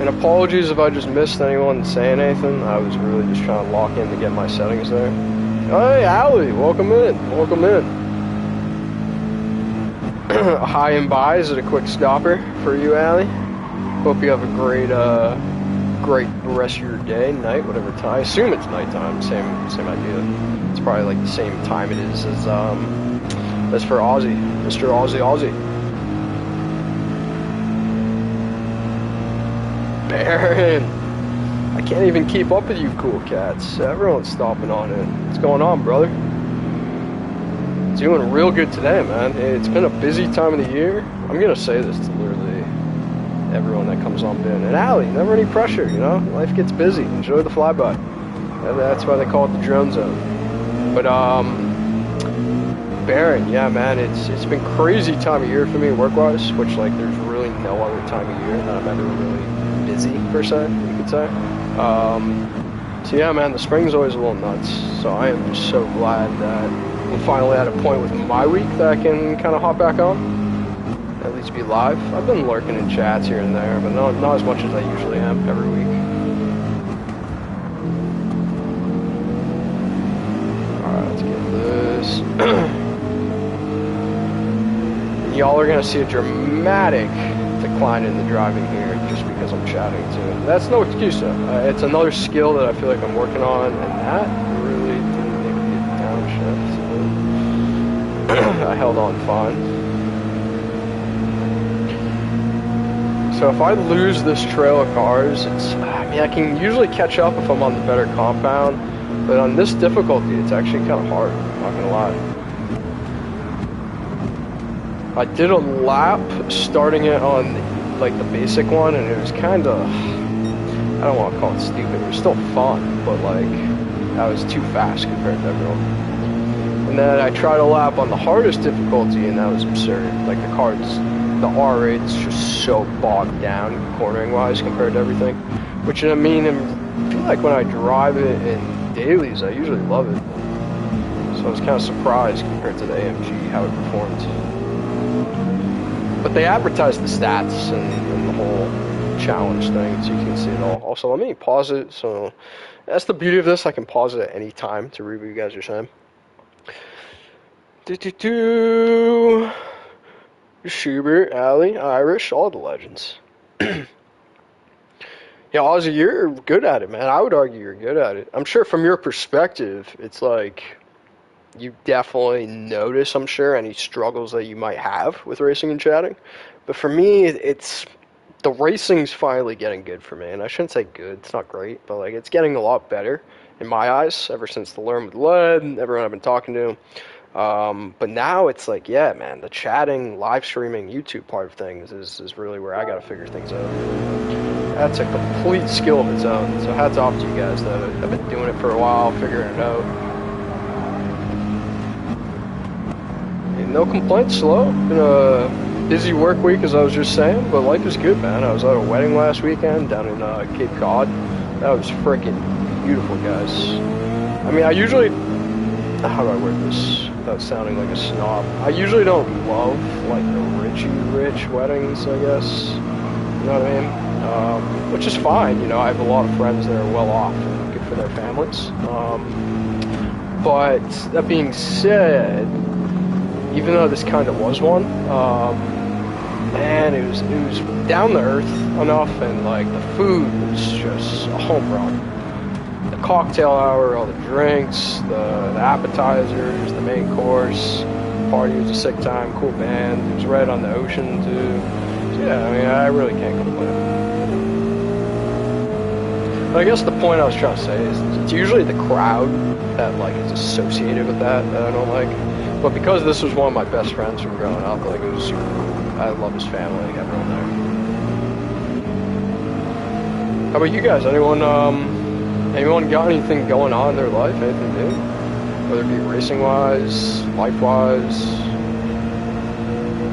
And apologies if I just missed anyone saying anything. I was really just trying to lock in to get my settings there. Hey, Allie, welcome in. Welcome in. Hi and bye. Is it a quick stopper for you, Allie? Hope you have a great rest of your day, night, whatever time. I assume it's nighttime. Same idea. It's probably like the same time it is as for Aussie, Mr. Aussie. Baron, I can't even keep up with you cool cats. Everyone's stopping on in. What's going on, brother? Doing real good today, man. It's been a busy time of the year. I'm gonna say this to literally everyone that comes on in. And Allie, never any pressure, you know? Life gets busy. Enjoy the flyby. And that's why they call it the drone zone. But Baron, yeah, man, it's been crazy time of year for me work-wise, which like there's really no other time of year that I'm ever really busy per se, you could say. So yeah, man, the spring's always a little nuts. So I am just so glad that we're finally at a point with my week that I can kind of hop back on, at least be live. I've been lurking in chats here and there, but not as much as I usually am every week. All right, let's get this. Y'all are gonna see a dramatic decline in the driving here just because I'm chatting too. That's no excuse though. It's another skill that I feel like I'm working on, and that really didn't make me downshift. I held on fine. So if I lose this trail of cars, I mean, I can usually catch up if I'm on the better compound, but on this difficulty, it's actually kind of hard, I'm not gonna lie. I did a lap starting it on like the basic one, and it was kind of, I don't want to call it stupid, it was still fun, but like I was too fast compared to everyone. And then I tried a lap on the hardest difficulty, and that was absurd. Like the R8's just so bogged down cornering wise compared to everything, which I mean, I feel like when I drive it in dailies I usually love it, so I was kind of surprised compared to the AMG how it performed. But they advertise the stats and the whole challenge thing, so you can see it all. Also, let me pause it. So that's the beauty of this. I can pause it at any time to read what you guys are saying. Schubert, Alley, Irish, all the legends. Yeah, Ozzy, you're good at it, man. I would argue you're good at it. I'm sure from your perspective, it's like you definitely notice, I'm sure, any struggles that you might have with racing and chatting. But for me, it's the racing's finally getting good for me. And I shouldn't say good, it's not great, but like it's getting a lot better in my eyes ever since the Learn with Lead and everyone I've been talking to. But now it's like, yeah, man, the chatting, live streaming, YouTube part of things is really where I got to figure things out. That's a complete skill of its own. So hats off to you guys that have been doing it for a while, figuring it out. No complaints, slow. Been a busy work week, as I was just saying, but life is good, man. I was at a wedding last weekend down in Cape Cod. That was freaking beautiful, guys. I mean, I usually, how do I word this without sounding like a snob? I usually don't love, like, the rich weddings, I guess. You know what I mean? Which is fine, you know. I have a lot of friends that are well off and good for their families. But that being said, even though this kind of was one, man, it was down to earth enough, and like the food was just a home run. The cocktail hour, all the drinks, the appetizers, the main course, the party was a sick time, cool band. It was right on the ocean too. So yeah, I mean, I really can't complain. But I guess the point I was trying to say is it's usually the crowd that like is associated with that I don't like. But because this was one of my best friends from growing up, like it was super cool. I love his family, everyone there. How about you guys? Anyone got anything going on in their life? Anything new? Whether it be racing wise, life wise.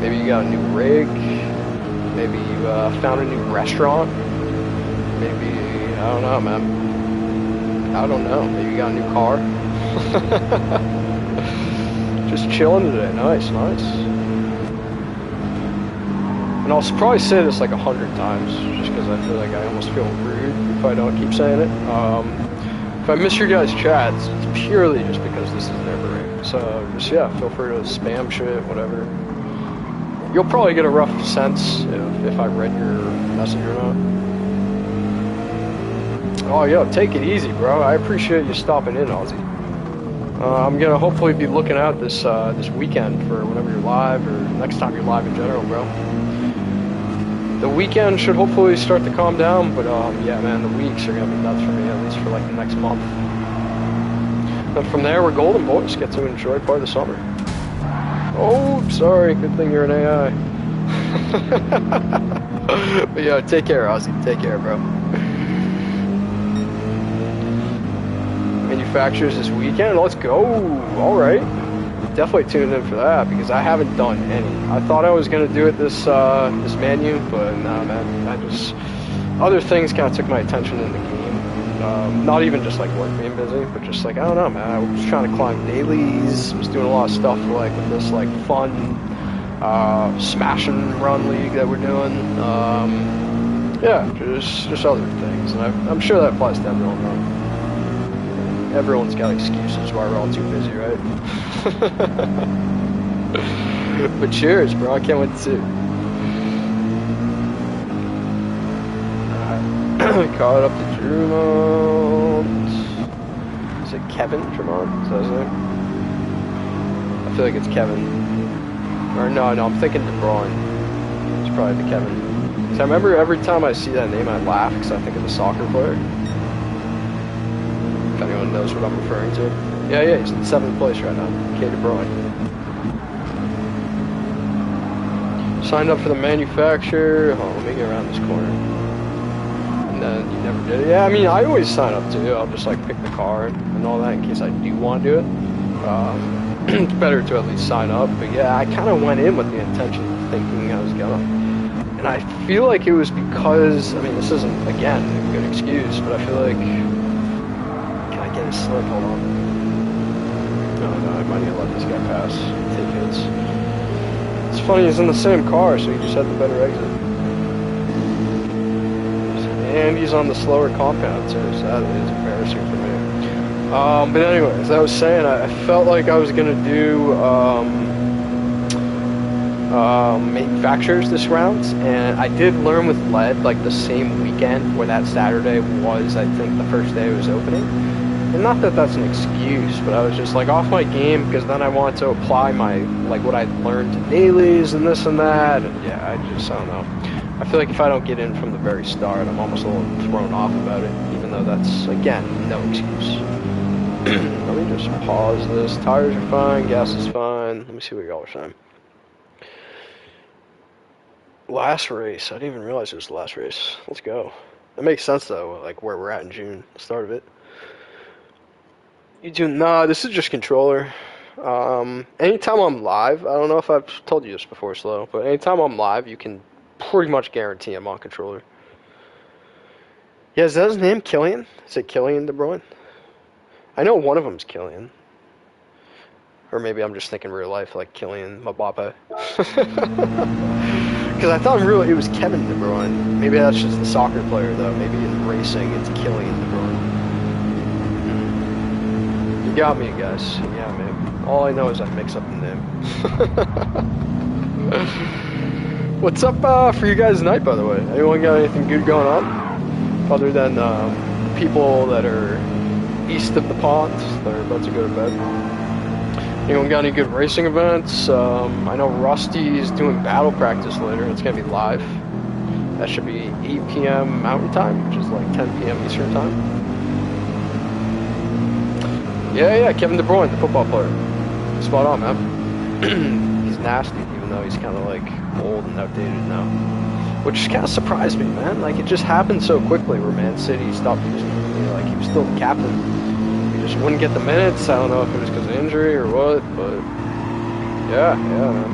Maybe you got a new rig. Maybe you found a new restaurant. Maybe, I don't know, man. I don't know. Maybe you got a new car. Just chilling today. Nice. And I'll probably say this like 100 times, just because I feel like I almost feel rude if I don't keep saying it. If I miss your guys' chats, it's purely just because this is Nürburgring. So just, yeah, feel free to spam shit, whatever. You'll probably get a rough sense if I read your message or not. Oh, yo, take it easy, bro. I appreciate you stopping in, Ozzy. I'm gonna hopefully be looking out this weekend for whenever you're live, or next time you're live in general, bro. The weekend should hopefully start to calm down, but yeah, man, the weeks are gonna be nuts for me, at least for like the next month. But from there, we're golden, boys. Get to enjoy part of the summer. Oh, sorry. Good thing you're an AI. But yeah, take care, Ozzy. Take care, bro. Manufacturers this weekend. Let's go. All right. Definitely tuned in for that because I haven't done any. I thought I was gonna do it this menu, but nah, man. Other things kind of took my attention in the game. Not even just like work being busy, but just like, I don't know, man. I was trying to climb dailies. Was doing a lot of stuff like with this like fun smash and run league that we're doing. Yeah, just other things, and I'm sure that applies to everyone though. Everyone's got excuses why we're all too busy, right? But cheers, bro. I can't wait to see. Alright. Caught up to Drummond. Is it Kevin Drummond? Is that his name? I feel like it's Kevin. Or no, I'm thinking De Bruyne. It's probably the Kevin. Because I remember every time I see that name I laugh because I think of the soccer player. If anyone knows what I'm referring to. Yeah, he's in 7th place right now. K. De Bruyne. Signed up for the manufacturer. Oh, let me get around this corner. And then you never did it. Yeah, I mean, I always sign up too. I'll just like pick the car and all that in case I do want to do it. It's better to at least sign up. But yeah, I kind of went in with the intention of thinking I was gonna. And I feel like it was because, I mean, this isn't, again, a good excuse, but I feel like, get a slip, hold on. No, I might need to let this guy pass. Take hits. It's funny, he's in the same car, so he just had the better exit. And he's on the slower compound, too, so that is embarrassing for me. But anyway, as I was saying, I felt like I was gonna do manufacturers this round, and I did learn with lead like the same weekend where that Saturday was, I think, the first day it was opening. And not that that's an excuse, but I was just like off my game because then I wanted to apply my, like what I'd learned to dailies and this and that. And yeah, I don't know. I feel like if I don't get in from the very start, I'm almost a little thrown off about it, even though that's, again, no excuse. Let me just pause this. Tires are fine, gas is fine. Let me see what y'all are saying. Last race. I didn't even realize it was the last race. Let's go. That makes sense though, like where we're at in June, the start of it. You do nah, this is just controller. Anytime I'm live, I don't know if I've told you this before, Slow, but anytime I'm live, you can pretty much guarantee I'm on controller. Yeah, is that his name, Killian? Is it Killian De Bruyne? I know one of them's Killian. Or maybe I'm just thinking real life, like Killian Mbappe. Because I thought it was Kevin De Bruyne. Maybe that's just the soccer player, though. Maybe in racing, it's Killian De Bruyne. You got me, guys. Yeah, man. All I know is I mix up the name. What's up for you guys tonight, by the way? Anyone got anything good going on? Other than people that are east of the pond that are about to go to bed. Anyone got any good racing events? I know Rusty's doing battle practice later. It's going to be live. That should be 8 p.m. Mountain Time, which is like 10 p.m. Eastern Time. Yeah, Kevin De Bruyne, the football player. Spot on, man. He's nasty, even though he's kind of like old and outdated now. Which kind of surprised me, man. Like, it just happened so quickly where Man City stopped using him. You know, like, he was still the captain. He just wouldn't get the minutes. I don't know if it was because of injury or what, but yeah, man.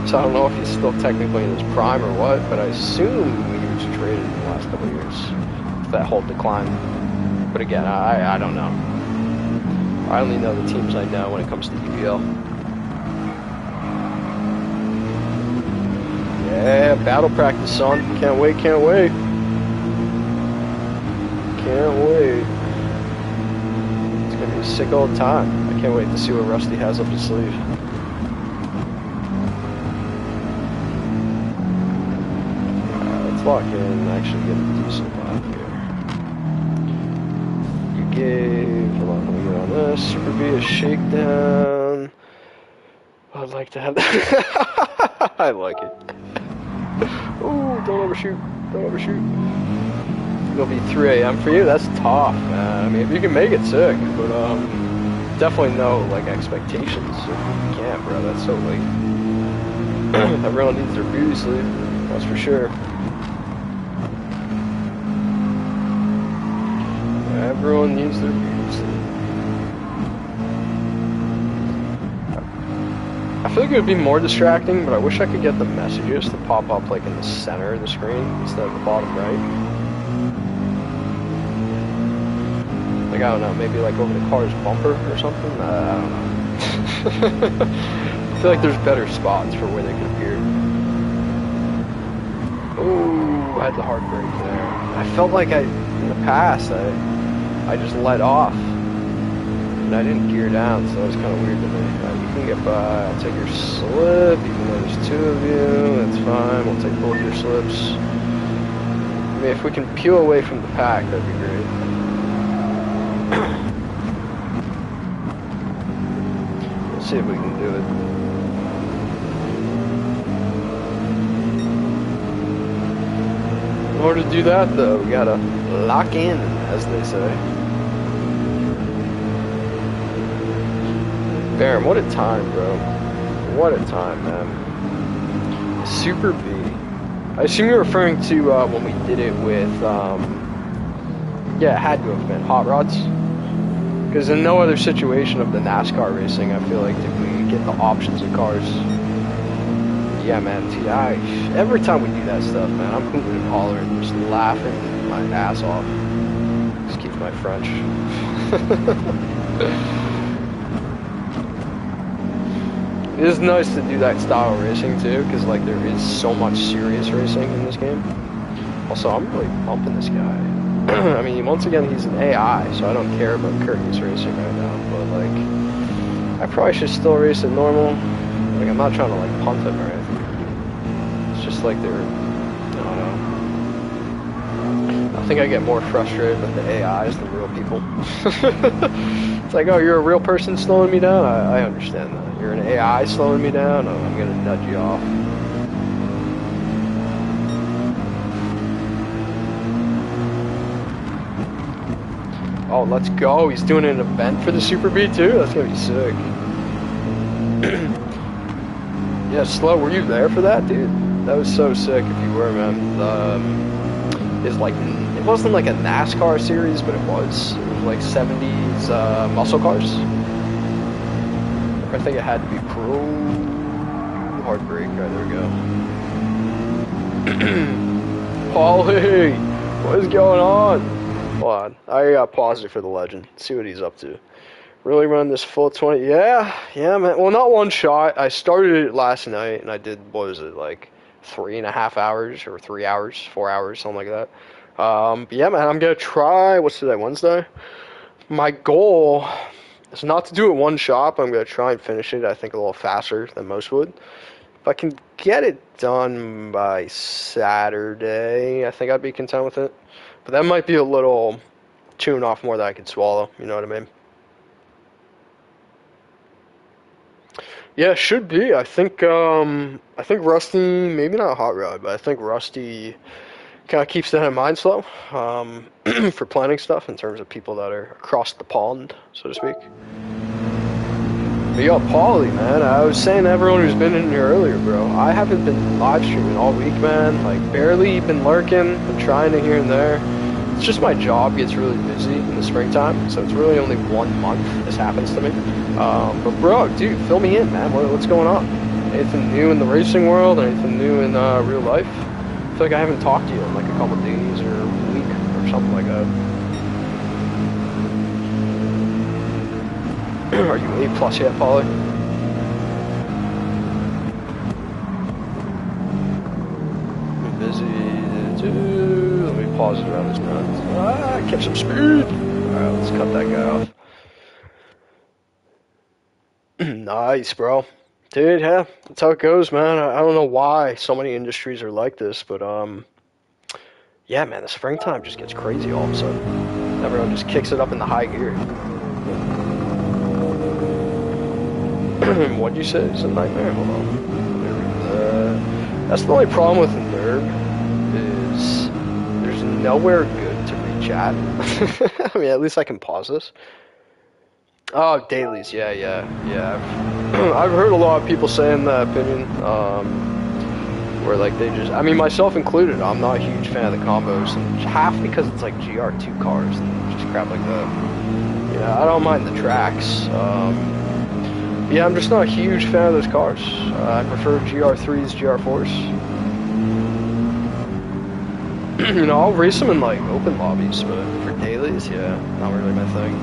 So I don't know if he's still technically in his prime or what, but I assume he was traded in the last couple of years. That whole decline. But again, I don't know. I only know the teams I know when it comes to EPL. Yeah, battle practice, son. Can't wait, can't wait. Can't wait. It's gonna be a sick old time. I can't wait to see what Rusty has up his sleeve. Let's lock in and actually get a decent vibe here. You gave, hold on, let me get on this. Super B a shakedown. I'd like to have that. I like it. Oh, don't overshoot. Don't overshoot. It'll be 3 a.m. for you? That's tough, man. I mean, if you can make it, sick. But, definitely no, like, expectations. If you can't, bro, that's so late. Everyone needs their beauty sleep. That's for sure. Everyone needs their beauty sleep. I feel like it would be more distracting, but I wish I could get the messages to pop up like in the center of the screen instead of the bottom right. Like, I don't know, maybe like over the car's bumper or something? I don't know. I feel like there's better spots for where they could appear. Oh, I had the hard brake there. I felt like in the past, I just let off. And I didn't gear down, so it was kind of weird to me. You can get by. I'll take your slip, even though there's 2 of you. That's fine. We'll take both your slips. I mean, if we can peel away from the pack, that'd be great. We'll see if we can do it. In order to do that, though, we gotta lock in, as they say. Baron, what a time, bro. What a time, man. Super B. I assume you're referring to when we did it with, yeah, it had to have been Hot Rods. Because in no other situation of the NASCAR racing, I feel like did we get the options of cars. Yeah, man, TI. Every time we do that stuff, man, I'm hooting and hollering, just laughing my ass off. Excuse my French. It is nice to do that style of racing too, because like there is so much serious racing in this game. Also, I'm really pumping this guy. I mean, once again, he's an AI, so I don't care about courteous racing right now. But like, I probably should still race at normal. Like, I'm not trying to like punt him or anything. It's just like they're, I don't know. I think I get more frustrated with the AIs than real people. It's like, oh, you're a real person slowing me down? I understand that. You're an AI slowing me down? Oh, I'm gonna nudge you off. Oh, let's go. He's doing an event for the Super B too? That's gonna be sick. Yeah, Slow, were you there for that, dude? That was so sick if you were, man. It's like, it wasn't like a NASCAR series, but it was. It was like 70s muscle cars. I think it had to be pro. Hard brake. Alright, there we go. Paulie! What is going on? Hold on. I paused it for the legend. See what he's up to. Really run this full 20? Yeah, man. Well, not one shot. I started it last night, and I did, what was it, like 3.5 hours, or 3 hours, 4 hours, something like that. But yeah, man, I'm going to try, what's today, Wednesday? My goal is not to do it one shot, but I'm going to try and finish it, I think, a little faster than most would. If I can get it done by Saturday, I think I'd be content with it. But that might be a little tune off more than I could swallow, you know what I mean? Yeah, should be. I think Rusty, maybe not Hot Rod, but I think Rusty kind of keeps that in mind, Slow, for planning stuff in terms of people that are across the pond, so to speak. But yo, Paulie, man, I was saying to everyone who's been in here earlier, bro, I haven't been live streaming all week, man. Like, barely been lurking, been trying to here and there. It's just my job gets really busy in the springtime, so it's really only 1 month this happens to me. But bro, dude, fill me in, man. What's going on? Anything new in the racing world? Anything new in real life? I feel like I haven't talked to you in like a couple days or a week or something like that. Are you A+ yet, Paulie? pauses around this nut. Catch some speed. Alright, let's cut that guy off. Nice, bro. Dude, yeah, that's how it goes, man. I don't know why so many industries are like this, but, yeah, man, the springtime just gets crazy all of a sudden. Everyone just kicks it up in the high gear. What'd you say? It's a nightmare? Hold on. That's the only problem with Nurb, is there's nowhere good to reach at. I mean, at least I can pause this. Oh, dailies, yeah. I've heard a lot of people saying that opinion, where like they just, I mean myself included, I'm not a huge fan of the combos, and half because it's like GR2 cars and just crap like that. Yeah, I don't mind the tracks. Yeah, I'm just not a huge fan of those cars. I prefer GR3s, GR4s. You know, I'll race them in like open lobbies, but for dailies, yeah, not really my thing.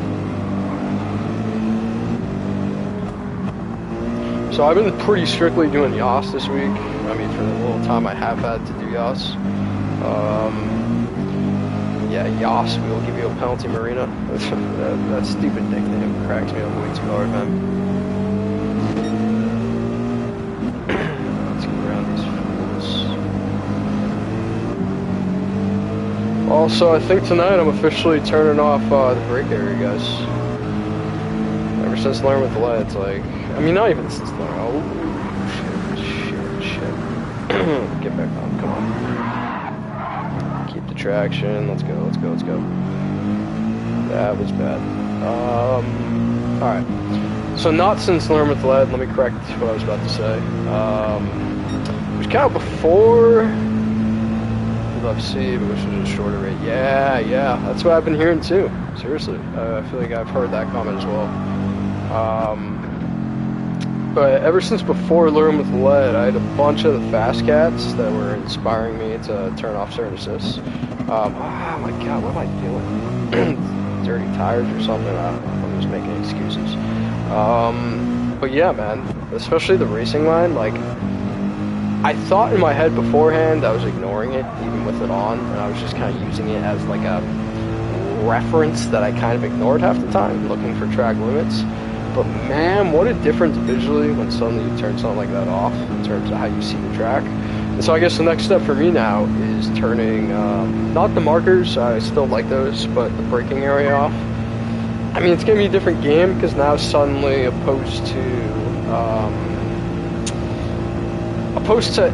So I've been pretty strictly doing Yas this week. I mean, for the little time I have had to do Yas. Yeah, Yas, we will give you a penalty marina. that stupid nickname cracks me up way too hard, man. Let's go around these fools. Also, I think tonight I'm officially turning off the brake area, guys. Ever since learning with the light, it's like, I mean, not even since learning. Oh, shit. Get back on, come on. Keep the traction, let's go. That was bad. Alright. So not since learning with the lead, let me correct what I was about to say. It was kind of before UFC, but which was a shorter rate. Yeah, that's what I've been hearing too. Seriously, I feel like I've heard that comment as well. But ever since before Learn with Lead, I had a bunch of the fast cats that were inspiring me to turn off certain assists. Oh my god, what am I doing? Dirty tires or something? I don't know, I'm just making excuses. But yeah, man, especially the racing line, like, I thought in my head beforehand I was ignoring it, even with it on, and I was just kind of using it as like a reference that I kind of ignored half the time, looking for track limits. But man, what a difference visually when suddenly you turn something like that off in terms of how you see the track. And so I guess the next step for me now is turning, not the markers, I still like those, but the braking area off. I mean, it's going to be a different game because now suddenly opposed to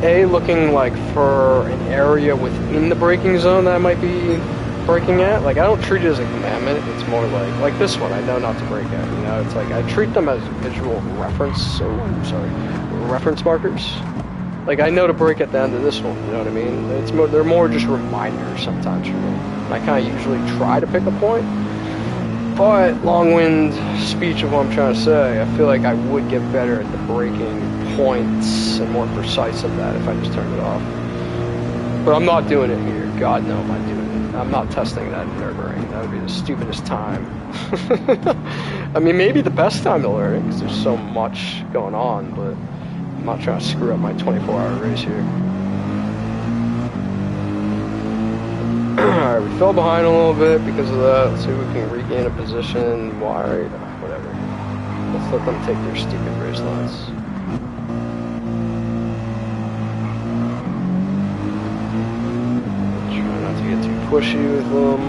A, looking like for an area within the braking zone that I might be braking at, like, I don't treat it as a commandment. It's more like this one I know not to brake at, you know. It's like I treat them as visual reference reference markers. Like, I know to brake at the end of this one, you know what I mean? They're more just reminders sometimes for me. I kind of usually try to pick a point, but long-wind speech of what I'm trying to say, I feel like I would get better at the braking points and more precise of that if I just turned it off. But I'm not doing it here. God, no, I'm not doing it. I'm not testing that in Nürburgring. That would be the stupidest time. I mean, maybe the best time to learn it, because there's so much going on, but I'm not trying to screw up my 24-hour race here. Alright, we fell behind a little bit because of that. Let's see if we can regain a position. Why? Whatever. Let's let them take their stupid race lines. Pushy with them.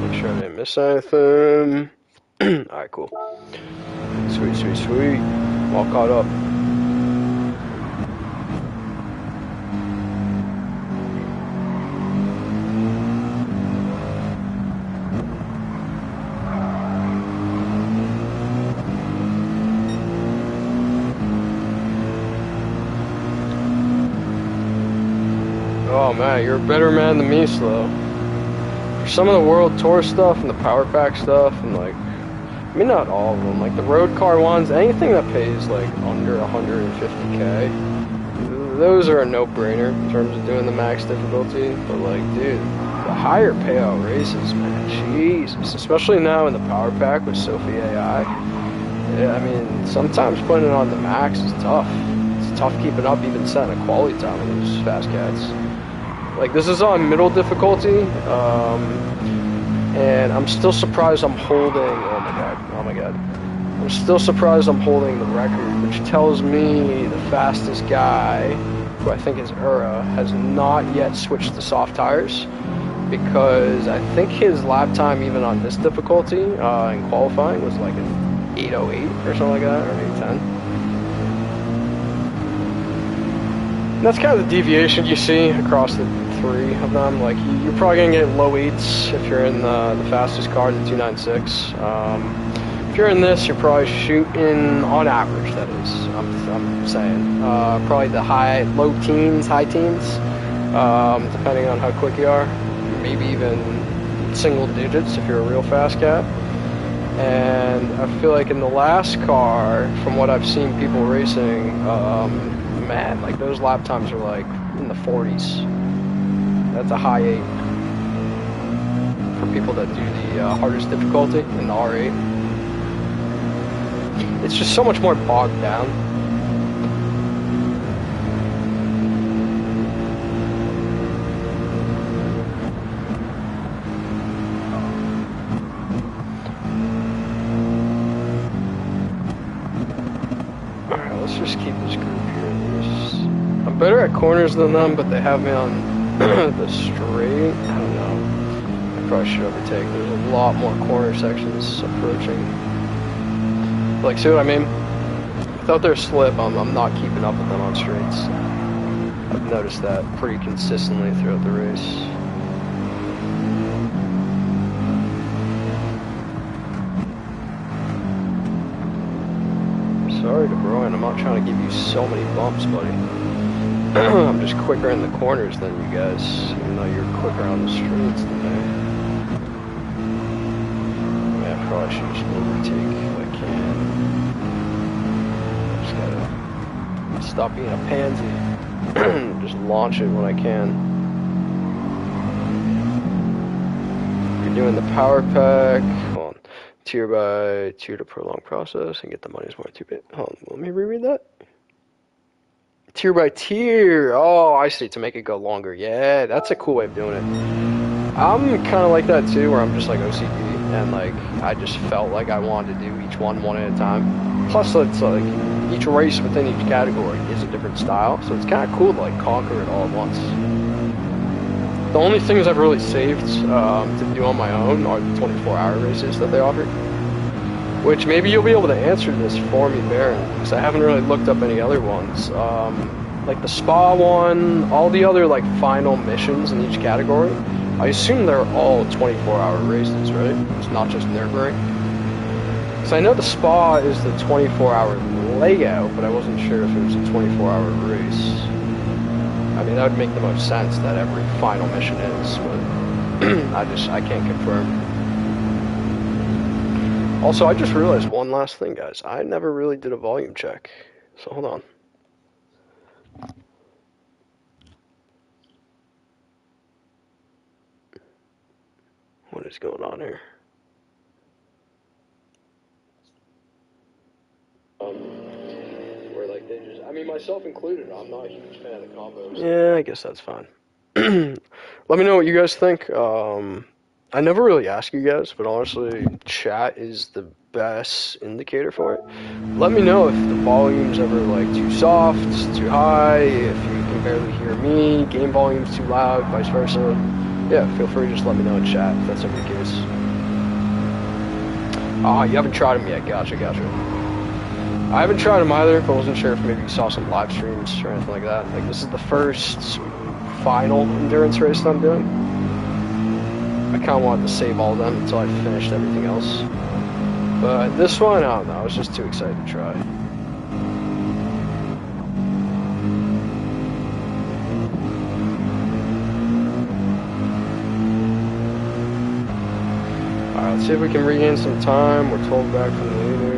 Make sure I didn't miss anything. Alright, cool. Sweet. All caught up. Oh man, you're a better man than me, Slow. For some of the World Tour stuff and the Power Pack stuff, and like, I mean, not all of them. Like the road car ones, anything that pays like under 150K, those are a no-brainer in terms of doing the max difficulty. But like, dude, the higher payout races, man, Jesus. Especially now in the power pack with Sophie AI. Yeah, I mean, sometimes putting it on the max is tough. It's tough keeping up, even setting a quality time on those fast cats. Like, this is on middle difficulty, and I'm still surprised I'm holding, oh my god. I'm still surprised I'm holding the record, which tells me the fastest guy, who I think is Ura, has not yet switched to soft tires, because I think his lap time, even on this difficulty, in qualifying, was like an 8:08 or something like that, or 8:10. And that's kind of the deviation you see across the three of them. Like, you're probably going to get low 8s if you're in the fastest car, the 296. If you're in this, you're probably shooting, on average, that is, I'm saying, probably the low teens, high teens, depending on how quick you are. Maybe even single digits if you're a real fast cat. And I feel like in the last car, from what I've seen people racing, man, like those lap times are like in the 40s. That's a high 8 for people that do the hardest difficulty in the R8. It's just so much more bogged down. Just keep this group here. I'm better at corners than them, but they have me on the straight. I don't know. I probably should overtake. There's a lot more corner sections approaching. Like, see what I mean? Without their slip, I'm not keeping up with them on straights. I've noticed that pretty consistently throughout the race. Sorry, De Bruyne, I'm not trying to give you so many bumps, buddy. I'm just quicker in the corners than you guys, even though you're quicker on the straights than me. I probably should just overtake if I can. Just gotta stop being a pansy. Just launch it when I can. You're doing the power pack. Hold on. Tier by tier to prolong process and get the money's worth. Hold on, let me reread that. Tier by tier. Oh, I see. To make it go longer. Yeah, that's a cool way of doing it. I'm kind of like that too, where I'm just like OCD, and like I just felt like I wanted to do each one at a time. Plus, it's like each race within each category is a different style, so it's kind of cool to like conquer it all at once. The only things I've really saved to do on my own are the 24-hour races that they offer. Which maybe you'll be able to answer this for me, Baron, because I haven't really looked up any other ones. Like the Spa one, all the other like final missions in each category, I assume they're all 24-hour races, right? It's not just Nürburgring. So I know the Spa is the 24-hour layout, but I wasn't sure if it was a 24-hour race. I mean, that would make the most sense that every final mission is, but I can't confirm. Also, I just realized one last thing, guys. I never really did a volume check, so hold on. What is going on here? Where like they just, I mean, myself included, I'm not a huge fan of the combos. Yeah, I guess that's fine. Let me know what you guys think. I never really ask you guys, but honestly, chat is the best indicator for it. Let me know if the volume's ever like too soft, too high, if you can barely hear me, game volume's too loud, vice versa. Yeah, feel free to just let me know in chat if that's ever the case. Ah, you haven't tried them yet. Gotcha. I haven't tried them either, but wasn't sure if maybe you saw some live streams or anything like that. Like, this is the first final endurance race that I'm doing. I kind of wanted to save all of them until I finished everything else. But this one, I don't know, I was just too excited to try. Alright, let's See if we can regain some time. We're 12 back from the leader.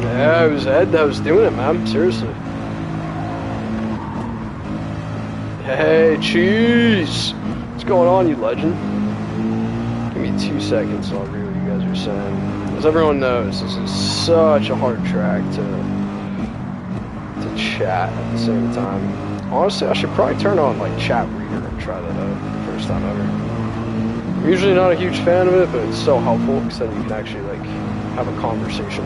Yeah, it was Ed that was doing it, man. Seriously. Hey, cheese! What's going on, you legend? Give me 2 seconds, I'll read what you guys are saying. As everyone knows, this is such a hard track to chat at the same time. Honestly, I should probably turn on like chat reader and try that out for the first time ever. I'm usually not a huge fan of it, but it's so helpful because then you can actually like have a conversation.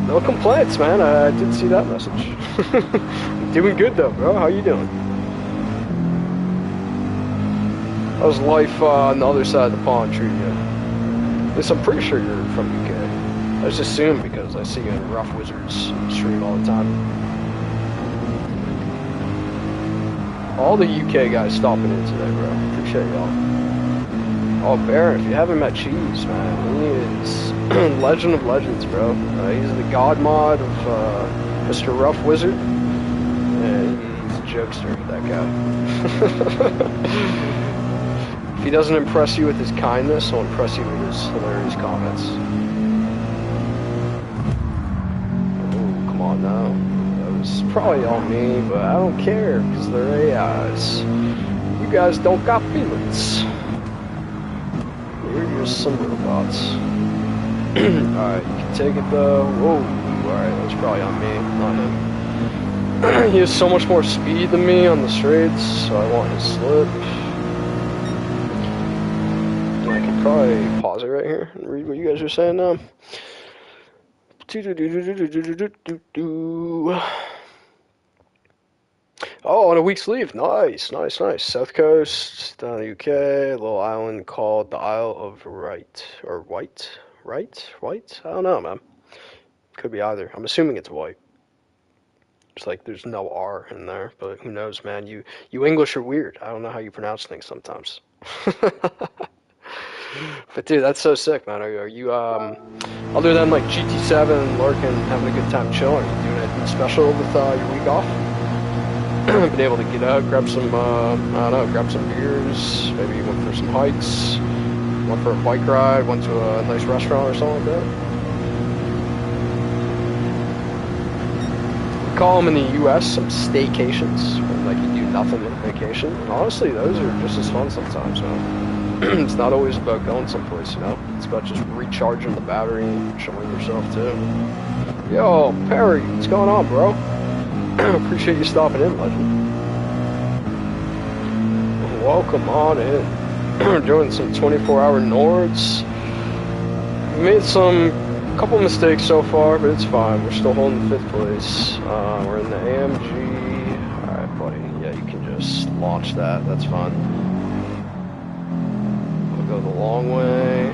No complaints, man. I did see that message. Doing good though, bro. How you doing? How's life on the other side of the pond treating you? At least I'm pretty sure you're from UK. I just assume because I see you in Rough Wizards stream all the time. All the UK guys stopping in today, bro. Appreciate y'all. Oh, Baron, if you haven't met Cheese, man, he is Legend of Legends, bro. He's the god mod of Mr. Rough Wizard. And he's a jokester, that guy. If he doesn't impress you with his kindness, he'll impress you with his hilarious comments. Oh, come on now. That was probably on me, but I don't care, because they're AIs. You guys don't got feelings. You're just some robots. Alright, you can take it though. Whoa, alright, that was probably on me, not him. He has so much more speed than me on the straights, so I want his slip. And I can probably pause it right here and read what you guys are saying now. Oh, on a week's leave. Nice, nice, nice. South Coast, down in the UK, a little island called the Isle of Wight. Or White? Right? White? I don't know, man. Could be either. I'm assuming it's white. It's like there's no R in there, but who knows, man. You English are weird. I don't know how you pronounce things sometimes. But dude, that's so sick, man. Are you other than like GT7, lurking, having a good time chilling, are you doing anything special with your week off? Been able to get out, grab some, I don't know, grab some beers, maybe went for some hikes, went for a bike ride, went to a nice restaurant or something like that. We call them in the US some staycations, where like you do nothing with a vacation. And honestly, those are just as fun sometimes, man. It's not always about going someplace, you know? It's about just recharging the battery and showing yourself too. Yo, Perry, what's going on, bro? Appreciate you stopping in, legend. Welcome on in. We're doing some 24-hour Nords. We made a couple mistakes so far, but it's fine. We're still holding 5th place. We're in the AMG. Alright, buddy. Yeah, you can just launch that. That's fine. We'll go the long way.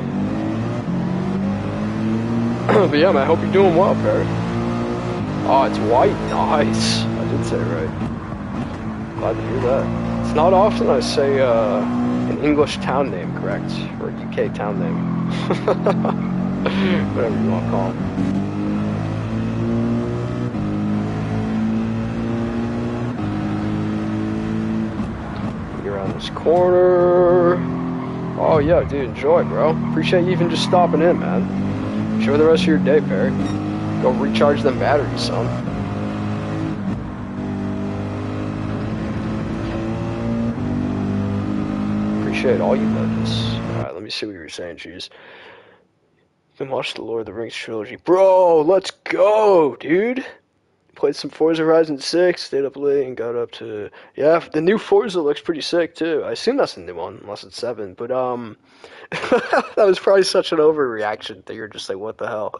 But yeah, man, I hope you're doing well, Perry. Oh, it's white. Nice. I did say it right. Glad to hear that. It's not often I say an English town name correct, or a UK town name. Whatever you want to call them. Get around this corner. Oh yeah, dude, enjoy, bro. Appreciate you even just stopping in, man. Enjoy the rest of your day, Perry. Go recharge them batteries, son. Appreciate all you legends. Alright, let me see what you were saying, Cheese. Then watch the Lord of the Rings trilogy. Bro, let's go, dude. Played some Forza Horizon 6, stayed up late and got up to... Yeah, the new Forza looks pretty sick, too. I assume that's the new one, unless it's 7. But, that was probably such an overreaction that you're just like, what the hell?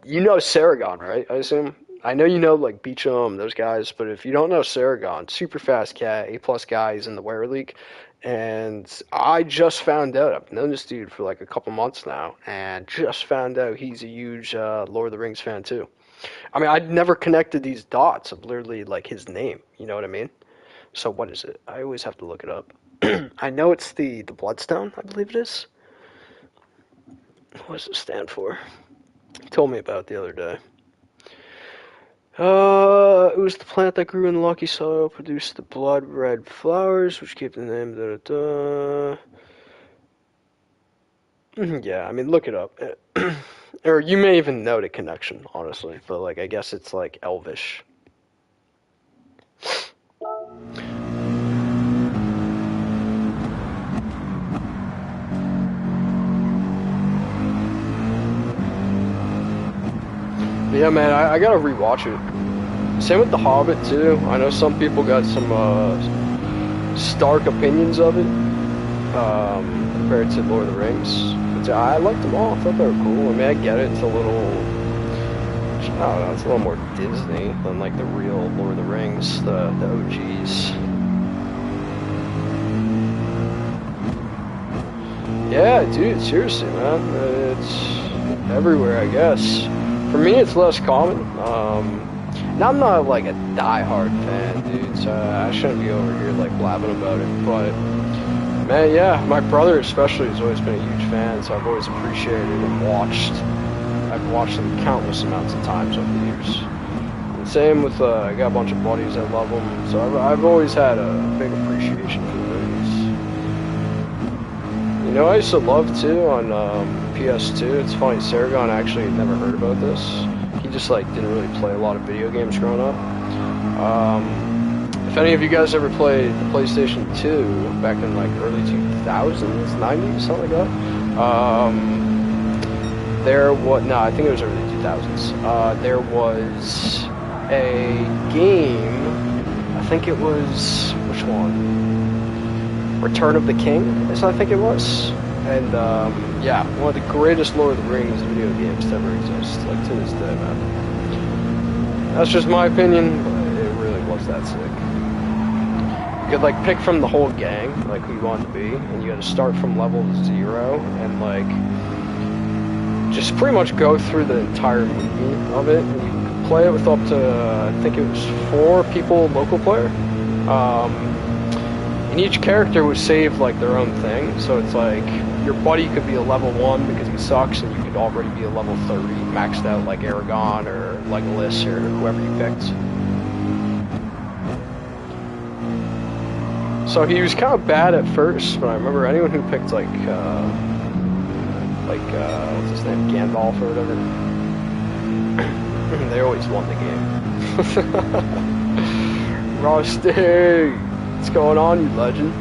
You know Saragon, right? I assume? I know you know, like, Beecham, those guys, but if you don't know Saragon, super fast cat, A+ guy, he's in the Wear League. And I just found out, I've known this dude for like a couple months now, and just found out he's a huge Lord of the Rings fan, too. I mean, I'd never connected these dots of literally, like, his name. You know what I mean? So what is it? I always have to look it up. I know it's the Bloodstone, I believe it is. What does it stand for? He told me about it the other day. It was the plant that grew in the lucky soil, produced the blood red flowers, which gave the name. Yeah, I mean, look it up. Or you may even know the connection, honestly. But, like, I guess it's, like, Elvish. But yeah, man, I gotta rewatch it. Same with The Hobbit, too. I know some people got some, stark opinions of it, compared to Lord of the Rings. But I liked them all. I thought they were cool. I mean, I get it. It's a little... I don't know, it's a little more Disney than, like, the real Lord of the Rings, the OGs. Yeah, dude, seriously, man. It's everywhere, I guess. For me, it's less common. And I'm not, like, a die-hard fan, dude, so I shouldn't be over here, like, blabbing about it. But, man, yeah, my brother especially has always been a huge fan, so I've always appreciated and watched. I've watched them countless amounts of times over the years. And same with, I got a bunch of buddies that love them, so I've always had a big appreciation for the movies. You know, I used to love, too, on PS2. It's funny, Saragon actually had never heard about this. He just, like, didn't really play a lot of video games growing up. If any of you guys ever played the PlayStation 2 back in, like, early 2000s, 90s, something like that, no, I think it was early 2000s. There was a game, I think it was, which one? Return of the King, I think it was. And, yeah, one of the greatest Lord of the Rings video games to ever exist, like, to this day, man. That's just my opinion, but it really was that sick. You could, like, pick from the whole gang, like, who you wanted to be, and you had to start from level 0, and, like, just pretty much go through the entire movie of it, and you could play it with up to, I think it was 4 people local player. And each character would save, like, their own thing, so it's like, your buddy could be a level 1 because he sucks, and you could already be a level 30, maxed out like Aragorn or Legolas or whoever you picked. So he was kind of bad at first, but I remember anyone who picked, like, what's his name, Gandalf or whatever, they always won the game. Rusty! What's going on, you legend?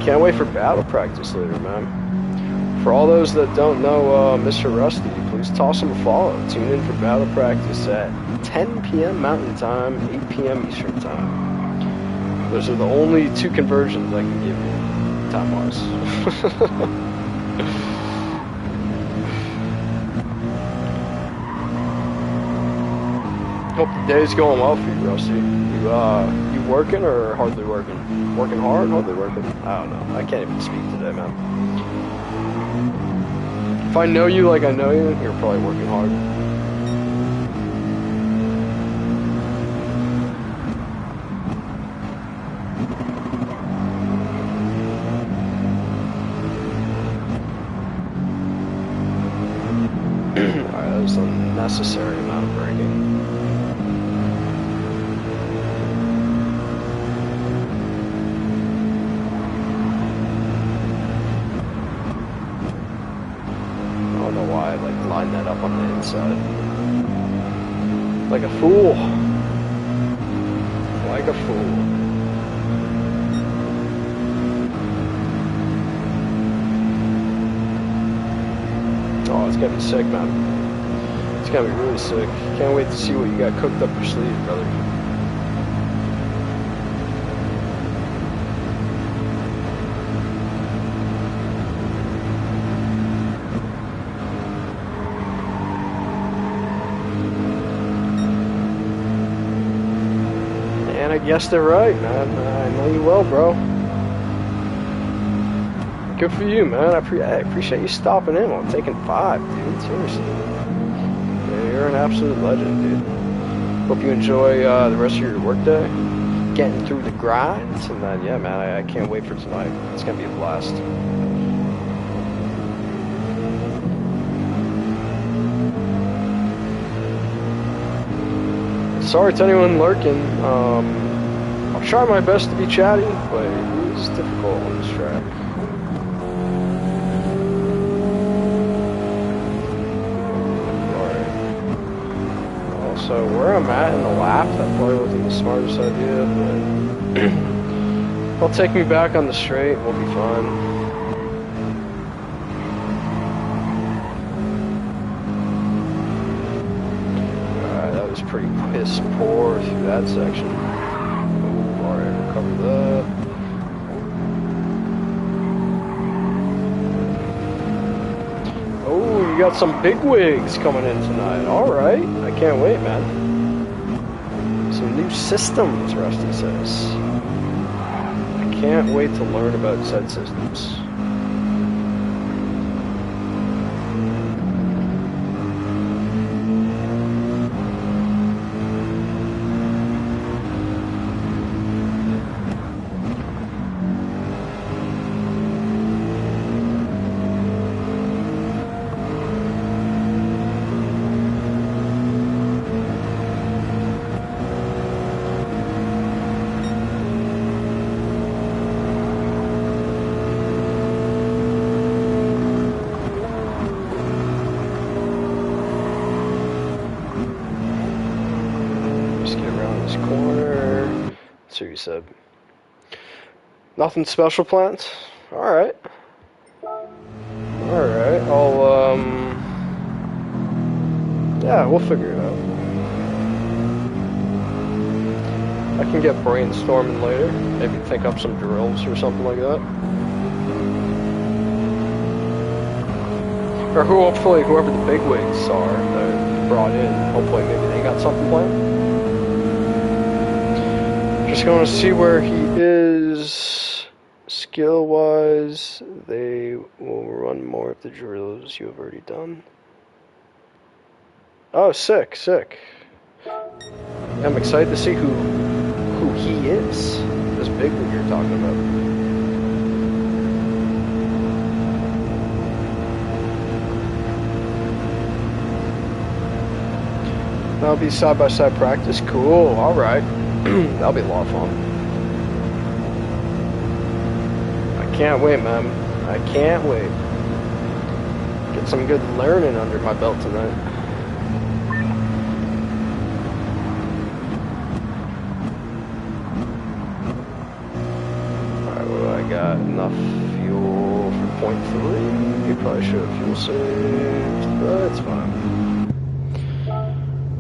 Can't wait for battle practice later, man. For all those that don't know Mr. Rusty, please toss him a follow. Tune in for battle practice at 10 p.m. Mountain Time, 8 p.m. Eastern Time. Those are the only 2 conversions I can give you, time-wise. Hope the day's going well for you, Rusty. You working or hardly working? Working hard, hardly working? I don't know. I can't even speak today, man. If I know you like I know you, you're probably working hard. Alright, that was an unnecessary amount of braking. Line that up on the inside. Like a fool. Like a fool. Oh, it's gonna be sick, man. It's gonna be really sick. Can't wait to see what you got cooked up your sleeve, brother. I guess they're right, man. I know you well, bro. Good for you, man. I appreciate you stopping in while taking 5, dude. Seriously. Yeah, you're an absolute legend, dude. Hope you enjoy the rest of your workday, getting through the grinds, and then, yeah, man, I can't wait for tonight. It's gonna be a blast. sorry to anyone lurking. I'll try my best to be chatty, but it is difficult on this track. Alright. Also, where I'm at in the lap, that probably wasn't the smartest idea, but it'll take me back on the straight, we'll be fine. Pretty piss poor through that section. Oh, alright, recover that. Oh, you got some big wigs coming in tonight. Alright, I can't wait, man. Some new systems, Rusty says. I can't wait to learn about said systems. Said nothing special planned. Alright. Alright, I'll yeah, we'll figure it out. I can get brainstorming later. Maybe think up some drills or something like that. Or hopefully whoever the bigwigs are that brought in, hopefully maybe they got something planned. Just going to see where he is skill-wise. They will run more of the drills you have already done. Oh, sick, sick. I'm excited to see who he is. This big one you're talking about. That'll be side-by-side practice. Cool. All right. That'll be a lot of fun. I can't wait, man. I can't wait. Get some good learning under my belt tonight. Alright, what do I got? Enough fuel for 0.3. You probably should have fuel saved, but it's fine.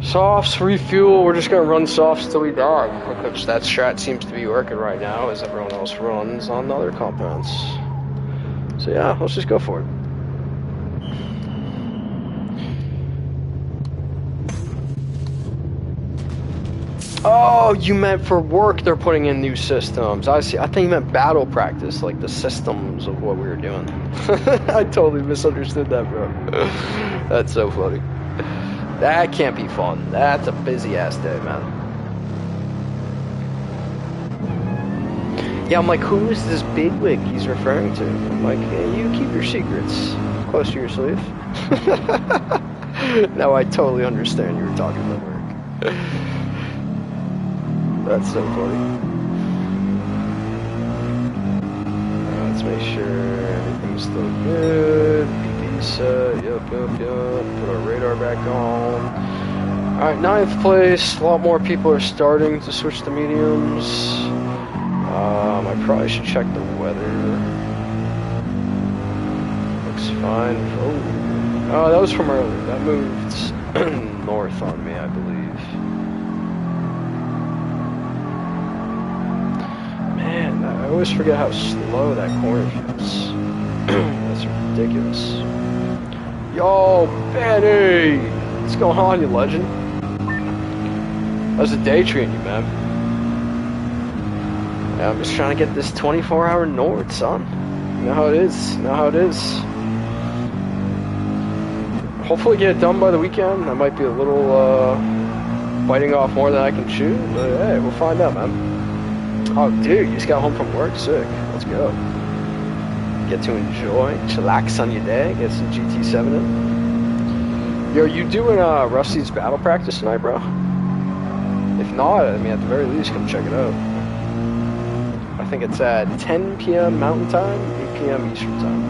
Softs, refuel, we're just gonna run softs till we die, which that strat seems to be working right now as everyone else runs on other compounds. So yeah, let's just go for it. Oh, you meant for work they're putting in new systems. I see. I think you meant battle practice, like the systems of what we were doing. I totally misunderstood that, bro. That's so funny. That can't be fun. That's a busy ass day, man. Yeah, I'm like, who is this bigwig he's referring to? I'm like, hey, you keep your secrets close to your sleeve. Now I totally understand you were talking about work. That's so funny. Let's make sure everything's still good. Set, yep. Put our radar back on. Alright, 9th place. A lot more people are starting to switch to mediums. I probably should check the weather. Looks fine. Oh, that was from earlier. That moved north on me, I believe. Man, I always forget how slow that corner feels. That's ridiculous. Yo, Benny! What's going on, you legend? How's the day treating you, man? Yeah, I'm just trying to get this 24-hour Nord, son. You know how it is. You know how it is. Hopefully get it done by the weekend. I might be a little, biting off more than I can chew, but hey, we'll find out, man. Oh, dude, you just got home from work? Sick. Let's go. Get to enjoy, chillax on your day, get some GT7 in. Yo, you doing Rusty's battle practice tonight, bro? If not, I mean, at the very least, come check it out. I think it's at 10 p.m. Mountain Time, 8 p.m. Eastern Time.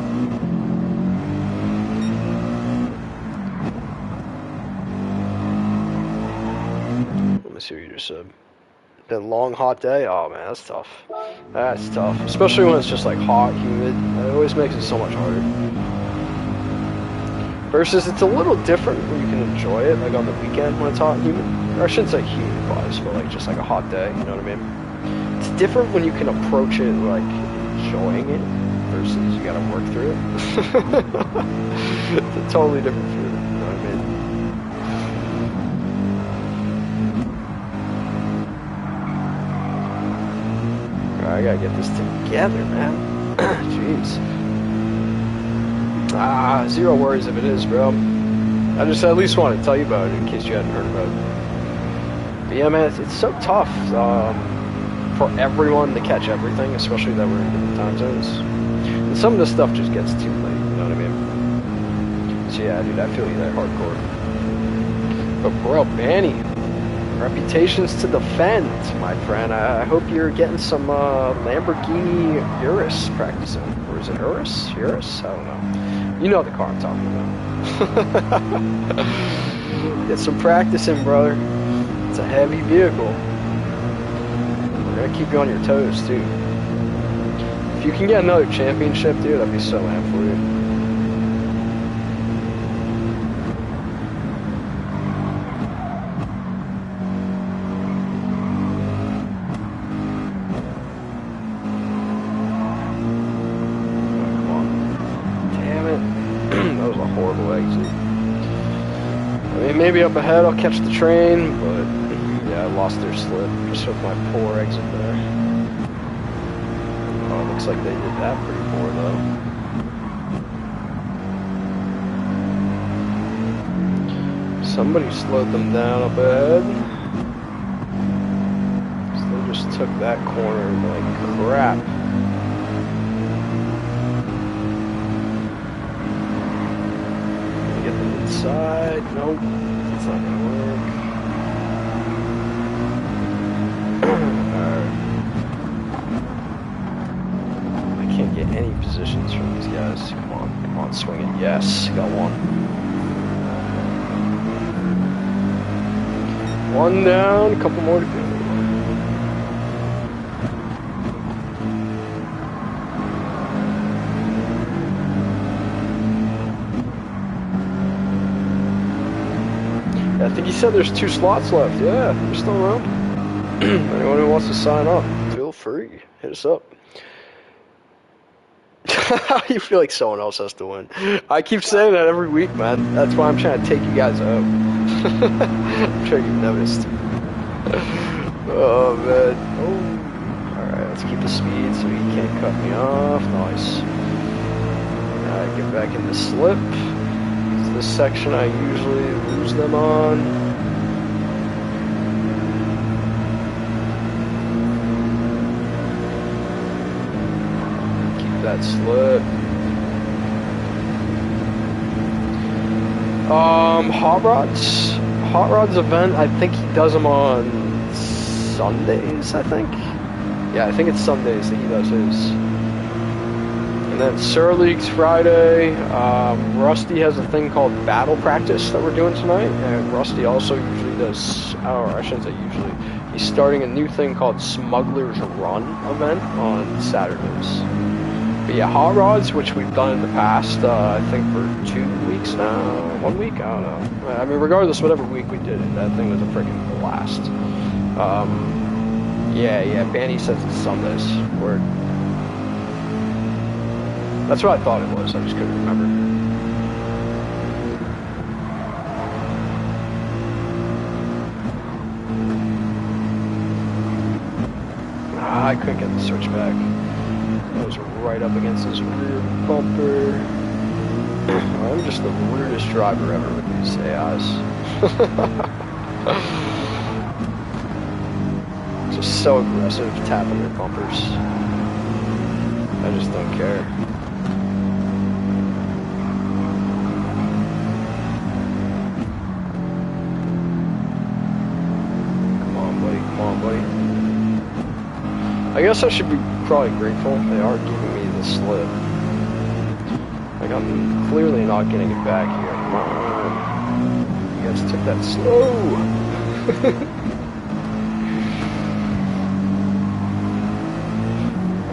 Let me see what you just said. Been a long, hot day? Oh, man, that's tough. That's tough. Especially when it's just, like, hot, humid. It always makes it so much harder. Versus, it's a little different when you can enjoy it, like, on the weekend when it's hot and humid. Or I shouldn't say humid vibes, but, like, just, like, a hot day, you know what I mean? It's different when you can approach it, like, enjoying it, versus you gotta work through it. It's a totally different feeling, you know what I mean? I gotta get this together, man. Jeez. Zero worries if it is, bro. I just at least wanted to tell you about it in case you hadn't heard about it. But yeah, man, it's so tough for everyone to catch everything, especially that we're in different time zones. And some of this stuff just gets too late, you know what I mean? So yeah, dude, I feel you there hardcore. But bro, Manny, reputations to defend, my friend. I hope you're getting some Lamborghini Urus practicing. Or is it Urus? Urus? I don't know. You know the car I'm talking about. Get some practicing, brother. It's a heavy vehicle. We're gonna keep you on your toes, too. If you can get another championship, dude, I'd be so amped for you. Maybe up ahead I'll catch the train, but yeah, I lost their slip just with my poor exit there. Oh, it looks like they did that pretty poor though. Somebody slowed them down up ahead. So they just took that corner like crap. Get them inside. Nope. It's not gonna work. Alright. I can't get any positions from these guys. Come on, swing it. Yes, got one. One down, a couple more to go. I think he said there's 2 slots left. Yeah, they're still around. Anyone who wants to sign up, feel free. Hit us up. You feel like someone else has to win. I keep saying that every week, man. That's why I'm trying to take you guys out. I'm sure you've noticed. Oh, man. Oh. Alright, let's keep the speed so he can't cut me off. Nice. Alright, get back in the slip. This section I usually lose them on. Keep that slip. Hot Rod's event, I think he does them on Sundays, I think. Yeah, I think it's Sundays that he does his. And then Sir League's Friday. Rusty has a thing called Battle Practice that we're doing tonight. And Rusty also usually does, or I shouldn't say usually, he's starting a new thing called Smuggler's Run event on Saturdays. But yeah, Hot Rods, which we've done in the past, I think for 2 weeks now, 1 week, I don't know. I mean, regardless, whatever week we did it, that thing was a freaking blast. Yeah, Banny says it's Sundays. Word. That's what I thought it was, I just couldn't remember. I couldn't get the switchback. I was right up against this rear bumper. I'm just the weirdest driver ever with these AIs. Just so aggressive, tapping their bumpers. I just don't care. I guess I should be probably grateful they are giving me the slip. Like, I'm clearly not getting it back here. Come on. You guys took that slow.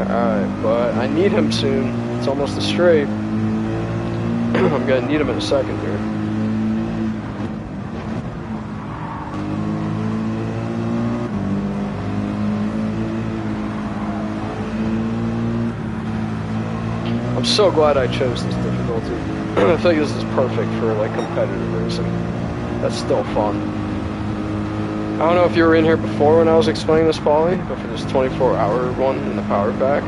Alright, but I need him soon. It's almost a straight. I'm gonna need him in a second here. I'm so glad I chose this difficulty. I think this is perfect for like competitive racing. That's still fun. I don't know if you were in here before when I was explaining this, Polly, but for this 24-hour one in the power pack,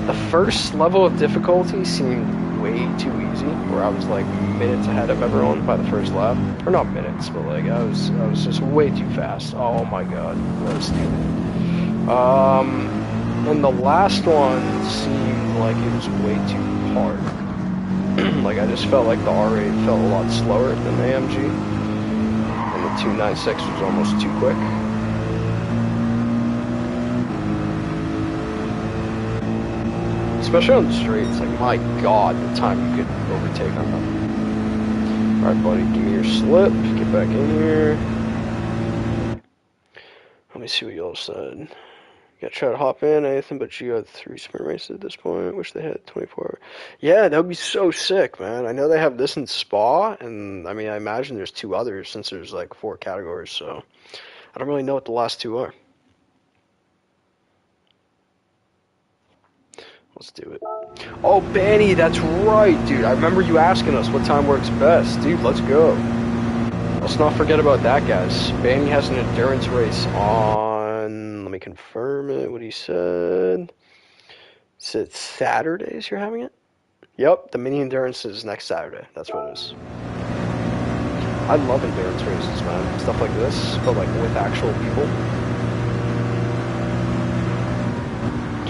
the first level of difficulty seemed way too easy, where I was like minutes ahead of everyone by the first lap. Or not minutes, but like I was just way too fast. Oh my god, that was stupid. And the last one seemed like it was way too hard. Like I just felt like the R8 felt a lot slower than the AMG. And the 296 was almost too quick. Especially on the straights, like my god, the time you could overtake on them. Alright buddy, give me your slip, get back in here. Let me see what y'all said. Gotta try to hop in, anything but you had 3 sprint races at this point. Wish they had 24. Yeah, that would be so sick, man. I know they have this in Spa, and I mean, I imagine there's 2 others since there's like 4 categories, so I don't really know what the last 2 are. Let's do it. Oh, Benny, that's right, dude. I remember you asking us what time works best. Dude, let's go. Let's not forget about that, guys. Benny has an endurance race on... Let me confirm it, what he said. Is it Saturdays you're having it? Yep, the mini endurance is next Saturday. That's what it is. I love endurance races, man. Stuff like this, but like with actual people.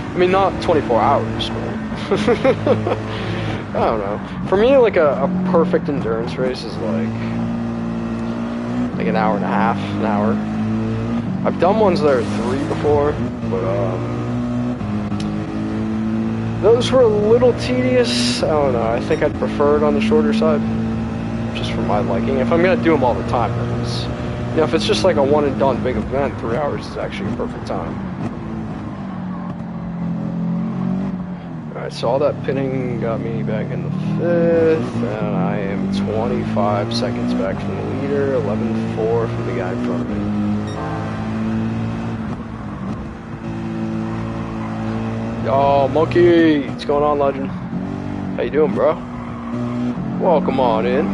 I mean, not 24 hours, but... I don't know. For me, like a perfect endurance race is like an hour and a half, an hour. I've done ones that are 3 before, but those were a little tedious. I don't know. I think I'd prefer it on the shorter side, just for my liking. If I'm gonna do them all the time, that is. You know, if it's just like a one and done big event, 3 hours is actually a perfect time. Alright, so all that pinning got me back in the 5th, and I am 25 seconds back from the leader, 11.4 from the guy in front of me. Yo, Monkey! What's going on, legend? How you doing, bro? Welcome on in.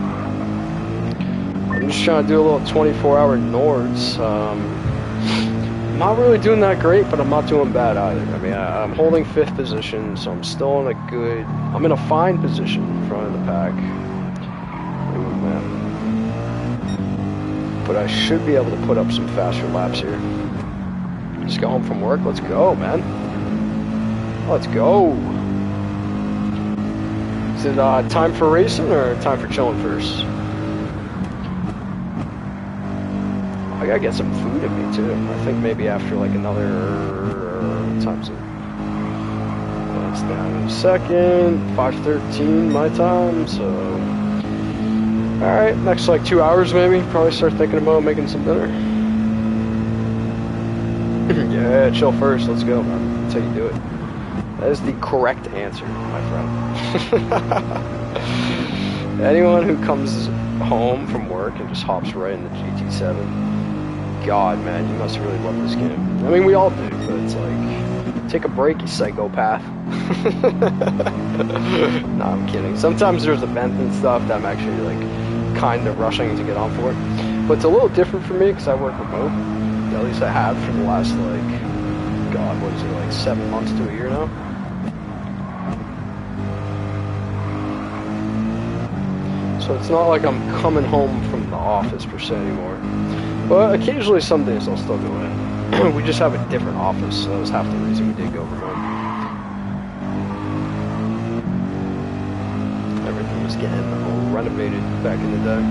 I'm just trying to do a little 24-hour Nords. I'm not really doing that great, but I'm not doing bad either. I mean, I'm holding 5th position, so I'm still in a good... I'm in a fine position in front of the pack. Ooh, man. But I should be able to put up some faster laps here. Just got home from work. Let's go, man. Let's go. Is it time for racing or time for chilling first? I gotta get some food in me too. I think maybe after like another... What time's it? That's down in a second. 5:13 my time, so... Alright, next like 2 hours maybe. Probably start thinking about making some dinner. Yeah, chill first. Let's go, man. That's how you do it. That is the correct answer, my friend. Anyone who comes home from work and just hops right in the GT7, God, man, you must really love this game. I mean, we all do, but it's like, take a break, you psychopath. Nah, I'm kidding. Sometimes there's events and stuff that I'm actually like kind of rushing to get on for. But it's a little different for me because I work remote. At least I have for the last like, God, what is it, like 7 months to a year now? So it's not like I'm coming home from the office per se anymore. But occasionally some days I'll still go in. We just have a different office, so that was half the reason we did go remote. Everything was getting renovated back in the day.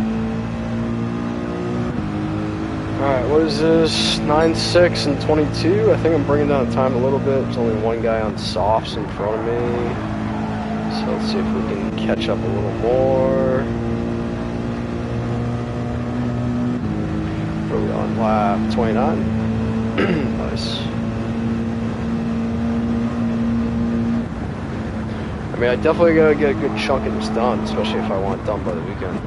Alright, what is this? 9-6 and 22. I think I'm bringing down the time a little bit. There's only one guy on softs in front of me. So let's see if we can catch up a little more. Where are we on? Lap 29. Nice. I mean, I definitely gotta get a good chunk of this done, especially if I want it done by the weekend.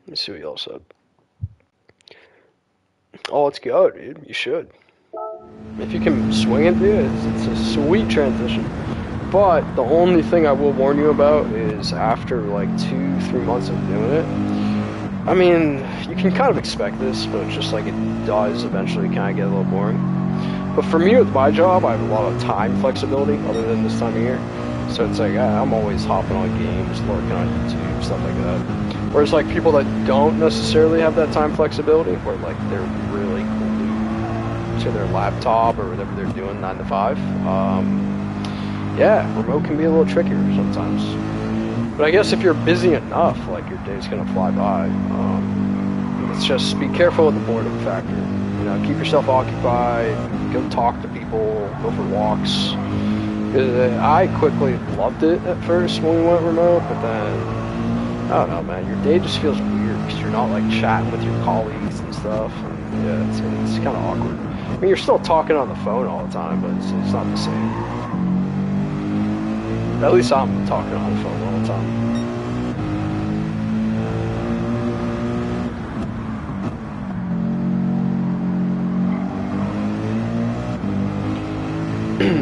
Let me see what y'all said. Oh, let's go, dude. You should. If you can swing it, dude, it's a sweet transition. But the only thing I will warn you about is after like 2-3 months of doing it, I mean, you can kind of expect this, but it's just like it does eventually kind of get a little boring. But for me with my job, I have a lot of time flexibility other than this time of year. So it's like I'm always hopping on games, lurking on YouTube, stuff like that. Whereas like people that don't necessarily have that time flexibility, where like they're really glued to their laptop or whatever they're doing 9 to 5, yeah, remote can be a little trickier sometimes. But I guess if you're busy enough, like your day's gonna fly by. It's just be careful with the boredom factor. You know, keep yourself occupied, go talk to people, go for walks. I quickly loved it at first when we went remote, but then, I don't know, man, your day just feels weird because you're not like chatting with your colleagues and stuff. And, yeah, it's kind of awkward. I mean, you're still talking on the phone all the time, but it's not the same. At least I'm talking on the phone all the time.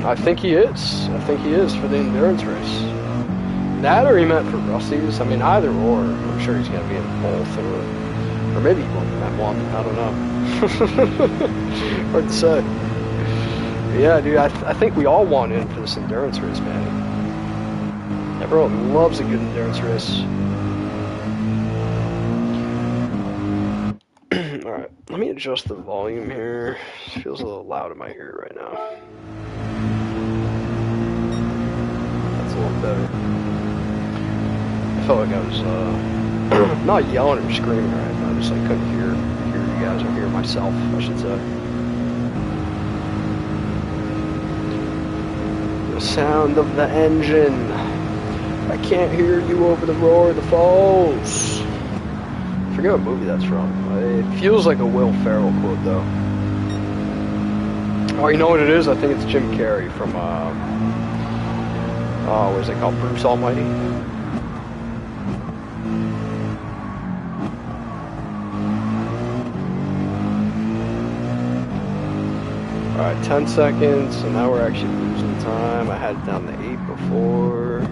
I think he is. I think he is for the endurance race. That or he meant for Rusty's. I mean, either or. I'm sure he's going to be in both. Or maybe he won't have one. I don't know. Hard to say. But yeah, dude, I think we all want in for this endurance race, man. Everyone loves a good endurance race. Alright, let me adjust the volume here. It feels a little loud in my ear right now. That's a little better. I felt like I was not yelling or screaming right now. I just like couldn't hear you guys or hear myself, I should say. The sound of the engine. I can't hear you over the roar of the falls. I forget what movie that's from. It feels like a Will Ferrell quote, though. Oh, you know what it is? I think it's Jim Carrey from, what is it called? Bruce Almighty? Alright, 10 seconds, so now we're actually losing time. I had it down to 8 before.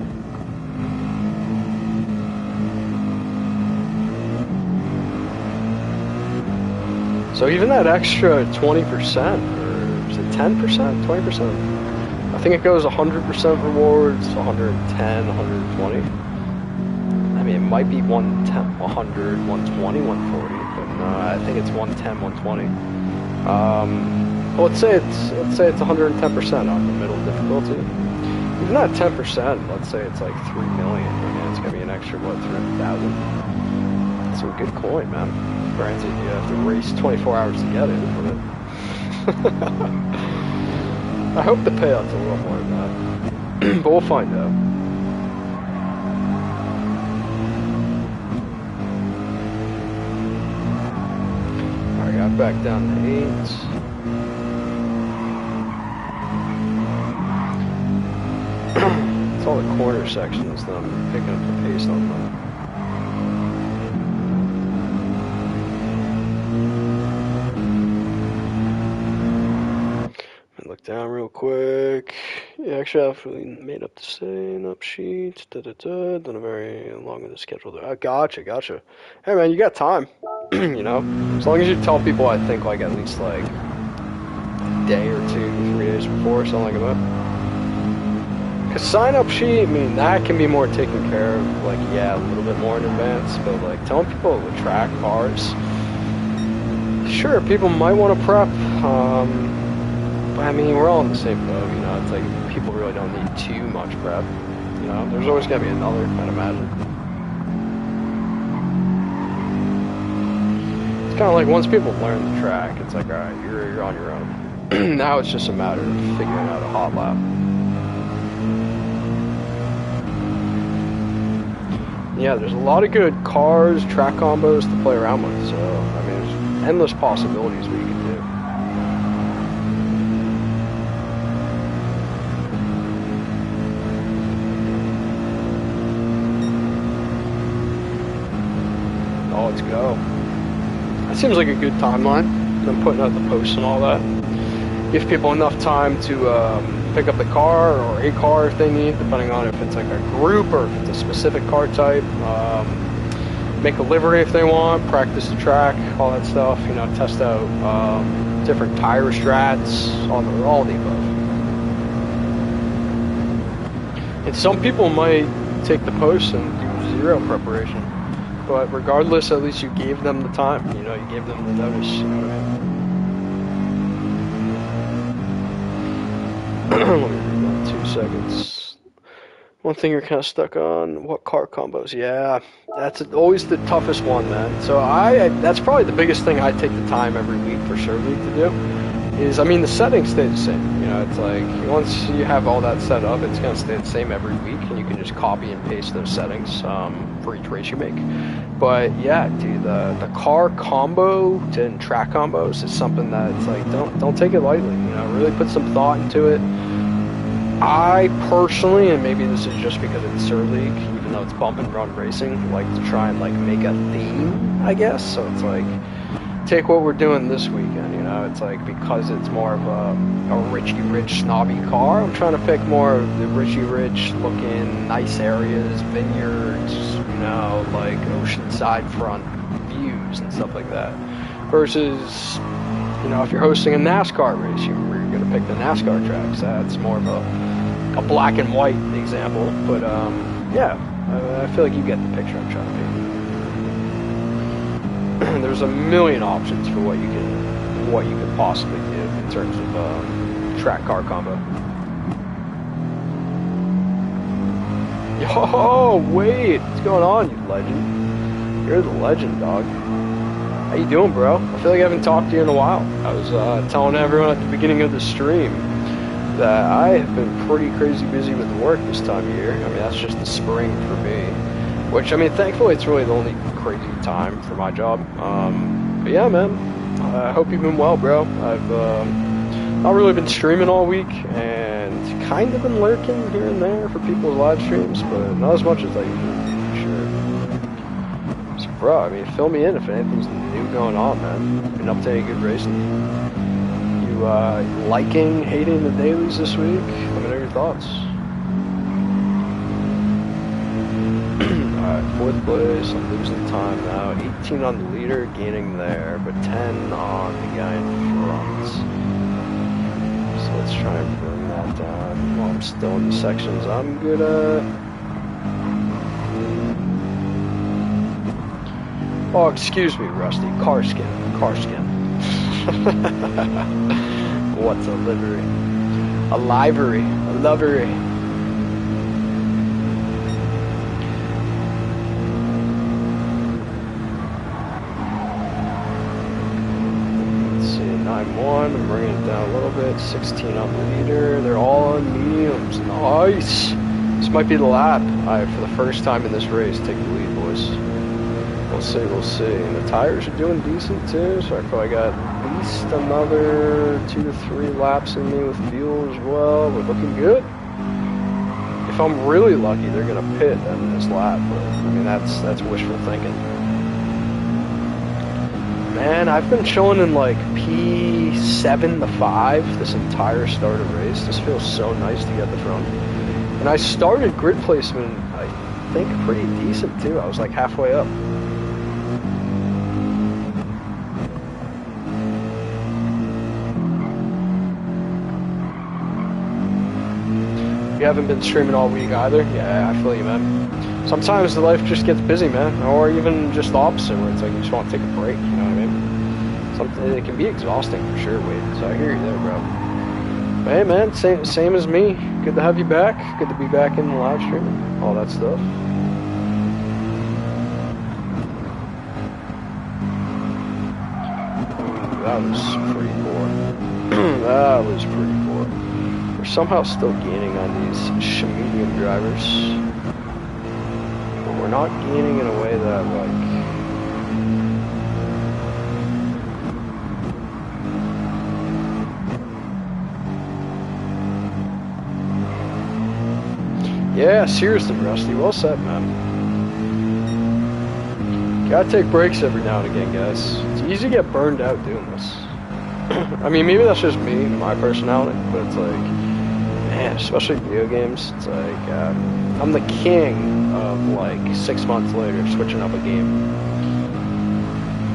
So even that extra 20%, or is it 10%, 20%? I think it goes 100% rewards, 110, 120. I mean, it might be 110, 100, 120, 140, but no, I think it's 110, 120. Well, let's say it's 110% on the middle difficulty. Even at 10%, let's say it's like 3 million. I mean, it's gonna be an extra what, 300,000. That's some good coin, man. Granted, you have to race 24 hours to get it, but I hope the payout's a little more than that. But we'll find out. Alright, got back down to 8. It's all the corner sections that I'm picking up the pace on that. Look down real quick. Yeah, actually, I've really made up the sign-up sheet. Done a very long in the schedule there. Gotcha. Hey, man, you got time. You know, as long as you tell people, I think like at least like a day or 2, 3 days before, something like that. Cause sign-up sheet, I mean, that can be more taken care of. Like, yeah, a little bit more in advance, but like telling people to track cars. Sure, people might want to prep. But I mean, we're all in the same boat, you know. It's like people really don't need too much prep. You know, there's always got to be another, I'd imagine. It's kind of like once people learn the track, it's like, all right, you're on your own. Now it's just a matter of figuring out a hot lap. Yeah, there's a lot of good cars, track combos to play around with. So, I mean, there's endless possibilities what you can do. Oh, let's go. That seems like a good timeline. I'm putting out the posts and all that. Give people enough time to pick up the car or a car if they need, depending on if it's like a group or if it's a specific car type. Make a livery if they want, practice the track, all that stuff. You know, test out different tire strats, all the above. And some people might take the posts and do zero preparation. But regardless, at least you gave them the time, you know, you gave them the notice, you know what I mean? Let me read that 2 seconds. One thing you're kind of stuck on, what car combos? Yeah, that's always the toughest one, man. So that's probably the biggest thing I take the time every week for sure to do. Is, I mean, the settings stay the same. You know, it's like once you have all that set up, it's gonna stay the same every week, and you can just copy and paste those settings for each race you make. But yeah, dude, the car combo and track combos is something that it's like don't take it lightly. You know, really put some thought into it. I personally, and maybe this is just because it's Sur League, even though it's bump and run racing, like to try and like make a theme, I guess. So it's like, take what we're doing this weekend, you know, it's like, because it's more of a Richie Rich snobby car, I'm trying to pick more of the Richie Rich looking nice areas, vineyards, you know, like oceanside front views and stuff like that, versus, you know, if you're hosting a NASCAR race, you're going to pick the NASCAR tracks. That's more of a black and white example, but yeah, I feel like you get the picture I'm trying to paint. There's a million options for what you could possibly do in terms of track car combo. Yo, wait, what's going on, you legend? You're the legend, dog. How you doing, bro? I feel like I haven't talked to you in a while. I was telling everyone at the beginning of the stream that I have been pretty crazy busy with work this time of year. I mean, that's just the spring for me. Which, I mean, thankfully it's really the only crazy time for my job. But yeah, man, I hope you've been well, bro. I've not really been streaming all week and kind of been lurking here and there for people's live streams, but not as much as I usually do, for sure. So, bro, I mean, fill me in if anything's new going on, man. Been up to any good racing? You liking, hating the dailies this week? Let me know your thoughts. Alright, 4th place, I'm losing time now. 18 on the leader, gaining there, but 10 on the guy in front. So let's try and bring that down while I'm still in the sections I'm good at. Oh, excuse me, Rusty. Car skin. What's a livery? A livery. A livery. Let's see, 9-1. I'm bringing it down a little bit. 16 on the leader. They're all on mediums. Nice. This might be the lap. For the first time in this race, take the lead, boys. We'll see. And the tires are doing decent too, so I feel like I got at least another 2 to 3 laps in me with fuel as well. We're looking good. If I'm really lucky, they're gonna pit in this lap, but I mean that's wishful thinking. Man, I've been chilling in like P7 to 5 this entire start of race. This feels so nice to get the front. And I started grid placement, I think, pretty decent too. I was like halfway up. You haven't been streaming all week either? Yeah, I feel you, man. Sometimes the life just gets busy, man. Or even just the opposite, where it's like you just want to take a break, you know what I mean? something it can be exhausting for sure, Wade. So I hear you there, bro. But hey, man, same as me. Good to have you back. Good to be back in the live stream. All that stuff. Ooh, that was pretty poor. That was pretty poor. We're somehow still gaining on these medium drivers. But we're not gaining in a way that, like... Yeah, seriously, Rusty. Well said, man. Gotta take breaks every now and again, guys. It's easy to get burned out doing this. I mean, maybe that's just me, my personality, but it's like, man, especially video games, it's like, I'm the king of, like, 6 months later switching up a game.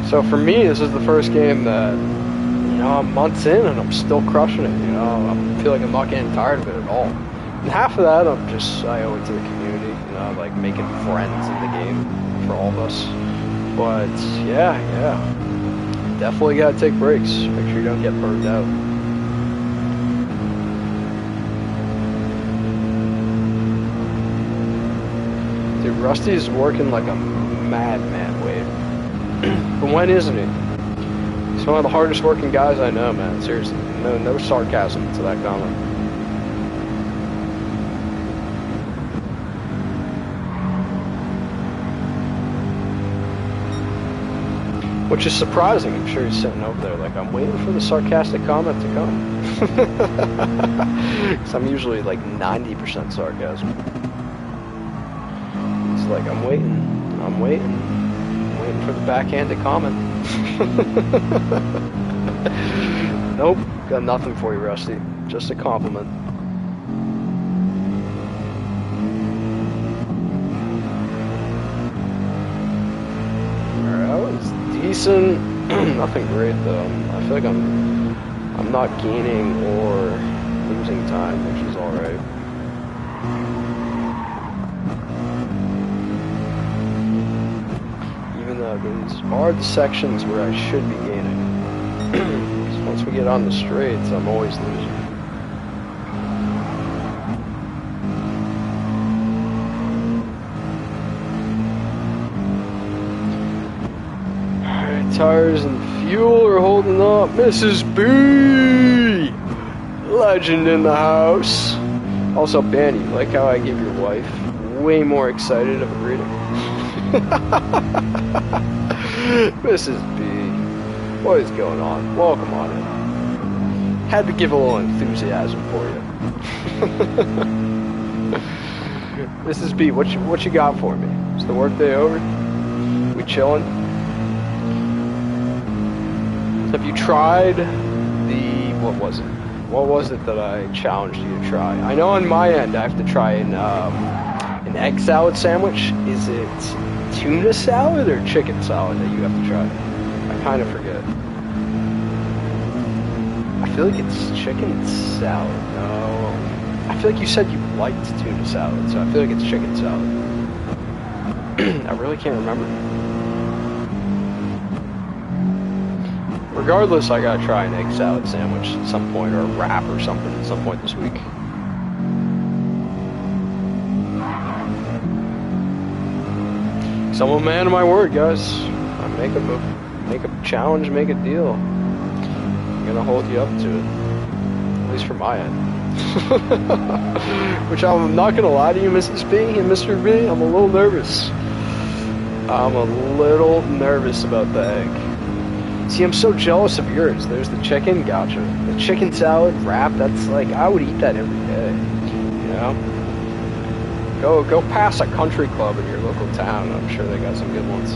So for me, this is the first game that, you know, I'm months in and I'm still crushing it, you know? I feel like I'm not getting tired of it at all. And half of that, I owe it to the community, you know, like making friends in the game for all of us. But yeah, definitely gotta take breaks. Make sure you don't get burned out. Dude, Rusty's working like a madman, Wade. But when isn't he? He's one of the hardest working guys I know, man. Seriously, no sarcasm to that comment. Which is surprising. I'm sure he's sitting over there like, I'm waiting for the sarcastic comment to come. Because I'm usually like 90% sarcasm. He's like, I'm waiting for the backhanded comment. Nope, got nothing for you, Rusty. Just a compliment. Decent, nothing great though. I feel like I'm not gaining or losing time, which is alright. Even though these are the sections where I should be gaining. Because once we get on the straights, I'm always losing. Tires and fuel are holding up. Mrs. B! Legend in the house. Also, Banny, like how I give your wife way more excited of a greeting. Mrs. B, what is going on? Welcome on in. Had to give a little enthusiasm for you. Mrs. B, what you got for me? Is the workday over? We chilling? Have you tried what was it? What was it that I challenged you to try? I know on my end I have to try an egg salad sandwich. Is it tuna salad or chicken salad that you have to try? I kind of forget. I feel like it's chicken salad. No. I feel like you said you liked tuna salad, so I feel like it's chicken salad. I really can't remember. Regardless, I gotta try an egg salad sandwich at some point, or a wrap or something at some point this week. So I'm a man of my word, guys. I make a challenge, make a deal. I'm gonna hold you up to it, at least from my end. Which I'm not gonna lie to you, Mrs. B and Mr. B. I'm a little nervous. I'm a little nervous about the egg. See, I'm so jealous of yours. There's the chicken, gotcha. The chicken salad wrap, that's like, I would eat that every day, you know? Go past a country club in your local town. I'm sure they got some good ones.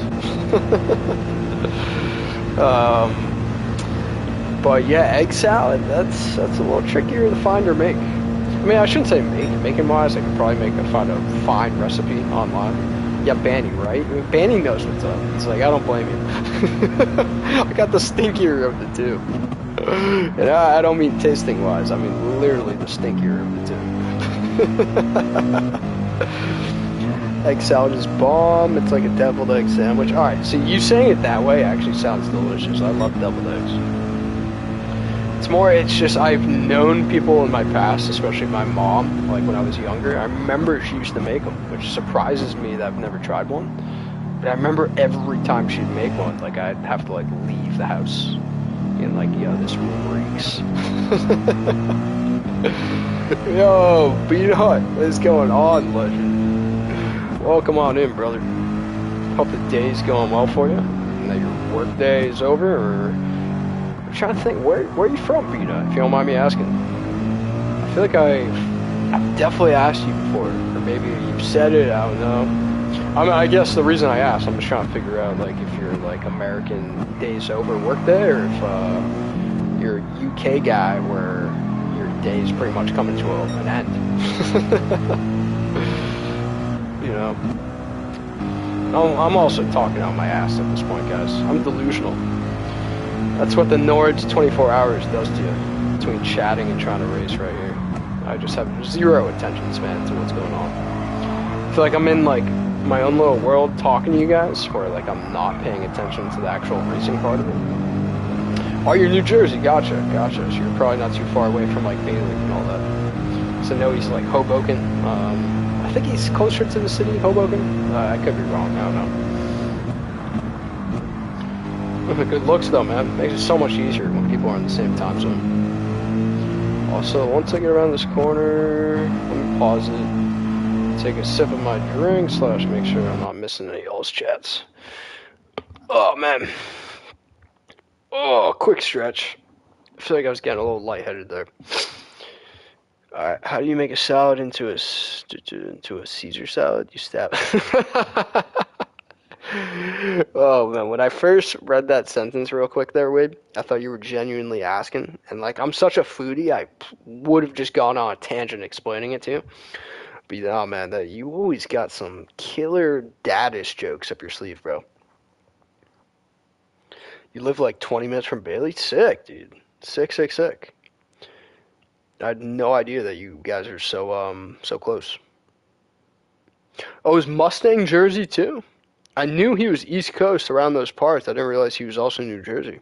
But yeah, egg salad, that's a little trickier to find or make. I mean, I shouldn't say making wise. I could probably find a fine recipe online. Yeah, Banny, right? I mean, Banny knows what's up. It's like, I don't blame you. I got the stinkier of the two. And I don't mean tasting wise, I mean literally the stinkier of the two. Egg salad is bomb. It's like a deviled egg sandwich. Alright, so you saying it that way actually sounds delicious. I love deviled eggs. It's just I've known people in my past, especially my mom, like when I was younger. I remember she used to make them, which surprises me that I've never tried one. But I remember every time she'd make one, like I'd have to like leave the house and like, yo, this reeks. Yo, Peanut, what is going on, legend? Welcome on in, brother. Hope the day's going well for you, and that your work day is over, or... I'm trying to think, where are you from, Peanut, if you don't mind me asking? I feel like I've definitely asked you before, or maybe you've said it, I don't know. I guess the reason I asked, I'm just trying to figure out, like, if you're, like, American days over work day, or if you're a UK guy where your day is pretty much coming to an end. You know? I'm also talking out my ass at this point, guys. I'm delusional. That's what the Nord's 24 hours does to you, between chatting and trying to race right here. I just have zero attention span to what's going on. I feel like I'm in, like, my own little world talking to you guys, where, like, I'm not paying attention to the actual racing part of it. Oh, you're New Jersey, gotcha. So you're probably not too far away from, like, Bailey and all that. So no, he's, like, Hoboken. I think he's closer to the city, Hoboken. I could be wrong, I don't know. Good looks though, man. Makes it so much easier when people are in the same time zone. Also, once I get around this corner, let me pause it, take a sip of my drink, / make sure I'm not missing any of y'all's chats. Oh, man. Oh, quick stretch. I feel like I was getting a little lightheaded there. Alright, how do you make a salad into a Caesar salad? You stab it. Oh man, when I first read that sentence real quick there, Wade, I thought you were genuinely asking, and like I'm such a foodie, I would have just gone on a tangent explaining it to you. But oh man, that you always got some killer daddish jokes up your sleeve, bro. You live like 20 minutes from Bailey? Sick, dude. Sick. I had no idea that you guys are so close. Oh, is Mustang Jersey too? I knew he was East Coast around those parts. I didn't realize he was also New Jersey.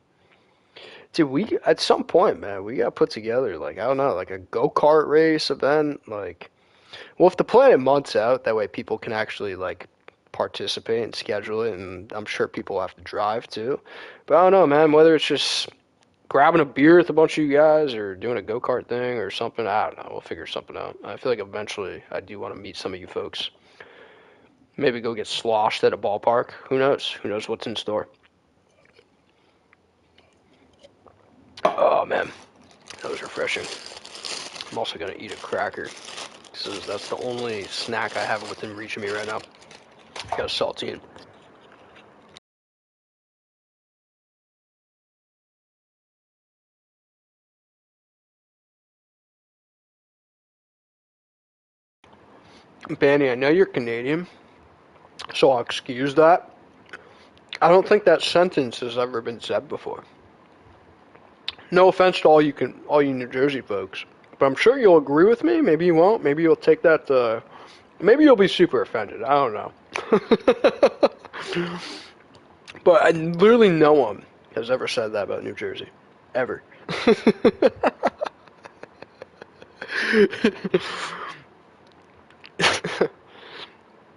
Dude, we at some point, man, we got put together, like, I don't know, like a go-kart race event, like, well, if the plan it months out, that way people can actually, like, participate and schedule it, and I'm sure people have to drive, too. But I don't know, man, whether it's just grabbing a beer with a bunch of you guys or doing a go-kart thing or something, I don't know, we'll figure something out. I feel like eventually I do want to meet some of you folks. Maybe go get sloshed at a ballpark. Who knows? Who knows what's in store? Oh, man. That was refreshing. I'm also going to eat a cracker. Because that's the only snack I have within reach of me right now. Got a saltine. Banny, I know you're Canadian, so I'll excuse that. I don't think that sentence has ever been said before. No offense to all you New Jersey folks, but I'm sure you'll agree with me. Maybe you won't. Maybe you'll take that. Maybe you'll be super offended. I don't know. But literally no one has ever said that about New Jersey, ever.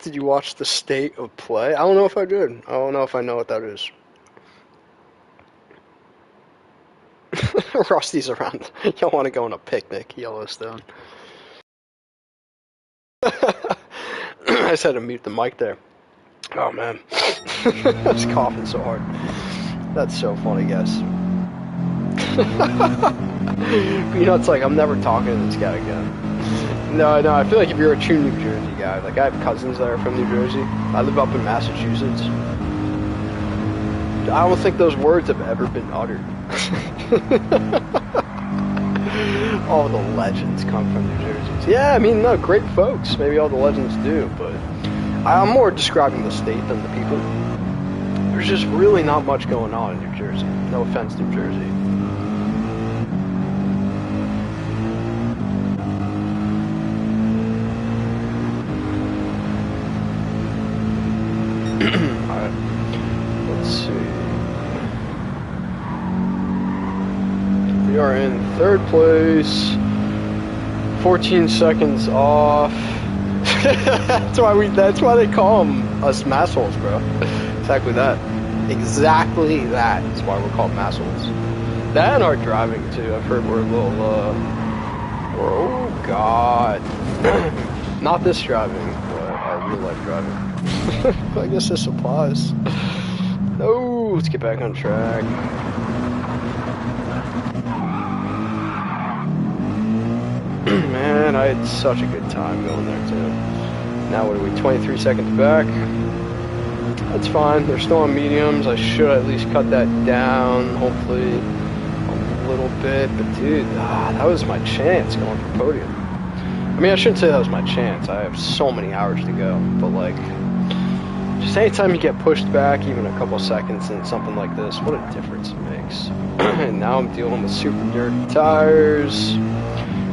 Did you watch The State of Play? I don't know if I did. I don't know if I know what that is. Rusty's around. Y'all want to go on a picnic, Yellowstone. I just had to mute the mic there. Oh man. I was coughing so hard. That's so funny, guys. Peanut's like, I'm never talking to this guy again. No, I feel like if you're a true New Jersey guy, like I have cousins that are from New Jersey. I live up in Massachusetts. I don't think those words have ever been uttered. All the legends come from New Jersey. Yeah, I mean, no, great folks. Maybe all the legends do, but I'm more describing the state than the people. There's just really not much going on in New Jersey. No offense, New Jersey. are in 3rd place. 14 seconds off. That's why they call us massholes, bro. Exactly that. Exactly that is why we're called massholes. That and our driving too. I've heard we're a little oh god. Not this driving, but our real life driving. I guess this applies. No, let's get back on track. Man, I had such a good time going there too. Now what are we, 23 seconds back? That's fine, they're still on mediums. I should at least cut that down, hopefully a little bit. But dude, that was my chance going for podium. I mean, I shouldn't say that was my chance. I have so many hours to go. But like, just anytime you get pushed back even a couple seconds in something like this, what a difference it makes. And now I'm dealing with super dirty tires.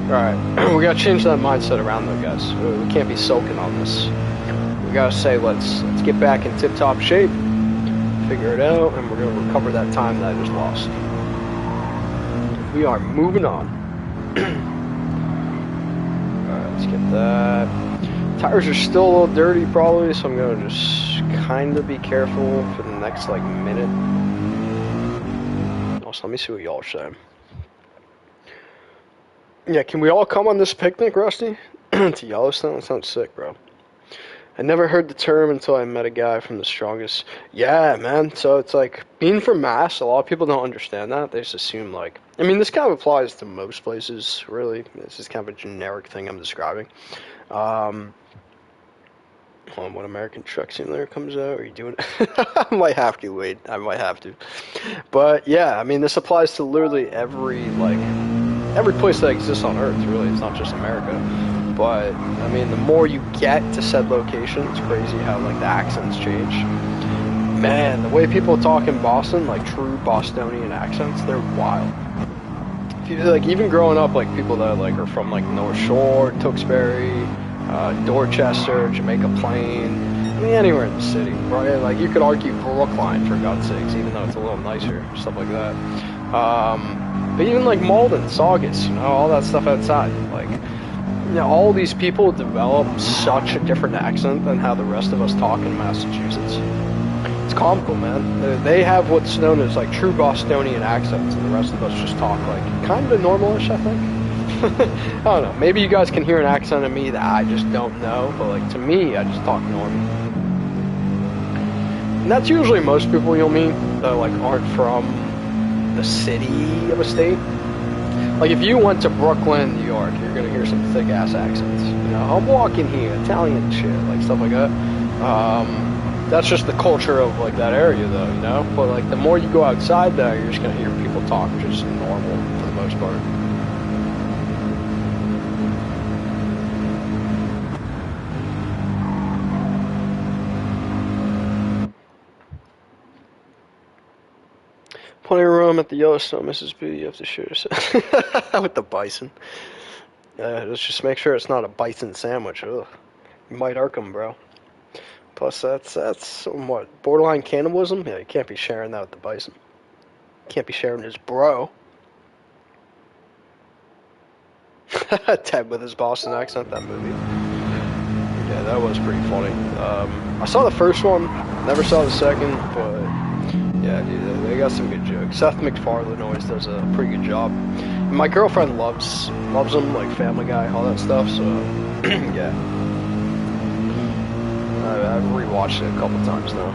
Alright, we gotta change that mindset around though, guys. We can't be sulking on this. We gotta say, let's get back in tip-top shape, figure it out, and we're gonna recover that time that I just lost. We are moving on. Alright, let's get that. Tires are still a little dirty probably, so I'm gonna just kinda be careful for the next like minute. Also, let me see what y'all are saying. Yeah, can we all come on this picnic, Rusty? To Yellowstone? That sounds sick, bro. I never heard the term until I met a guy from the strongest. Yeah, man. So it's like, being from Mass, a lot of people don't understand that. They just assume, like, I mean, this kind of applies to most places, really. This is kind of a generic thing I'm describing. Hold on, when American Truck Simulator comes out, are you doing it? I might have to, Wade. I might have to. But, yeah, I mean, this applies to literally every place that exists on Earth, really. It's not just America. But, I mean, the more you get to said location, it's crazy how, like, the accents change. Man, the way people talk in Boston, like, true Bostonian accents, they're wild. If you, like, even growing up, like, people that, like, are from, like, North Shore, Tewksbury, Dorchester, Jamaica Plain, I mean, anywhere in the city, right? Like, you could argue Brookline, for God's sakes, even though it's a little nicer, stuff like that. But even like Malden, Saugus, you know, all that stuff outside, like, you know, all these people develop such a different accent than how the rest of us talk in Massachusetts. It's comical, man. They have what's known as like true Bostonian accents, and the rest of us just talk like kind of normalish, I think. I don't know. Maybe you guys can hear an accent in me that I just don't know, but like to me, I just talk normal. And that's usually most people you'll meet that like aren't from the city of a state. Like if you went to Brooklyn, New York, you're gonna hear some thick ass accents. You know, I'm walking here, Italian shit, like stuff like that. That's just the culture of like that area, though, you know. But like the more you go outside there, you're just gonna hear people talk just normal for the most part. Plenty of room at the Yellowstone, Mrs. B. You have to share with the bison. Let's just make sure it's not a bison sandwich. Ugh. You might irk them, bro. Plus, that's somewhat borderline cannibalism. Yeah, you can't be sharing that with the bison. Can't be sharing his bro. Ted with his Boston accent, that movie. Yeah, that was pretty funny. I saw the first one, never saw the second, but yeah, dude, they got some good jokes. Seth MacFarlane always does a pretty good job. And my girlfriend loves him, like Family Guy, all that stuff, so yeah. I've rewatched it a couple times now.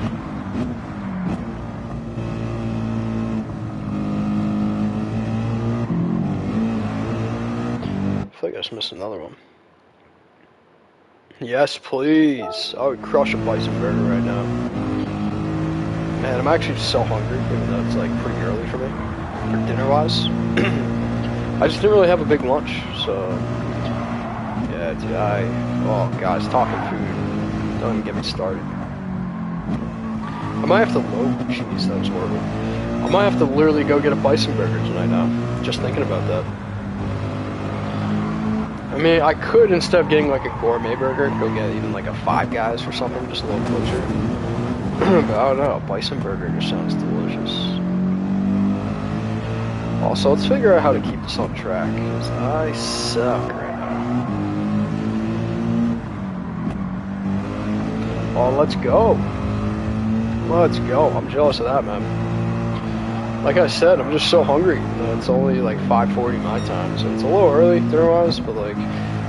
I feel like I just missed another one. Yes, please. I would crush a bison burger right now. Man, I'm actually so hungry, even though it's like pretty early for me, for dinner-wise. I just didn't really have a big lunch, so yeah, dude, oh guys, talking food, don't even get me started. I might have to jeez, that was horrible. I might have to literally go get a bison burger tonight now, just thinking about that. I mean, I could, instead of getting like a gourmet burger, go get even like a Five Guys or something, just a little closer. But I don't know, a bison burger just sounds delicious. Also, let's figure out how to keep this on track, because I suck right now. Oh, let's go. Let's go. I'm jealous of that, man. Like I said, I'm just so hungry. It's only like 5:40 my time, so it's a little early dinner-wise, but like,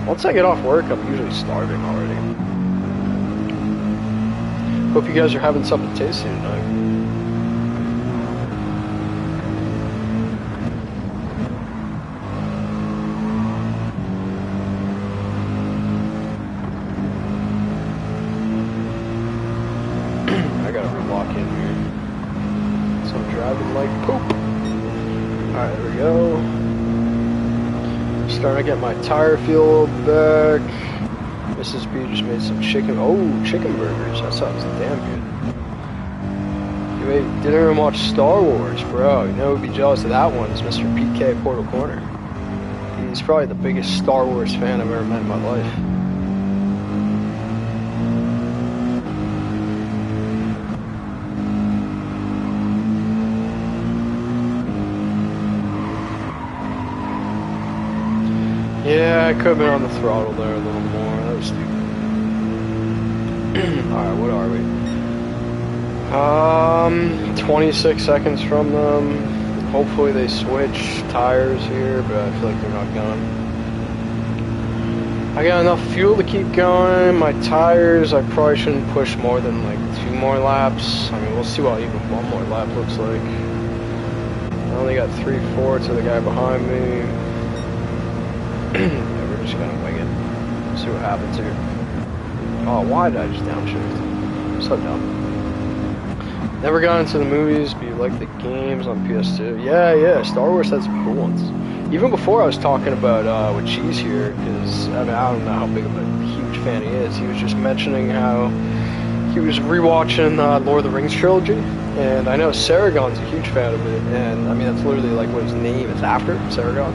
once I get off work, I'm usually starving already. Hope you guys are having something tasty tonight. I gotta relock in here. So I'm driving like poop. Alright, there we go. Starting to get my tire feel back. Mrs. B just made some chicken. Oh, chicken burgers. That sounds damn good. You ate dinner and watched Star Wars, bro. You know who'd be jealous of that one is Mr. PK Portal Corner. He's probably the biggest Star Wars fan I've ever met in my life. Yeah, I could have been on the throttle there a little more. That was stupid. Alright, what are we? 26 seconds from them. Hopefully they switch tires here, but I feel like they're not going. I got enough fuel to keep going. My tires, I probably shouldn't push more than like 2 more laps. I mean, we'll see what even 1 more lap looks like. I only got 3/4 of the guy behind me. Yeah, we're just gonna wing it. See what happens here. Oh, why did I just downshift? So dumb. Never got into the movies, but you like the games on PS2. Yeah, Star Wars had some cool ones. Even before I was talking about with Cheese here, because I mean, I don't know how big of a huge fan he is. He was just mentioning how he was rewatching Lord of the Rings trilogy, and I know Saragon's a huge fan of it, and I mean that's literally like what his name is after, Saragon.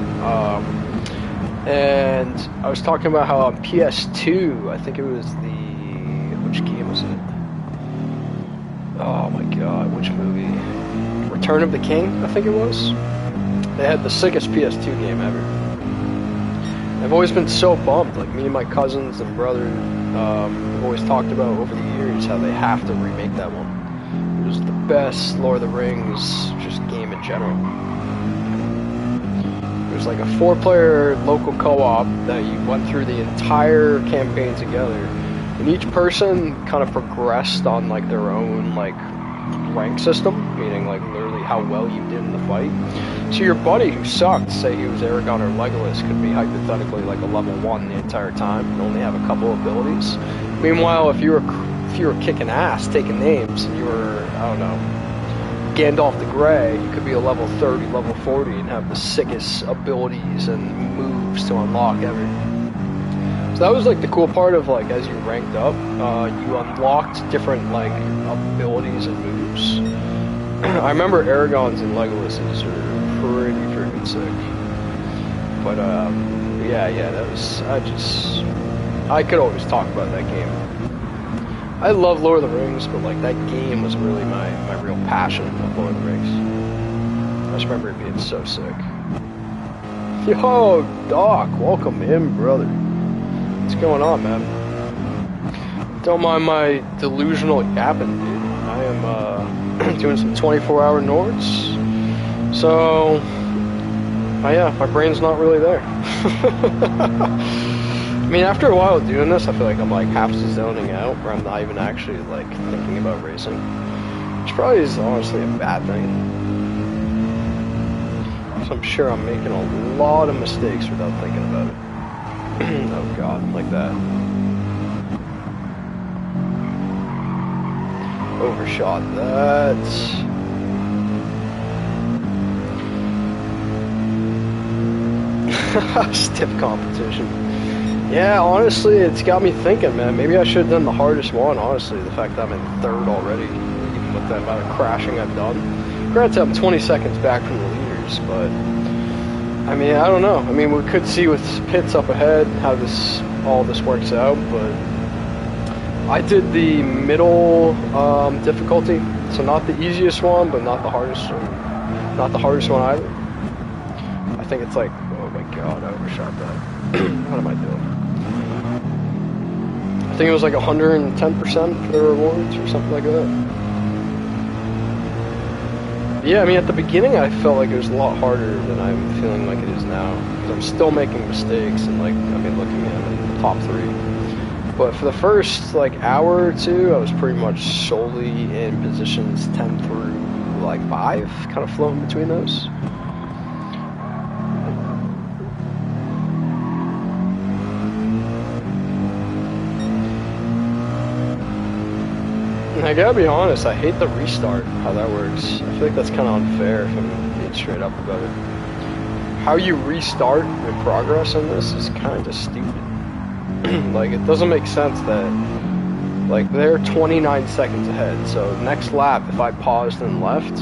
And I was talking about how on PS2, I think it was which game was it? Oh my god, which movie? Return of the King, I think it was. They had the sickest PS2 game ever. I've always been so bummed, like me and my cousins and brother have always talked about over the years how they have to remake that one. It was the best Lord of the Rings just game in general. It was like a 4-player local co-op that you went through the entire campaign together, and each person kind of progressed on like their own like rank system, meaning like literally how well you did in the fight. So your buddy who sucked, say he was Aragorn or Legolas, could be hypothetically like a level 1 the entire time and only have a couple abilities. Meanwhile, if you were kicking ass, taking names, and you were, I don't know, Gandalf the Grey, you could be a level 30, level 40, and have the sickest abilities and moves to unlock ever. So that was like the cool part of like as you ranked up, you unlocked different like abilities and moves. I remember Aragorn's and Legolas's are pretty freaking sick. But yeah, that was I could always talk about that game. I love Lord of the Rings, but like that game was really my real passion of Lord of the Rings. I just remember it being so sick. Yo, Doc, welcome in, brother. What's going on, man? Don't mind my delusional yapping, dude. I am doing some 24-hour Nords. So, yeah, my brain's not really there. I mean, after a while doing this, I feel like I'm like half zoning out, where I'm not even actually like thinking about racing, which probably is honestly a bad thing. So I'm sure I'm making a lot of mistakes without thinking about it. Oh god, like that. Overshot that. Stiff competition. Yeah, honestly, it's got me thinking, man. Maybe I should have done the hardest one, honestly. The fact that I'm in 3rd already, even with the amount of crashing I've done. Granted, I'm 20 seconds back from the leaders, but I mean, I don't know. I mean, we could see with pits up ahead how all this works out, but I did the middle difficulty, so not the easiest one, but not the hardest one either. think it's like, oh my god, I overshot that. What am I doing? I think it was like 110% for the rewards or something like that. Yeah, I mean, at the beginning I felt like it was a lot harder than I'm feeling like it is now. Because I'm still making mistakes and like, I mean, looking at it, the top 3. But for the first like hour or 2, I was pretty much solely in positions 10 through like 5, kind of floating between those. And I gotta be honest, I hate the restart, how that works. I feel like that's kind of unfair if I'm being straight up about it. How you restart your progress in this is kind of stupid. Like, it doesn't make sense that, like, they're 29 seconds ahead, so next lap, if I paused and left,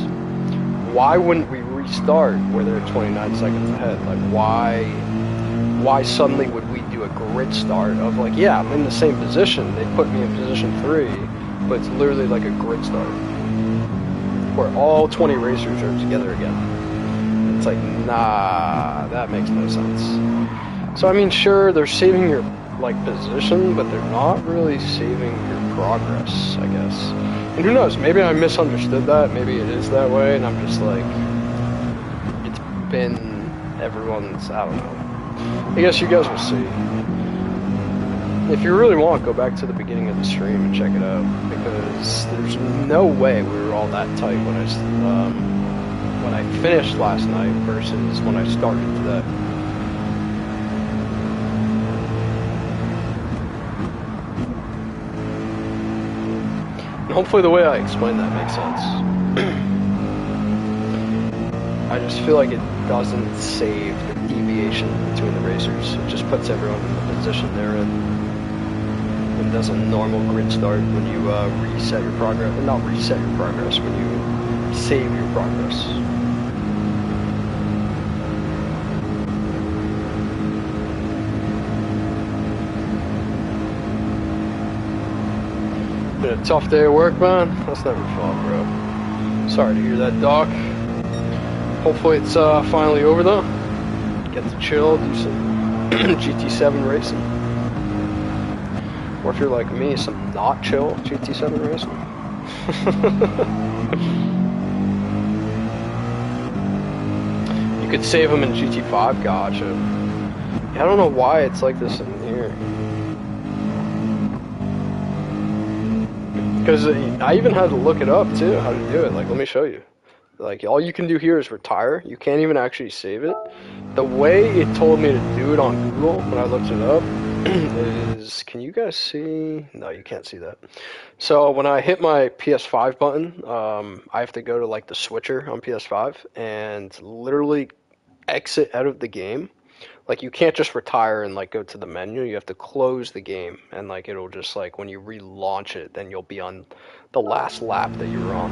why wouldn't we restart where they're 29 seconds ahead? Like, why suddenly would we do a grid start of, like, yeah, I'm in the same position, they put me in position 3, but it's literally like a grid start, where all 20 racers are together again. It's like, nah, that makes no sense. So, I mean, sure, they're saving your like position, but they're not really saving your progress, I guess. And who knows, maybe I misunderstood that, maybe it is that way, and I'm just like, it's been everyone's, I don't know. I guess you guys will see. If you really want, go back to the beginning of the stream and check it out, because there's no way we were all that tight when I finished last night versus when I started today. And hopefully the way I explained that makes sense. I just feel like it doesn't save the deviation between the racers. It just puts everyone in the position they're in. It does a normal grid start when you reset your progress, or not reset your progress, when you save your progress. Been a tough day at work, man. That's never fun, bro. Sorry to hear that, Doc. Hopefully it's finally over, though. Get to chill, do some GT7 racing. Or if you're like me, some not chill GT7 racing. You could save them in GT5, gotcha. Yeah, I don't know why it's like this in here. Because I even had to look it up too, how to do it. Like, let me show you. Like, all you can do here is retire. You can't even actually save it. The way it told me to do it on Google when I looked it up is, can you guys see? No, you can't see that. So when I hit my PS5 button, I have to go to like the switcher on PS5 and literally exit out of the game. Like, you can't just retire and like go to the menu. You have to close the game, and like it'll just like when you relaunch it, then you'll be on the last lap that you were on.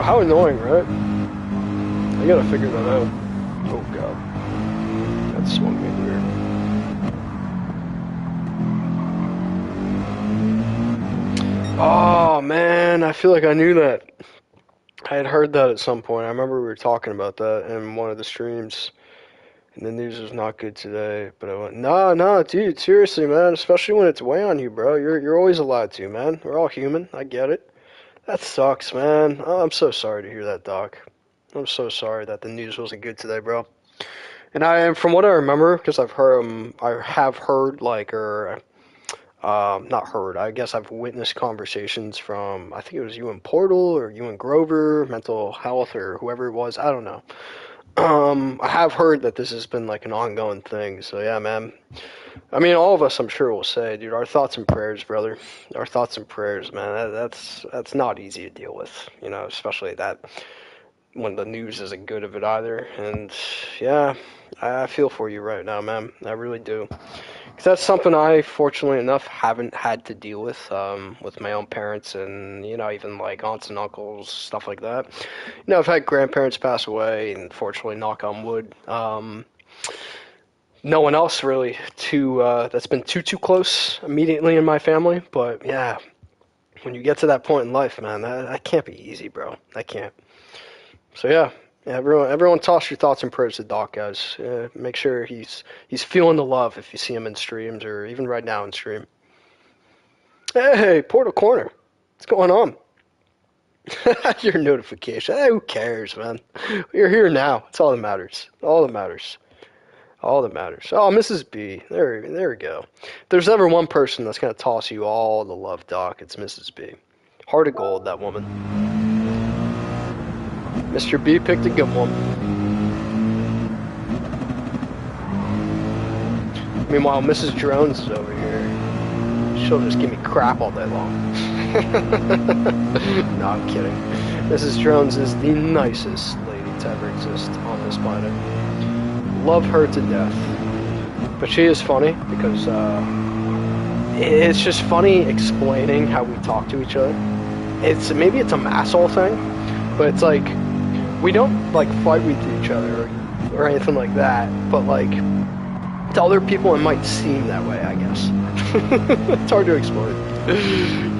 How annoying, right? I gotta figure that out. Oh god, that swung me weird. Oh man, I feel like I knew that. I had heard that at some point. I remember we were talking about that in one of the streams. And the news was not good today. But I went, no, dude, seriously, man. Especially when it's way on you, bro. You're always allowed to, man. We're all human. I get it. That sucks, man. Oh, I'm so sorry to hear that, Doc. I'm so sorry that the news wasn't good today, bro. And from what I remember, because I have heard, like, or not heard. I guess I've witnessed conversations from, I think it was you and Portal or you and Grover, Mental Health, or whoever it was. I don't know. I have heard that this has been like an ongoing thing. So yeah, man. I mean, all of us, I'm sure, will say, dude, our thoughts and prayers, brother. Our thoughts and prayers, man. That's not easy to deal with, you know, especially that when the news isn't good of it either. And yeah, I feel for you right now, man. I really do. Because that's something I, fortunately enough, haven't had to deal with my own parents and, you know, even like aunts and uncles, stuff like that. You know, I've had grandparents pass away, and fortunately, knock on wood, no one else really that's been too close immediately in my family. But yeah, when you get to that point in life, man, that can't be easy, bro. That can't. So yeah, Yeah, everyone toss your thoughts and prayers to Doc, guys. Make sure he's feeling the love if you see him in streams or even right now in stream. Hey, Portal Corner. What's going on? Your notification. Who cares, man? You're here now. That's all that matters. All that matters. All that matters. Oh, Mrs. B. There we go. If there's ever one person that's going to toss you all the love, Doc, it's Mrs. B. Heart of gold, that woman. Mr. B picked a good one. Meanwhile, Mrs. Drones is over here. She'll just give me crap all day long. No, I'm kidding. Mrs. Drones is the nicest lady to ever exist on this planet. Love her to death. But she is funny because it's just funny explaining how we talk to each other. Maybe it's a masshole thing, but it's like we don't like fight with each other or anything like that. But like to other people, it might seem that way. I guess it's hard to explain.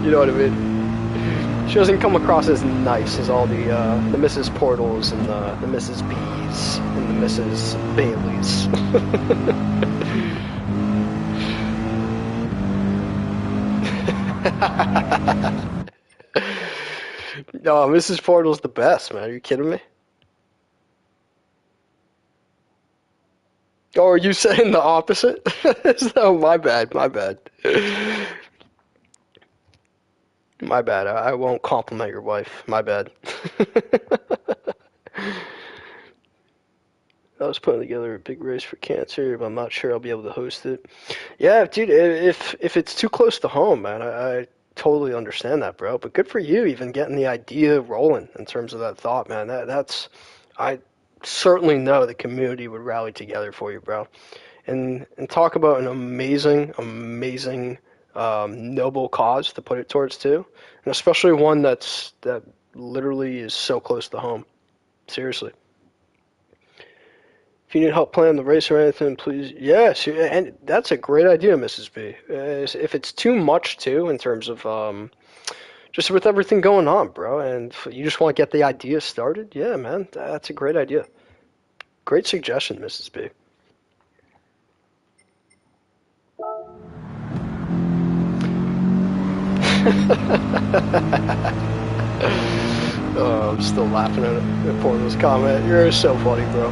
You know what I mean? She doesn't come across as nice as all the Mrs. Portals and the Mrs. B's and the Mrs. Baileys. No, Mrs. Portal's the best, man. Are you kidding me? Oh, are you saying the opposite? Oh, my bad, my bad. My bad. I won't compliment your wife. My bad. I was putting together a big race for cancer, but I'm not sure I'll be able to host it. Yeah, dude, if it's too close to home, man, I totally understand that, bro. But good for you, even getting the idea rolling in terms of that thought, man. I certainly know the community would rally together for you, bro. And talk about an amazing, amazing, noble cause to put it towards too, and especially one that literally is so close to home. Seriously. If you need help planning the race or anything, please. Yes, and that's a great idea, Mrs. B. If it's too much, too, in terms of just with everything going on, bro, and you just want to get the idea started, yeah, man, that's a great idea. Great suggestion, Mrs. B. Oh, I'm still laughing at Portal's comment. You're so funny, bro.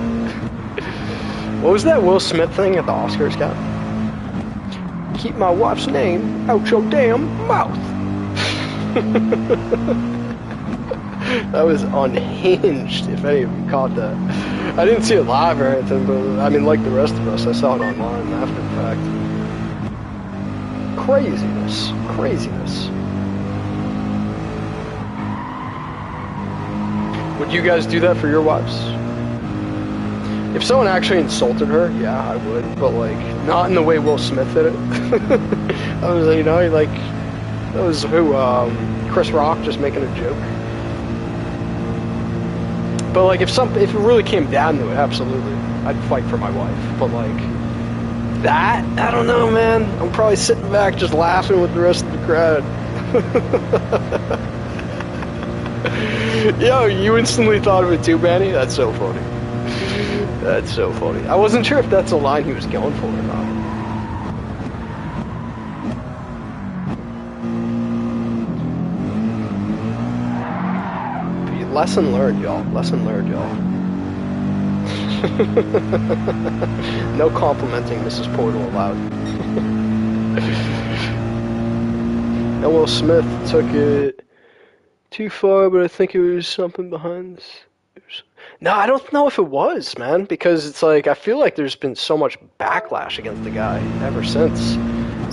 What was that Will Smith thing at the Oscars, guy? Keep my wife's name out your damn mouth. That was unhinged, if any of you caught that. I didn't see it live or anything, but I mean, like the rest of us, I saw it online after the fact. Craziness. Craziness. Would you guys do that for your wives? If someone actually insulted her, yeah, I would, but like not in the way Will Smith did it. I was, you know, like that was who Chris Rock just making a joke. But like if it really came down to it, absolutely, I'd fight for my wife. But like that, I don't know, man. I'm probably sitting back just laughing with the rest of the crowd. Yo, you instantly thought of it too, Manny? That's so funny. That's so funny. I wasn't sure if that's a line he was going for or not. But lesson learned, y'all. Lesson learned, y'all. No complimenting Mrs. Portal allowed. And Will Smith took it too far, but I think it was something behind this. No, I don't know if it was, man, because it's like I feel like there's been so much backlash against the guy ever since.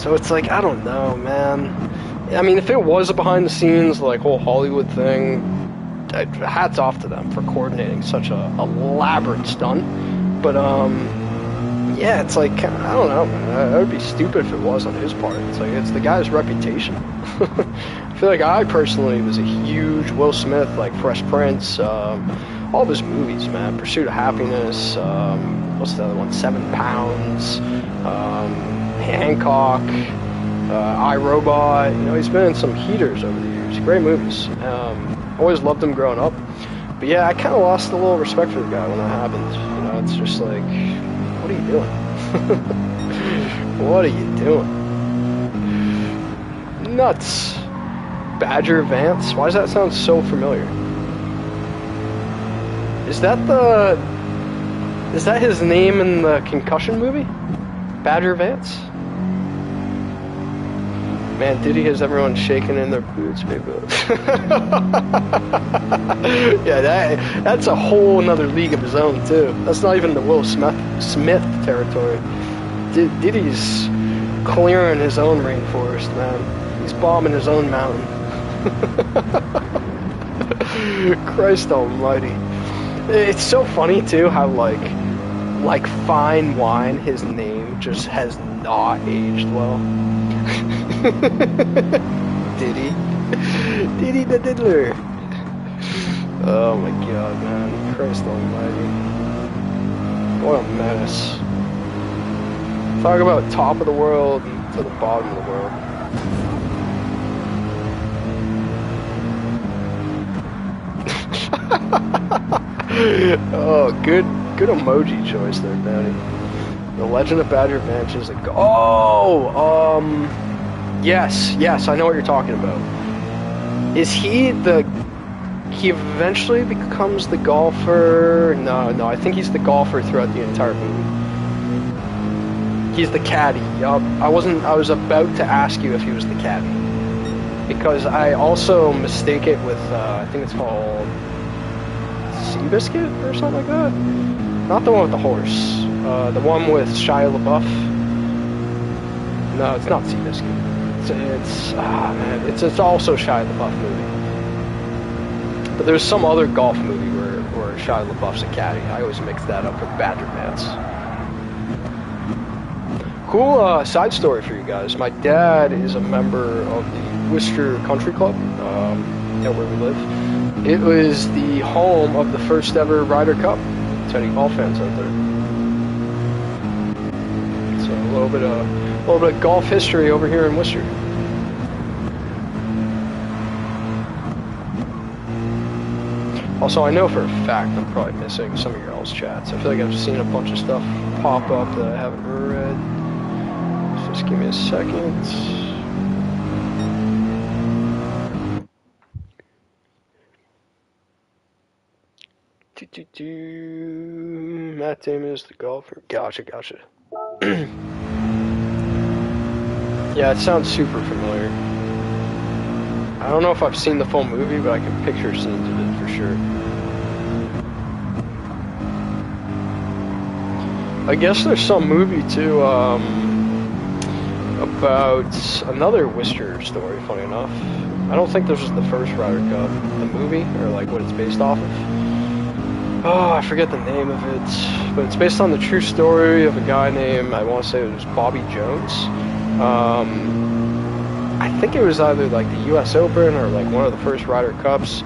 So it's like, I don't know, man. I mean, if it was a behind the scenes, like, whole Hollywood thing, hats off to them for coordinating such a elaborate stunt. But, yeah, it's like, I don't know, man. It would be stupid if it was on his part. It's like, it's the guy's reputation. I feel like I personally was a huge Will Smith, like Fresh Prince, all of his movies, man. Pursuit of Happiness, what's the other one? 7 Pounds, Hancock, iRobot. You know, he's been in some heaters over the years. Great movies. Always loved him growing up. But yeah, I kind of lost a little respect for the guy when that happened. You know, it's just like, what are you doing? What are you doing? Nuts. Badger Vance? Why does that sound so familiar? Is that his name in the Concussion movie? Badger Vance? Man, Diddy has everyone shaking in their boots, baby. Yeah, that's a whole another league of his own, too. That's not even the Will Smith territory. Diddy's clearing his own rainforest, man. He's bombing his own mountain. Christ almighty. It's so funny, too, how, like fine wine, his name just has not aged well. Diddy the Diddler. Oh my god, man. Christ almighty. What a menace. Talk about top of the world and to the bottom of the world. Oh, good emoji choice there, Danny. The Legend of Badger Vance is like, yes, I know what you're talking about. Is he eventually becomes the golfer? No, I think he's the golfer throughout the entire movie. He's the caddy. I was about to ask you if he was the caddy. Because I also mistake it with, I think it's called Seabiscuit or something like that. Not the one with the horse. The one with Shia LaBeouf. No, it's not Seabiscuit. It's also Shia LaBeouf movie. But there's some other golf movie where Shia LaBeouf's a caddy. I always mix that up with Badger Vance. Cool side story for you guys. My dad is a member of the Worcester Country Club, where we live. It was the home of the first ever Ryder Cup. To any golf fans out there. So a little bit of golf history over here in Worcester. Also, I know for a fact I'm probably missing some of your else chats. I feel like I've seen a bunch of stuff pop up that I haven't read. So just give me a second. Matt Damon is the golfer. Gotcha. Yeah, it sounds super familiar. I don't know if I've seen the full movie, but I can picture scenes of it for sure. I guess there's some movie too about another Worcester story, funny enough. I don't think this was the first Ryder Cup, the movie, or like what it's based off of. Oh, I forget the name of it, but it's based on the true story of a guy named, I want to say it was Bobby Jones. I think it was either like the US Open or like one of the first Ryder Cups.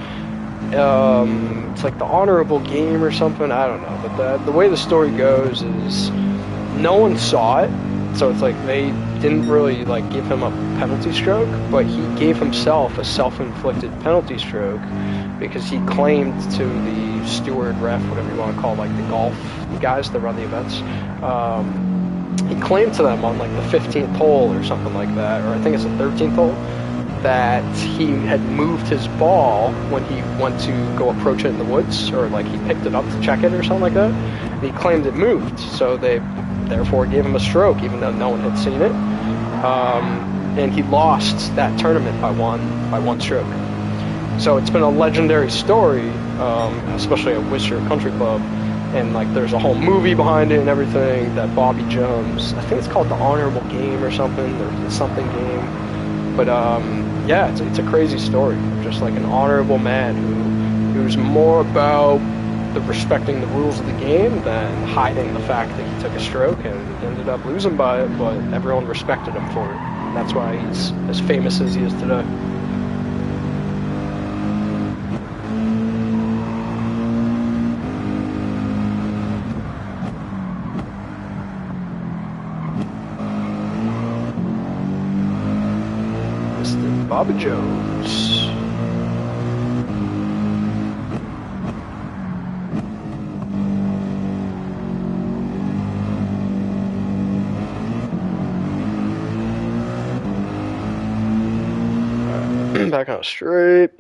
It's like the honorable game or something, I don't know. But the way the story goes is no one saw it, so it's like they didn't really like give him a penalty stroke, but he gave himself a self-inflicted penalty stroke because he claimed to the steward, ref, whatever you want to call it, like the golf guys that run the events. He claimed to them on like the 15th hole or something like that, or I think it's the 13th hole, that he had moved his ball when he went to go approach it in the woods, or like he picked it up to check it or something like that. And he claimed it moved, so they therefore gave him a stroke, even though no one had seen it. And he lost that tournament by one stroke. So it's been a legendary story, especially at Worcester Country Club. And like there's a whole movie behind it and everything that Bobby Jones, I think it's called The Honorable Game or something, or the something game. But yeah, it's a crazy story. Just like an honorable man who's more about respecting the rules of the game than hiding the fact that he took a stroke and ended up losing by it, but everyone respected him for it. And that's why he's as famous as he is today. Mr. Bobby Jones. Back on straight.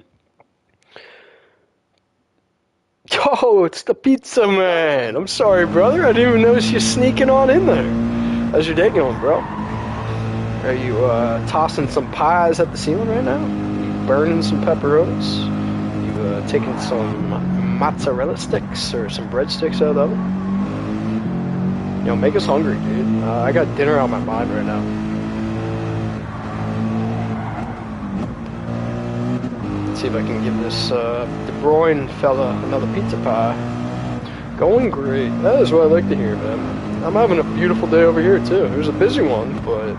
Oh, it's the pizza man. I'm sorry, brother. I didn't even notice you sneaking on in there. How's your day going, bro? Are you tossing some pies at the ceiling right now? You burning some pepperonis? You taking some mozzarella sticks or some breadsticks out of the oven? You know, make us hungry, dude. I got dinner on my mind right now. Let's see if I can give this De Bruyne fella another pizza pie. Going great. That is what I like to hear, man. I'm having a beautiful day over here, too. It was a busy one, but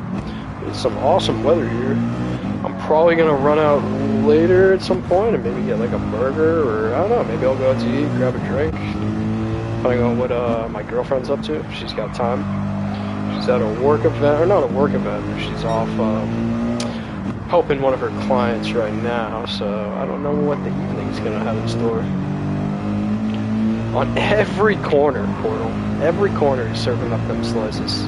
it's some awesome weather here. I'm probably going to run out later at some point and maybe get like a burger, or I don't know, maybe I'll go out to eat, grab a drink, depending on what my girlfriend's up to, if she's got time. She's at a work event, or not a work event, but she's off helping one of her clients right now, so I don't know what the evening's going to have in store. On every corner, Portal, every corner is serving up them slices.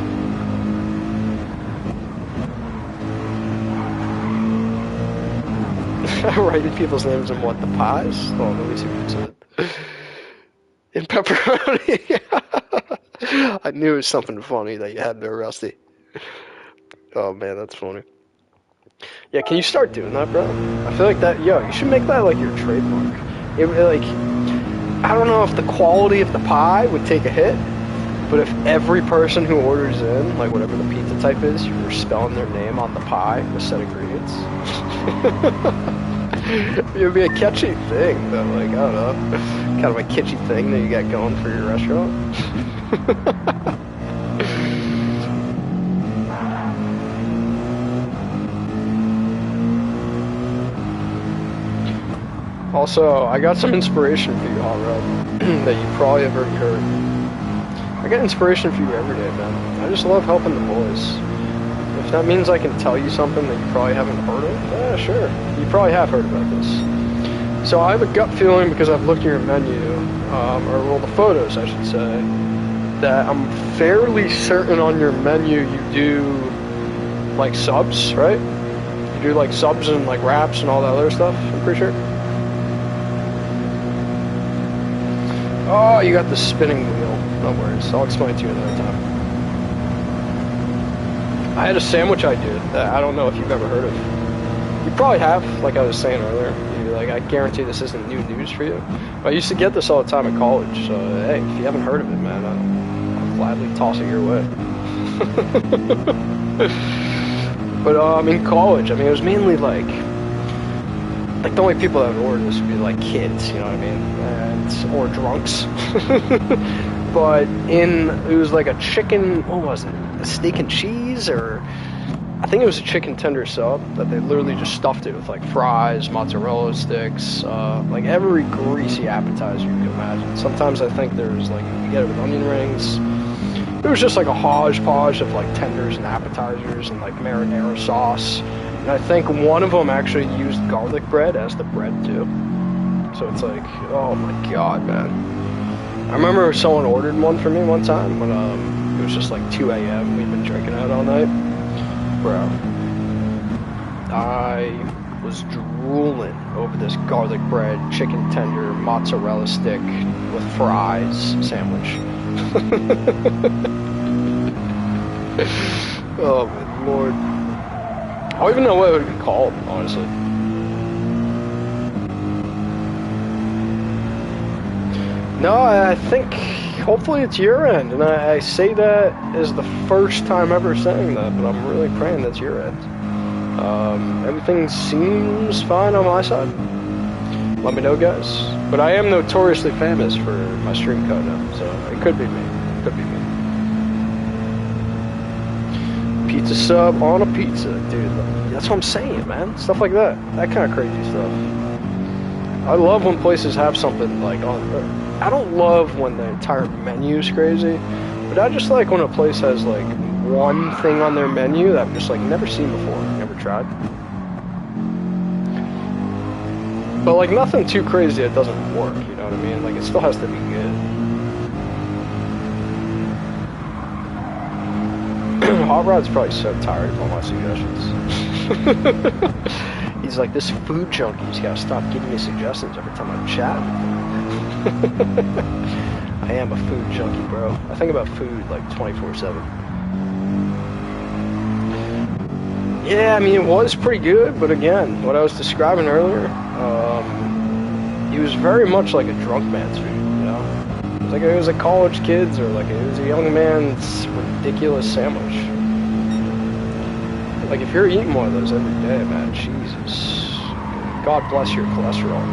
Writing people's names in what, the pies? Oh, let me see what it said. In pepperoni. I knew it was something funny that you had there, Rusty. Oh man, that's funny. Yeah, can you start doing that, bro? I feel like that, yo, you should make that like your trademark. Like, I don't know if the quality of the pie would take a hit, but if every person who orders in, like whatever the pizza type is, you were spelling their name on the pie with set ingredients. It would be a catchy thing, though, like, I don't know, kind of a kitschy thing that you got going for your restaurant. Also, I got some inspiration for you, Hot Rod, that you probably have already heard. I get inspiration for you every day, man. I just love helping the boys. If that means I can tell you something that you probably haven't heard of, yeah, sure. You probably have heard about this. So I have a gut feeling, because I've looked at your menu, or well, the photos, I should say, that I'm fairly certain on your menu you do, like, subs, right? You do, like, subs and, like, wraps and all that other stuff, I'm pretty sure. Oh, you got the spinning wheel. No worries. I'll explain it to you another time. I had a sandwich I did that I don't know if you've ever heard of. You probably have, like I was saying earlier. I guarantee this isn't new news for you. I used to get this all the time in college, so hey, if you haven't heard of it, man, I'll gladly toss it your way. But in college, I mean, it was mainly like the only people that would order this would be like kids, you know what I mean, or drunks. But it was like a chicken, what was it, a steak and cheese, or I think it was a chicken tender sub that they literally just stuffed it with like fries, mozzarella sticks, like every greasy appetizer you can imagine. Sometimes I think there's like, you get it with onion rings. It was just like a hodgepodge of like tenders and appetizers and like marinara sauce. And I think one of them actually used garlic bread as the bread too. So it's like, oh my god, man. I remember someone ordered one for me one time when it was just like 2 a.m. We'd been drinking out all night. Bro, I was drooling over this garlic bread, chicken tender, mozzarella stick with fries sandwich. Oh my lord. I don't even know what it would be called, honestly. No, I think hopefully it's your end, and I say that as the first time ever saying that, but I'm really praying that's your end. Everything seems fine on my side. Let me know, guys. But I am notoriously famous for my stream code now, so it could be me. It could be me. Pizza sub on a pizza, dude. That's what I'm saying, man. Stuff like that. That kind of crazy stuff. I love when places have something like on. I don't love when the entire menu is crazy, but I just like when a place has like one thing on their menu that I've just like never seen before, never tried. But like nothing too crazy that doesn't work, you know what I mean? Like it still has to be good. Hot Rod's probably so tired of all my suggestions. he's like, this food junkie, he's gotta stop giving me suggestions every time I chat with him. I am a food junkie, bro. I think about food like 24/7. Yeah, I mean, it was pretty good, but again, what I was describing earlier, he was very much like a drunk man's food, you know? Like it was a college kid's or like it was a young man's ridiculous sandwich. Like if you're eating one of those every day, man, Jesus, God bless your cholesterol.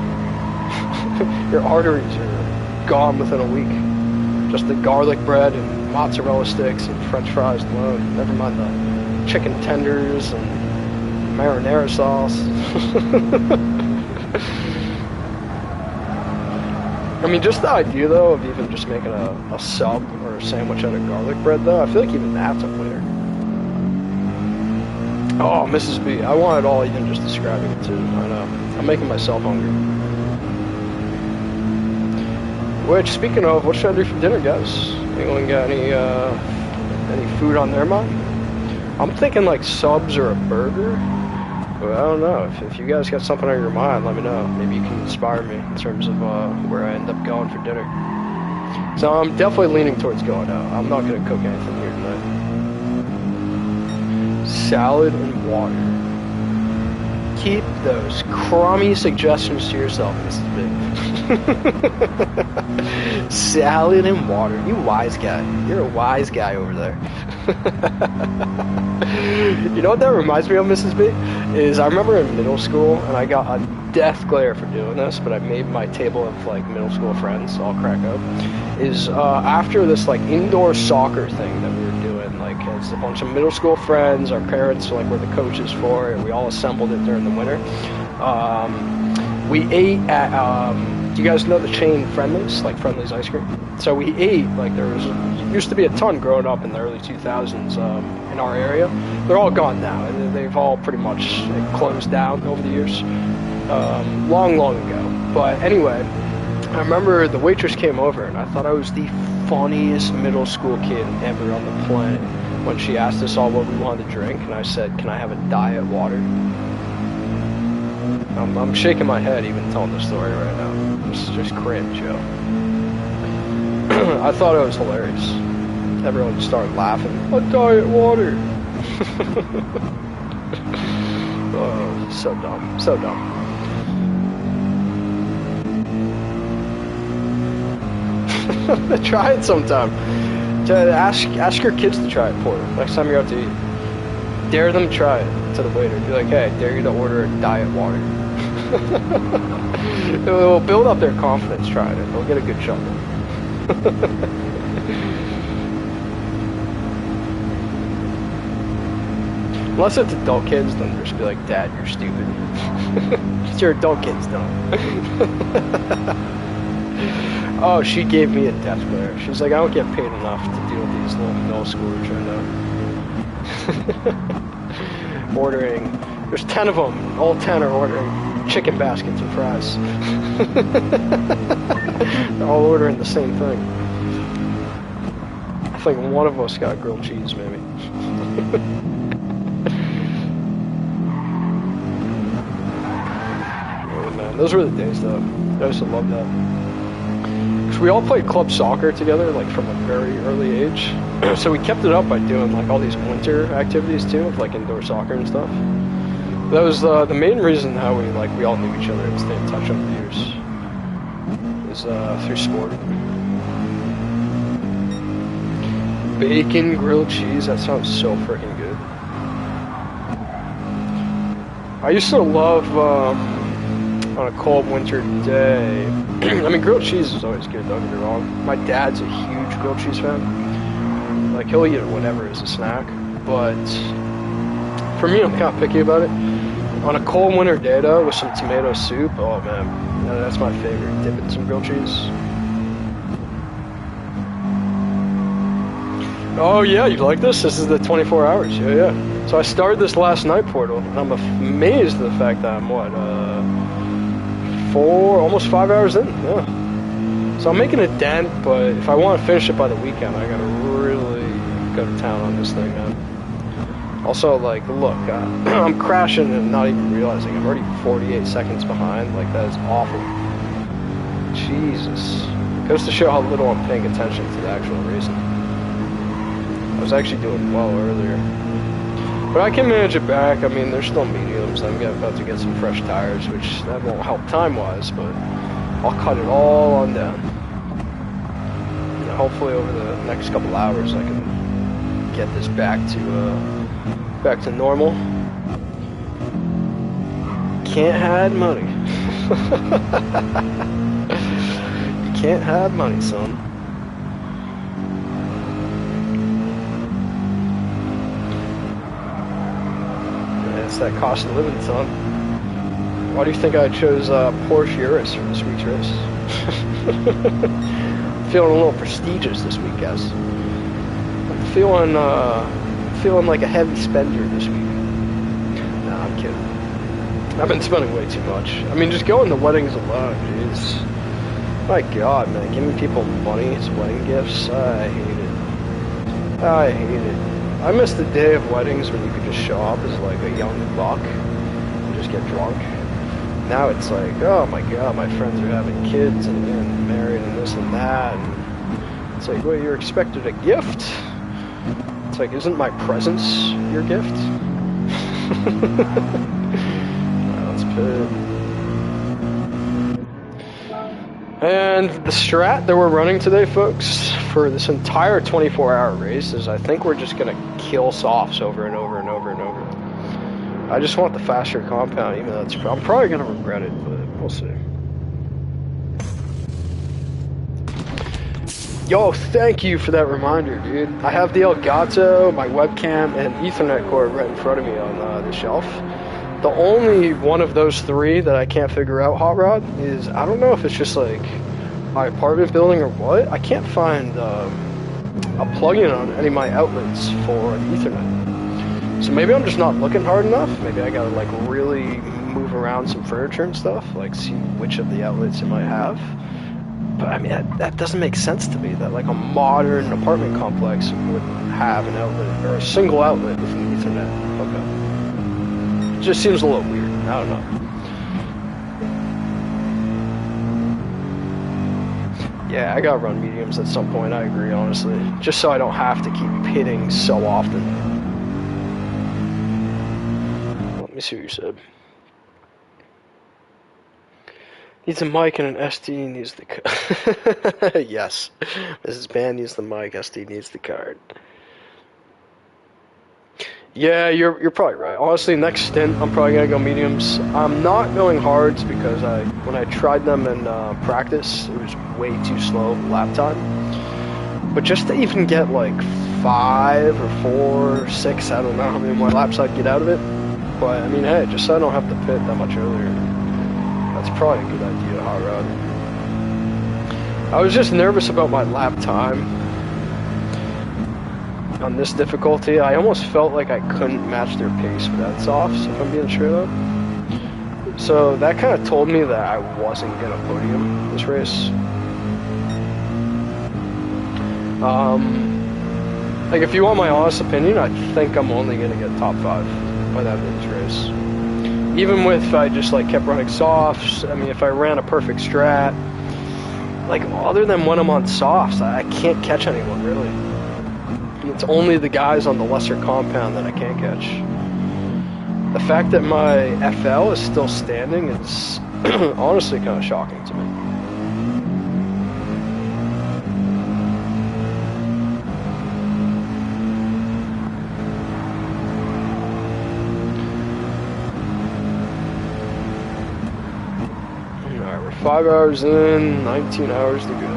Your arteries are gone within a week. Just the garlic bread and mozzarella sticks and French fries alone. Never mind the chicken tenders and marinara sauce. I mean, just the idea, though, of even just making a sub or a sandwich out of garlic bread, though, I feel like even that's a winner. Oh, Mrs. B, I want it all, even just describing it, too. I know. I'm making myself hungry. Which, speaking of, what should I do for dinner, guys? Anyone got any food on their mind? I'm thinking, like, subs or a burger. But I don't know, if you guys got something on your mind, let me know. Maybe you can inspire me in terms of where I end up going for dinner. So I'm definitely leaning towards going out. I'm not going to cook anything here tonight. Salad and water. Keep those crummy suggestions to yourself, Mrs. Big. Salad and water. You wise guy. You're a wise guy over there. You know what that reminds me of, Mrs. B? Is I remember in middle school, and I got a death glare for doing this, but I made my table of like middle school friends all crack up. Is after this like indoor soccer thing that we were doing, like as a bunch of middle school friends, our parents like were the coaches for it, we all assembled it during the winter. We ate at do you guys know the chain Friendly's, like Friendly's ice cream? So we ate, like there used to be a ton growing up in the early 2000s in our area. They're all gone now, and they've all pretty much closed down over the years, long ago. But anyway, I remember the waitress came over, and I thought I was the funniest middle school kid ever on the planet when she asked us all what we wanted to drink, and I said, "Can I have a diet water?" I'm shaking my head even telling the story right now. It's just cringe, yo. I thought it was hilarious. Everyone started laughing. A diet water. Oh, so dumb. So dumb. Try it sometime. Ask your kids to try it, Porter. Next time you're out to eat. Dare them to try it to the waiter. Be like, hey, I dare you to order a diet water. It will build up their confidence trying it. They'll get a good chuckle. Unless it's adult kids, then they'll just be like, Dad, you're stupid. It's your adult kids, though. Oh, she gave me a death glare. She's like, I don't get paid enough to deal with these little middle schoolers right now. Ordering. There's 10 of them. All 10 are ordering chicken baskets and fries. They're all ordering the same thing. I think one of us got grilled cheese, maybe. Oh, man. Those were the days, though. I used to love that. Because we all played club soccer together, like, from a very early age. So we kept it up by doing, like, all these winter activities, too, like indoor soccer and stuff. That was the main reason how we all knew each other and stayed in touch over the years. Is through sport. Bacon grilled cheese, that sounds so freaking good. I used to love, on a cold winter day, I mean, grilled cheese is always good, don't get me wrong. My dad's a huge grilled cheese fan. Like, he'll eat it whatever as a snack. But for me, I'm kind of picky about it. On a cold winter day, though, with some tomato soup, oh man, that's my favorite. Dip in some grilled cheese. Oh yeah, you like this? This is the 24 hours. Yeah. So I started this last night, Portal, and I'm amazed at the fact that I'm almost 5 hours in. Yeah. So I'm making a dent, but if I want to finish it by the weekend, I gotta really go to town on this thing, man. Also, like, look, I'm crashing and not even realizing I'm already 48 seconds behind. Like, that is awful. Jesus. It goes to show how little I'm paying attention to the actual racing. I was actually doing well earlier. But I can manage it back. I mean, there's still mediums. I'm about to get some fresh tires, which that won't help time-wise, but I'll cut it all on down. And hopefully over the next couple hours I can get this back to normal. Can't hide money. You can't hide money, son. It's that cost of living, son. Why do you think I chose Porsche Urus for this week's race? Feeling a little prestigious this week, guys. I'm feeling like a heavy spender this week. Nah, I'm kidding. I've been spending way too much. I mean, just going to weddings alone, jeez. My God, man, giving people money as wedding gifts, I hate it. I hate it. I miss the day of weddings when you could just show up as like a young buck and just get drunk. Now it's like, oh my God, my friends are having kids and married and this and that. And it's like, well, you're expected a gift? It's like, isn't my presence your gift? That's good. And the strat that we're running today, folks, for this entire 24-hour race is I think we're just going to kill softs over and over and over and over. I just want the faster compound, even though I'm probably going to regret it, but we'll see. Yo, thank you for that reminder, dude. I have the Elgato, my webcam, and Ethernet cord right in front of me on the shelf. The only one of those three that I can't figure out, Hot Rod, is I don't know if it's just like my apartment building or what. I can't find a plug-in on any of my outlets for Ethernet. So maybe I'm just not looking hard enough. Maybe I gotta like really move around some furniture and stuff, like see which of the outlets it might have. But I mean, that doesn't make sense to me, that like a modern apartment complex would have an outlet, or a single outlet with an Ethernet hookup. It just seems a little weird. I don't know. Yeah, I gotta run mediums at some point, I agree, honestly. Just so I don't have to keep hitting so often. Let me see what you said. Needs a mic and an SD needs the card. Yes. Mrs. Band needs the mic, SD needs the card. Yeah, you're probably right. Honestly, next stint, I'm probably gonna go mediums. I'm not going hards because when I tried them in practice, it was way too slow lap time. But just to even get like 5 or 4 or 6, I don't know how many more laps I'd get out of it. But I mean, hey, just so I don't have to pit that much earlier, that's probably a good idea, Hot Rod. I was just nervous about my lap time. On this difficulty, I almost felt like I couldn't match their pace without softs, if I'm being straight up. So that kind of told me that I wasn't going to podium this race. Like, if you want my honest opinion, I think I'm only going to get top 5 by the end of this race. Even if I just, like, kept running softs, I mean, if I ran a perfect strat, like, other than when I'm on softs, I can't catch anyone, really. It's only the guys on the lesser compound that I can't catch. The fact that my FL is still standing is honestly kind of shocking to me. Alright, we're 5 hours in, 19 hours to go.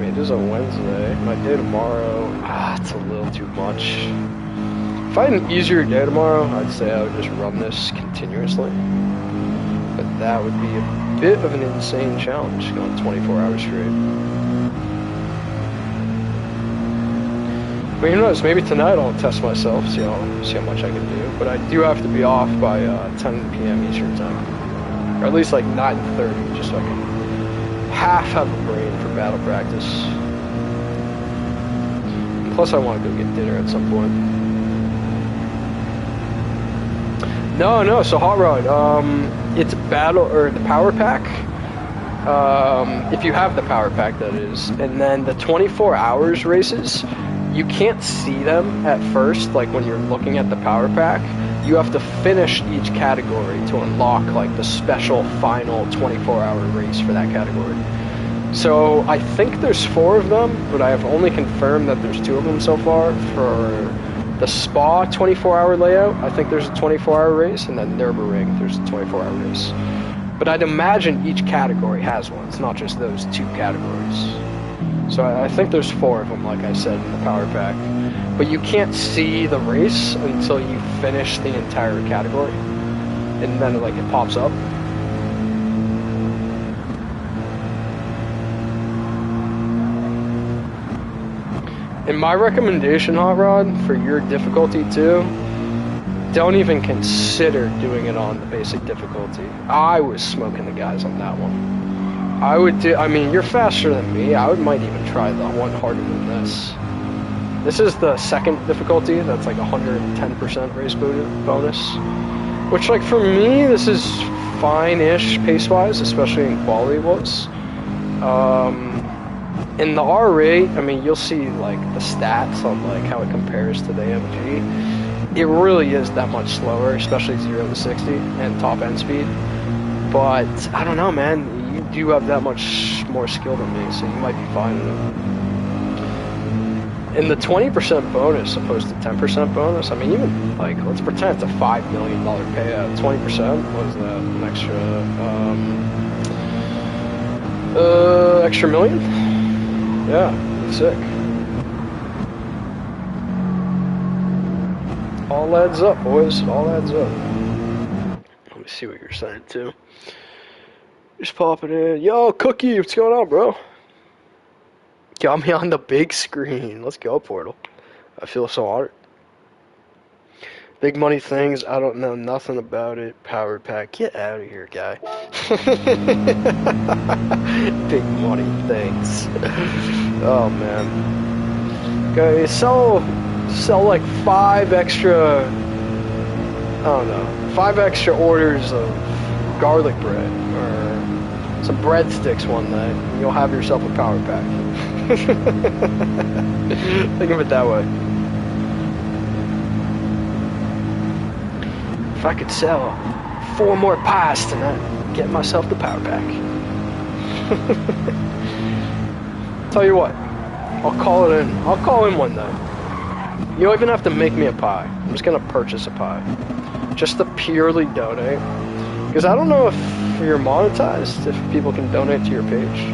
It is a Wednesday. My day tomorrow, it's a little too much. If I had an easier day tomorrow, I'd say I would just run this continuously. But that would be a bit of an insane challenge, going 24 hours straight. But who knows, maybe tonight I'll test myself, see how much I can do. But I do have to be off by 10 p.m. Eastern time. Or at least like 9:30, just so I can have a brain for battle practice. Plus, I want to go get dinner at some point. No. So Hot Rod, it's battle or the power pack. If you have the power pack, that is, and then the 24 hours races, you can't see them at first. Like when you're looking at the power pack, you have to finish each category to unlock like the special final 24-hour race for that category. So I think there's 4 of them, but I have only confirmed that there's 2 of them so far. For the Spa 24-hour layout, I think there's a 24-hour race, and then Nürburgring, there's a 24-hour race. But I'd imagine each category has one. It's not just those 2 categories. So I think there's 4 of them, like I said, in the power pack. But you can't see the race until you finish the entire category. And then like it pops up. And my recommendation, Hot Rod, for your difficulty too, don't even consider doing it on the basic difficulty. I was smoking the guys on that one. I mean, you're faster than me. I might even try the one harder than this. This is the second difficulty. That's like 110% race bonus. Which, like, for me, this is fine-ish pace-wise, especially in quality-wise. In the R8, I mean, you'll see, like, the stats on, like, how it compares to the AMG. It really is that much slower, especially 0 to 60 and top-end speed. But, I don't know, man. You do have that much more skill than me, so you might be fine in it. And the 20% bonus opposed to 10% bonus, I mean, even, like, let's pretend it's a $5 million payout. 20%, what is that? An extra million? Yeah, sick. All adds up, boys. All adds up. Let me see what you're saying, too. Just popping in. Yo, Cookie, what's going on, bro? Got me on the big screen. Let's go, Portal. I feel so honored. Big money things. I don't know nothing about it. Power pack. Get out of here, guy. Big money things. Oh, man. Okay, sell like 5 extra, I don't know, 5 extra orders of garlic bread or some breadsticks one night. And you'll have yourself a power pack. Think of it that way. If I could sell 4 more pies tonight, get myself the power pack. Tell you what, I'll call it in. I'll call in one night. You don't even have to make me a pie. I'm just gonna purchase a pie, just to purely donate. Because I don't know if you're monetized, if people can donate to your page.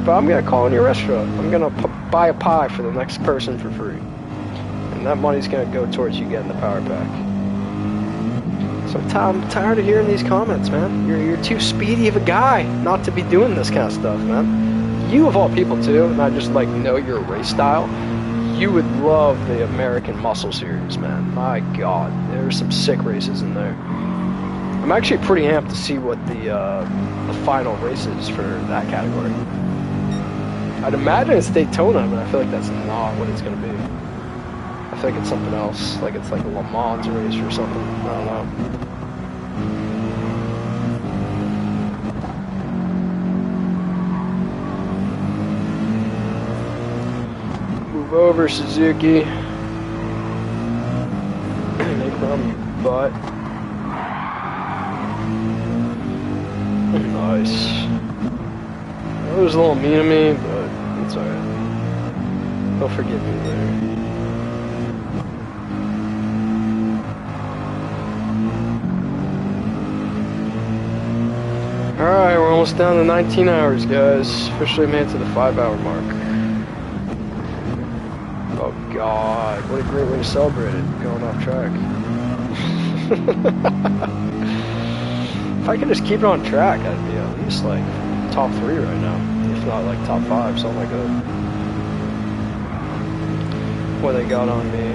But I'm gonna call in your restaurant. I'm gonna buy a pie for the next person for free, and that money's gonna go towards you getting the power pack. So I'm tired of hearing these comments, man. You're too speedy of a guy not to be doing this kind of stuff, man. You of all people too, and I just like know your race style. You would love the American Muscle Series, man. My God, there's some sick races in there. I'm actually pretty amped to see what the final race is for that category. I'd imagine it's Daytona, but I feel like that's not what it's going to be. I think it's something else, like it's like a Le Mans race or something. I don't know. Move over, Suzuki. Make from your butt. Nice. That was a little mean of me, but it's alright. Don't forgive me there. Alright, we're almost down to 19 hours, guys. Officially made it to the 5-hour mark. Oh God, what a great way to celebrate it, going off track. If I could just keep it on track, I'd be at least like top 3 right now, if not like top 5, something like that. What they got on me?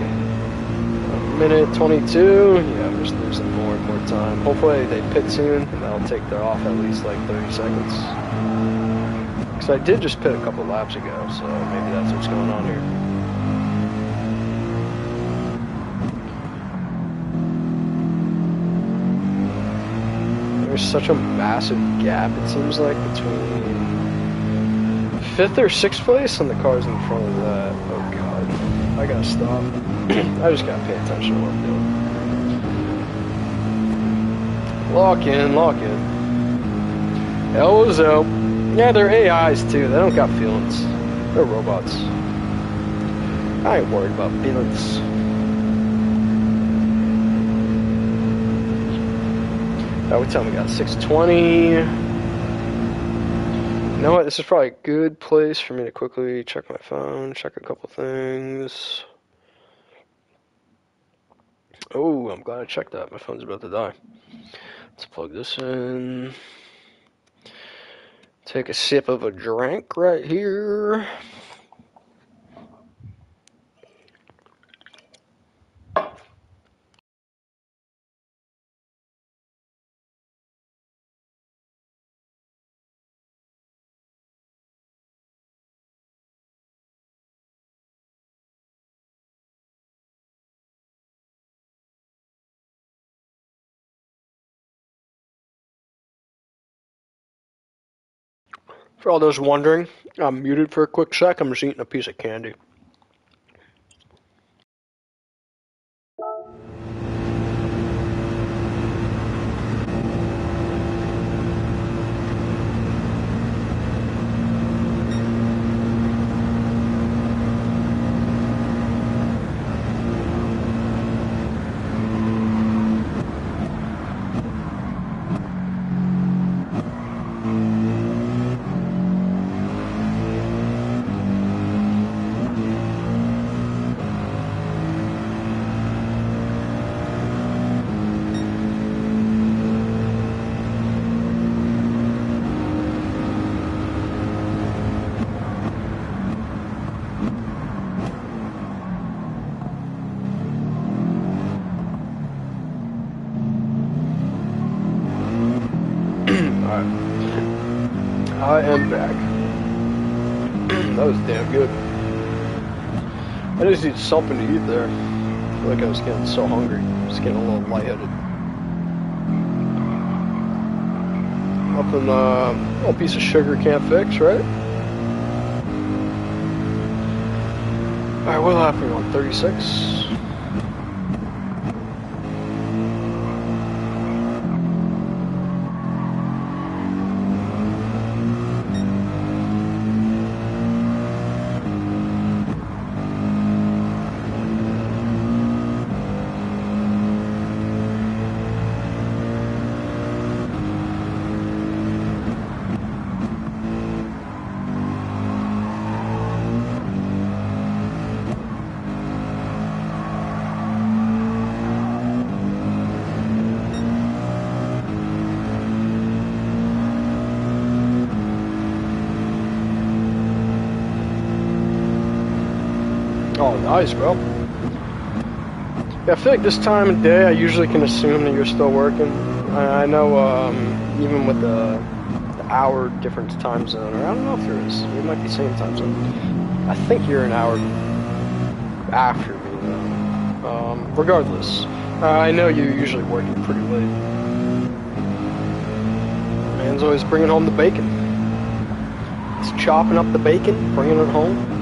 1:22. Yeah, I'm just losing more and more time. Hopefully they pit soon, and that'll take their off at least like 30 seconds. Because I did just pit a couple laps ago, so maybe that's what's going on here. there's such a massive gap, it seems like, between 5th or 6th place and the cars in front of that. Oh god. I gotta stop. I just gotta pay attention to what I'm doing. Lock in, lock in. Elbows out. Yeah, they're AIs too. They don't got feelings. They're robots. I ain't worried about feelings. What time we got? 6:20. You know what? This is probably a good place for me to quickly check my phone, check a couple things. Oh, I'm glad I checked that. My phone's about to die. Let's plug this in. Take a sip of a drink right here. For all those wondering, I'm muted for a quick sec. I'm just eating a piece of candy. I am back. That was damn good. I just need something to eat there. I feel like I was getting so hungry. Just getting a little lightheaded. Nothing a piece of sugar can't fix, right? Alright, what happened on 36? Oh, nice, bro. Yeah, I feel like this time of day, I usually can assume that you're still working. I know, even with the hour difference time zone, or I don't know if there is. It might be same time zone. I think you're an hour after me, though. Regardless, I know you're usually working pretty late. Man's always bringing home the bacon. He's chopping up the bacon, bringing it home.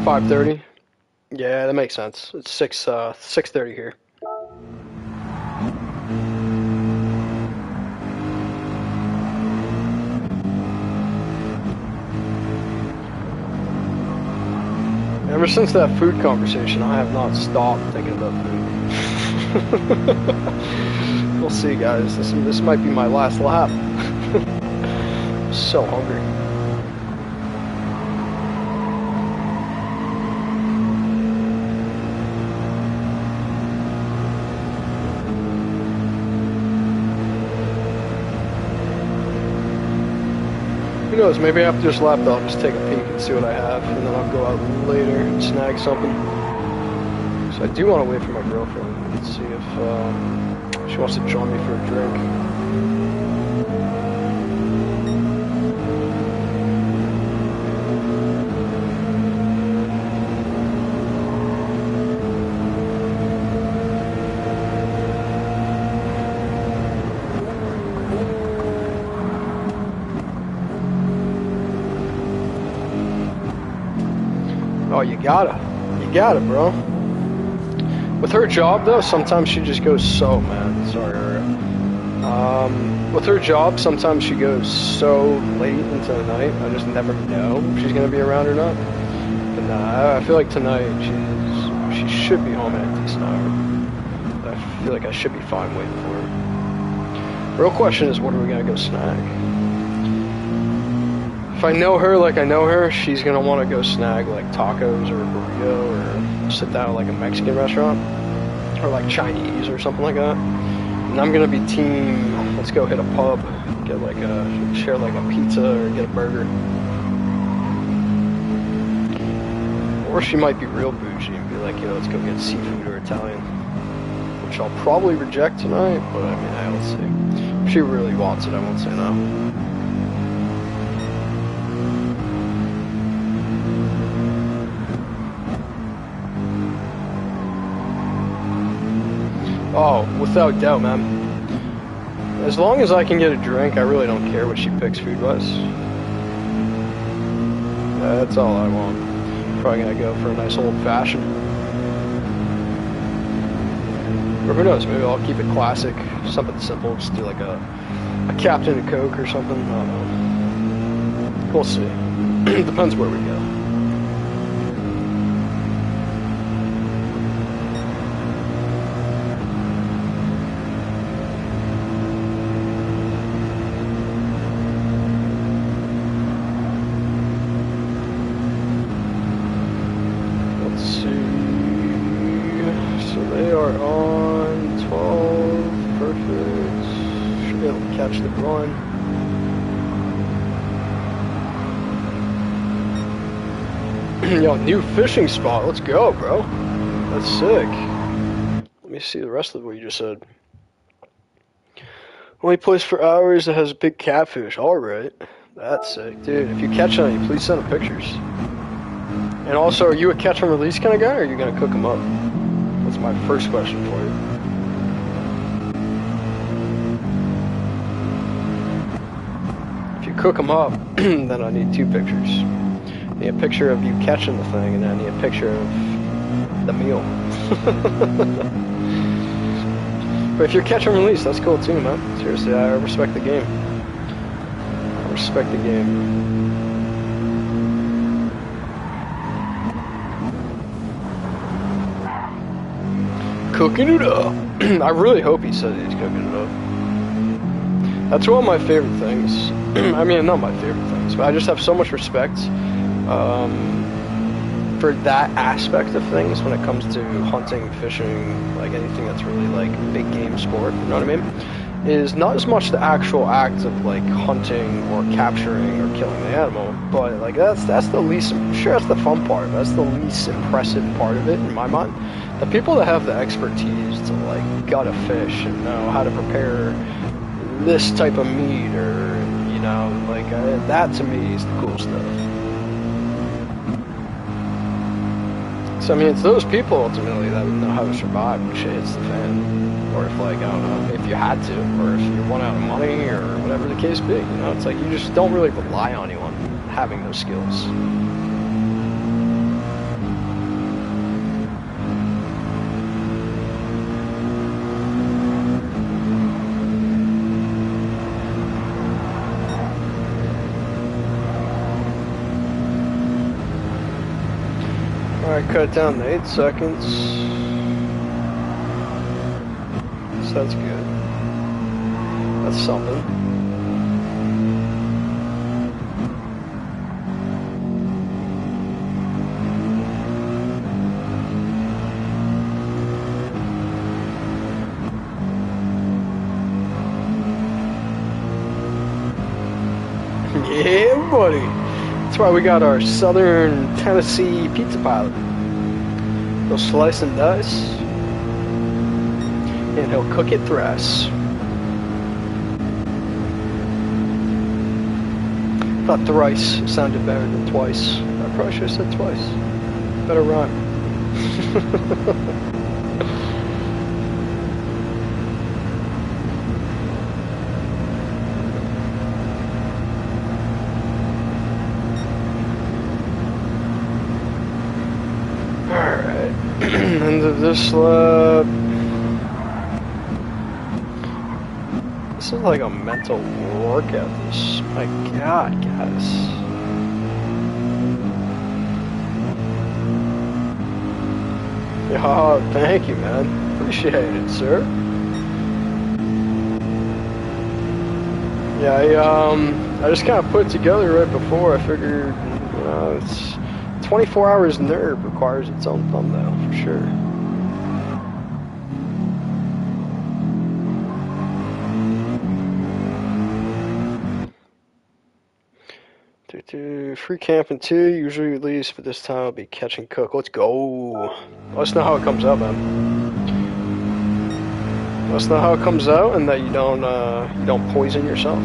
5:30. Yeah, that makes sense. It's 6:30 here. Ever since that food conversation, I have not stopped thinking about food. We'll see, guys. This might be my last lap. I'm so hungry. Who knows, maybe after this lap I'll just take a peek and see what I have, and then I'll go out later and snag something. So I do want to wait for my girlfriend and see if she wants to join me for a drink. Oh, you gotta, bro. With her job though, sometimes she just goes so, man. Sorry. With her job, sometimes she goes so late into the night. I just never know if she's gonna be around or not. But nah, I feel like tonight she should be home at a decent hour. I feel like I should be fine waiting for her. Real question is, what are we gonna go snag? If I know her like I know her, she's gonna want to go snag like tacos or a burrito or sit down at like a Mexican restaurant or like Chinese or something like that. And I'm gonna be team, let's go hit a pub, get like share like a pizza or get a burger. Or she might be real bougie and be like, yo, let's go get seafood or Italian. Which I'll probably reject tonight, but I mean, I'll see. If she really wants it, I won't say no. Oh, without doubt, man. As long as I can get a drink, I really don't care what she picks food-wise. That's all I want. Probably gonna go for a nice old-fashioned. Or who knows, maybe I'll keep it classic. Something simple, just do like a Captain Coke or something. I don't know. We'll see. Depends where we go. The run. Yo, new fishing spot. Let's go, bro. That's sick. Let me see the rest of what you just said. Only place for hours that has big catfish. Alright. That's sick. Dude, if you catch any, please send them pictures. And also, are you a catch and release kind of guy, or are you going to cook them up? That's my first question for you. Cook them up, then I need 2 pictures. I need a picture of you catching the thing, and then I need a picture of the meal. But if you're catch and release, that's cool too, man. Seriously, I respect the game. I respect the game. Cooking it up. I really hope he said he's cooking it up. That's one of my favorite things. I mean, not my favorite things, but I just have so much respect for that aspect of things when it comes to hunting, fishing, like anything that's really like big game sport, you know what I mean? Is not as much the actual act of like hunting or capturing or killing the animal, but like that's the least, sure, that's the fun part, that's the least impressive part of it in my mind. The people that have the expertise to like gut a fish and know how to prepare this type of meat, or you know, like that to me is the cool stuff. So I mean, it's those people ultimately that would know how to survive when shit hits the fan, or if like I don't know, if you had to, or if you run out of money, or whatever the case be. You know, it's like you just don't really rely on anyone having those skills. Alright, cut it down to 8 seconds. So that's good. That's something. Yeah, buddy. That's why we got our Southern Tennessee pizza pilot. He'll slice and dice, and he'll cook it thrice. Thought thrice sounded better than twice. I probably should have said twice. Better rhyme. End of this lap. This is like a mental workout. This, my God, guys. Oh, thank you, man. Appreciate it, sir. Yeah, I just kind of put it together right before. I figured, you know, it's 24 hours Nurb requires its own thumbnail for sure. Free camping 2, usually release, but this time I'll be catching cook. Let's go. Let us know how it comes out, man. Let us know how it comes out, and that you don't poison yourself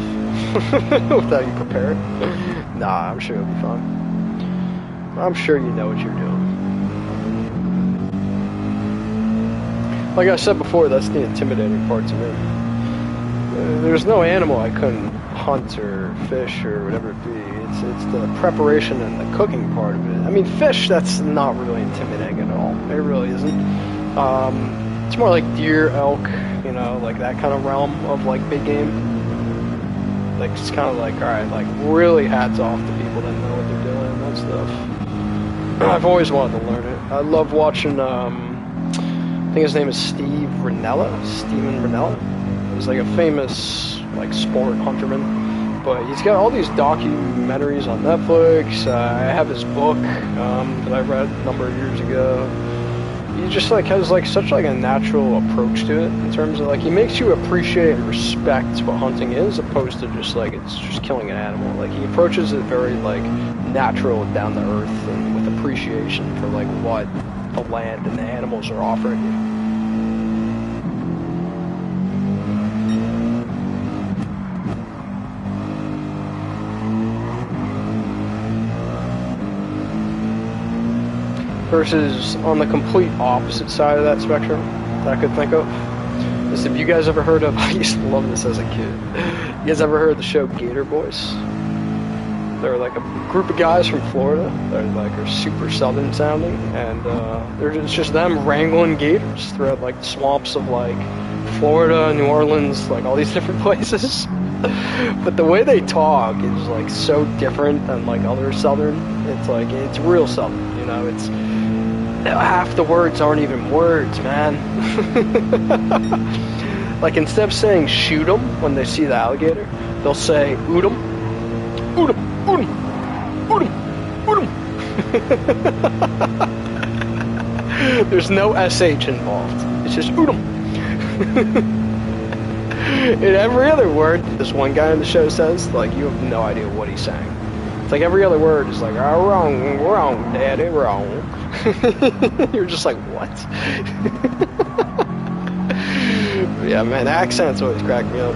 without you prepare it. Nah, I'm sure it'll be fun. I'm sure you know what you're doing. Like I said before, that's the intimidating part to me. There's no animal I couldn't hunt or fish or whatever it be. It's the preparation and the cooking part of it. I mean, fish, that's not really intimidating at all. It really isn't. It's more like deer, elk, you know, like that kind of realm of like big game. Like it's kind of like, all right, like really hats off to people that know what they're doing and that stuff. I've always wanted to learn it. I love watching. I think his name is Steven Rinella. He's like a famous like sport hunterman. But he's got all these documentaries on Netflix. I have his book that I read a number of years ago. He just like has like such like a natural approach to it in terms of like he makes you appreciate and respect what hunting is, opposed to just like it's just killing an animal. Like he approaches it very like natural, down to earth, and with appreciation for like what the land and the animals are offering you. Versus on the complete opposite side of that spectrum that I could think of is, have you guys ever heard of, I used to love this as a kid, you guys ever heard of the show Gator Boys? They're like a group of guys from Florida that are super southern sounding, and it's just them wrangling gators throughout like the swamps of like Florida, New Orleans, like all these different places. But the way they talk is like so different than like other southern. It's like it's real southern, you know. It's half the words aren't even words, man. Like instead of saying shoot 'em when they see the alligator, they'll say oot 'em, oot 'em, oot 'em, oot 'em, oot 'em. There's no SH involved. It's just oot 'em. In every other word this one guy on the show says, like, you have no idea what he's saying. It's like every other word is like, oh, wrong, daddy, wrong. You're just like, what? Yeah, man, accents always crack me up.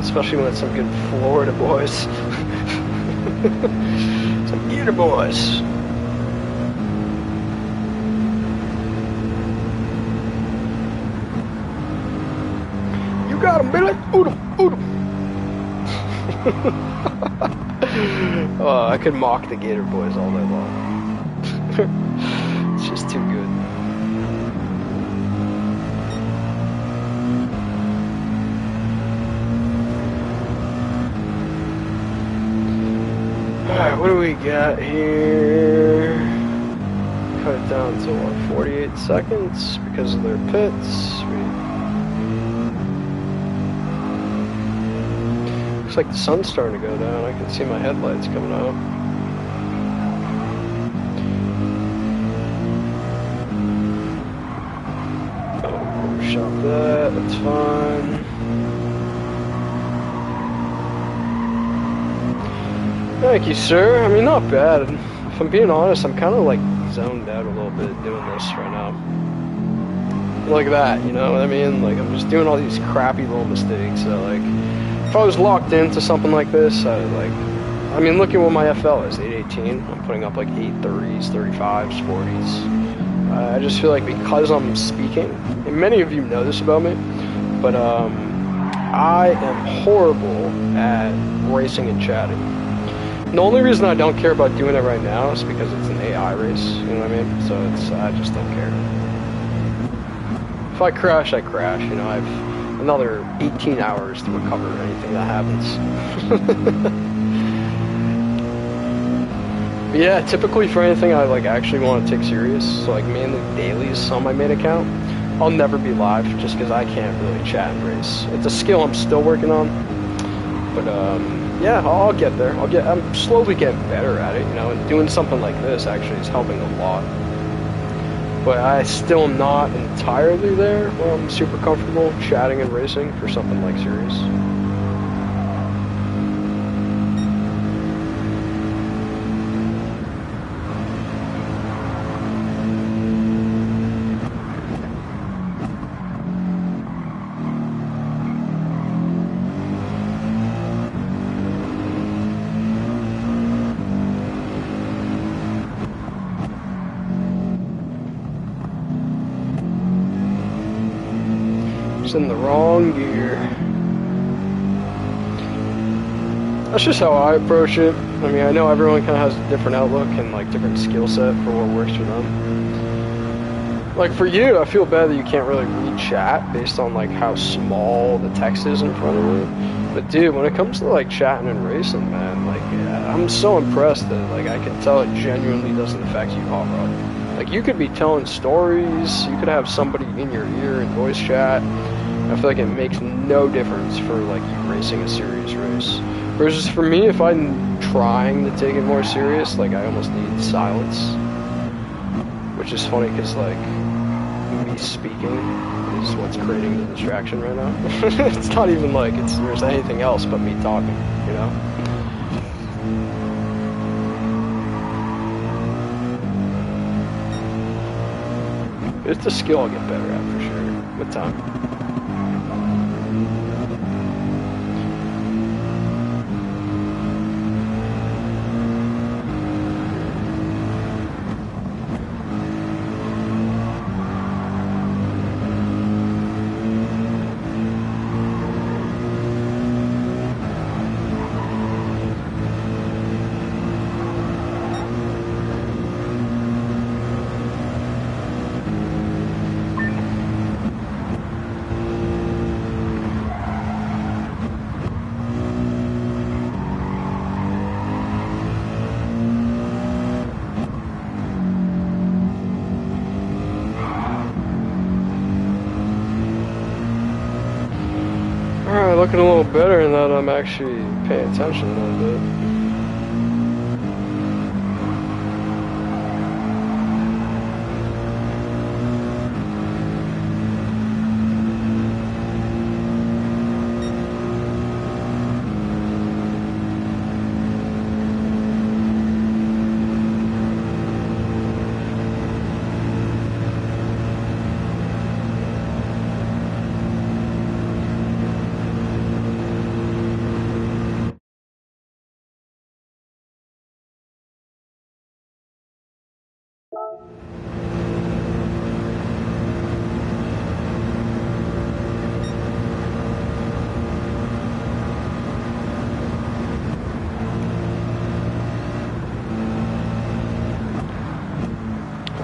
Especially when it's some good Florida boys. Some Gator boys. Got him, Billy. Oot him, oot him. Oh, I could mock the Gator Boys all day long. It's just too good. Alright, what do we got here? Cut it down to what, 48 seconds because of their pits. Looks like the sun's starting to go down. I can see my headlights coming out. Oh, shot that. That's fine. Thank you, sir. I mean, not bad. If I'm being honest, I'm kind of like zoned out a little bit doing this right now. Like that, you know what I mean? Like I'm just doing all these crappy little mistakes. So like, if I was locked into something like this, I mean, look at what my FL is, 818. I'm putting up like 830s, 35s, 40s. I just feel like because I'm speaking, and many of you know this about me, but I am horrible at racing and chatting. The only reason I don't care about doing it right now is because it's an AI race, you know what I mean? So I just don't care. If I crash, I crash, you know, I have another 18 hours to recover anything that happens. But yeah, typically for anything I like actually want to take serious, so like mainly dailies on my main account, I'll never be live just because I can't really chat and race. It's a skill I'm still working on, but yeah, I'll get there. I'm slowly getting better at it, you know, and doing something like this actually is helping a lot. But I still am not entirely there where I'm super comfortable chatting and racing for something like serious. In the wrong gear. That's just how I approach it. I mean, I know everyone kind of has a different outlook and like different skill set for what works for them. Like for you, I feel bad that you can't really read chat based on like how small the text is in front of you. But dude, when it comes to like chatting and racing, man, like yeah, I'm so impressed that like I can tell it genuinely doesn't affect you, hot rod. Like you could be telling stories, you could have somebody in your ear in voice chat. I feel like it makes no difference for like you racing a serious race. Versus for me, if I'm trying to take it more serious, like I almost need silence. Which is funny because like me speaking is what's creating the distraction right now. It's not even like there's anything else but me talking, you know? It's a skill I'll get better at for sure with time. Looking a little better in that I'm actually paying attention a little bit.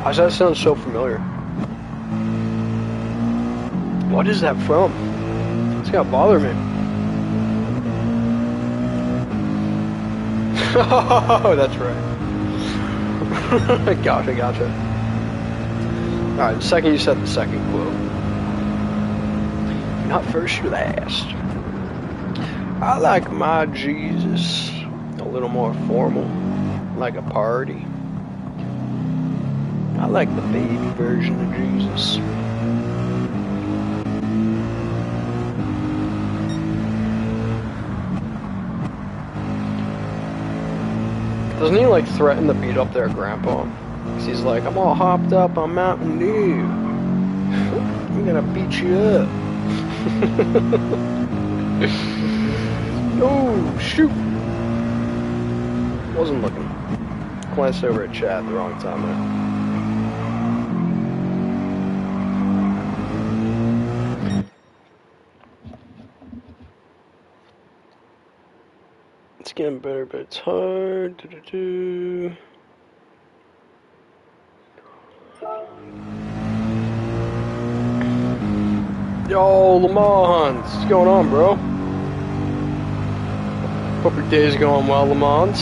Why does that sound so familiar? What is that from? It's gonna bother me. Oh, that's right. Gotcha. Alright, the second you said the second quote. Not first, you're last. I like my Jesus a little more formal, like a party. I like the baby version of Jesus. Doesn't he like threaten to beat up their grandpa? Cause he's like, I'm all hopped up on Mountain Dew. I'm gonna beat you up. Oh shoot! Wasn't looking. Glanced over at chat at the wrong time there. getting better, but it's hard. Do-do-do. Yo, Lamont, what's going on, bro? Hope your day's going well, Lamont.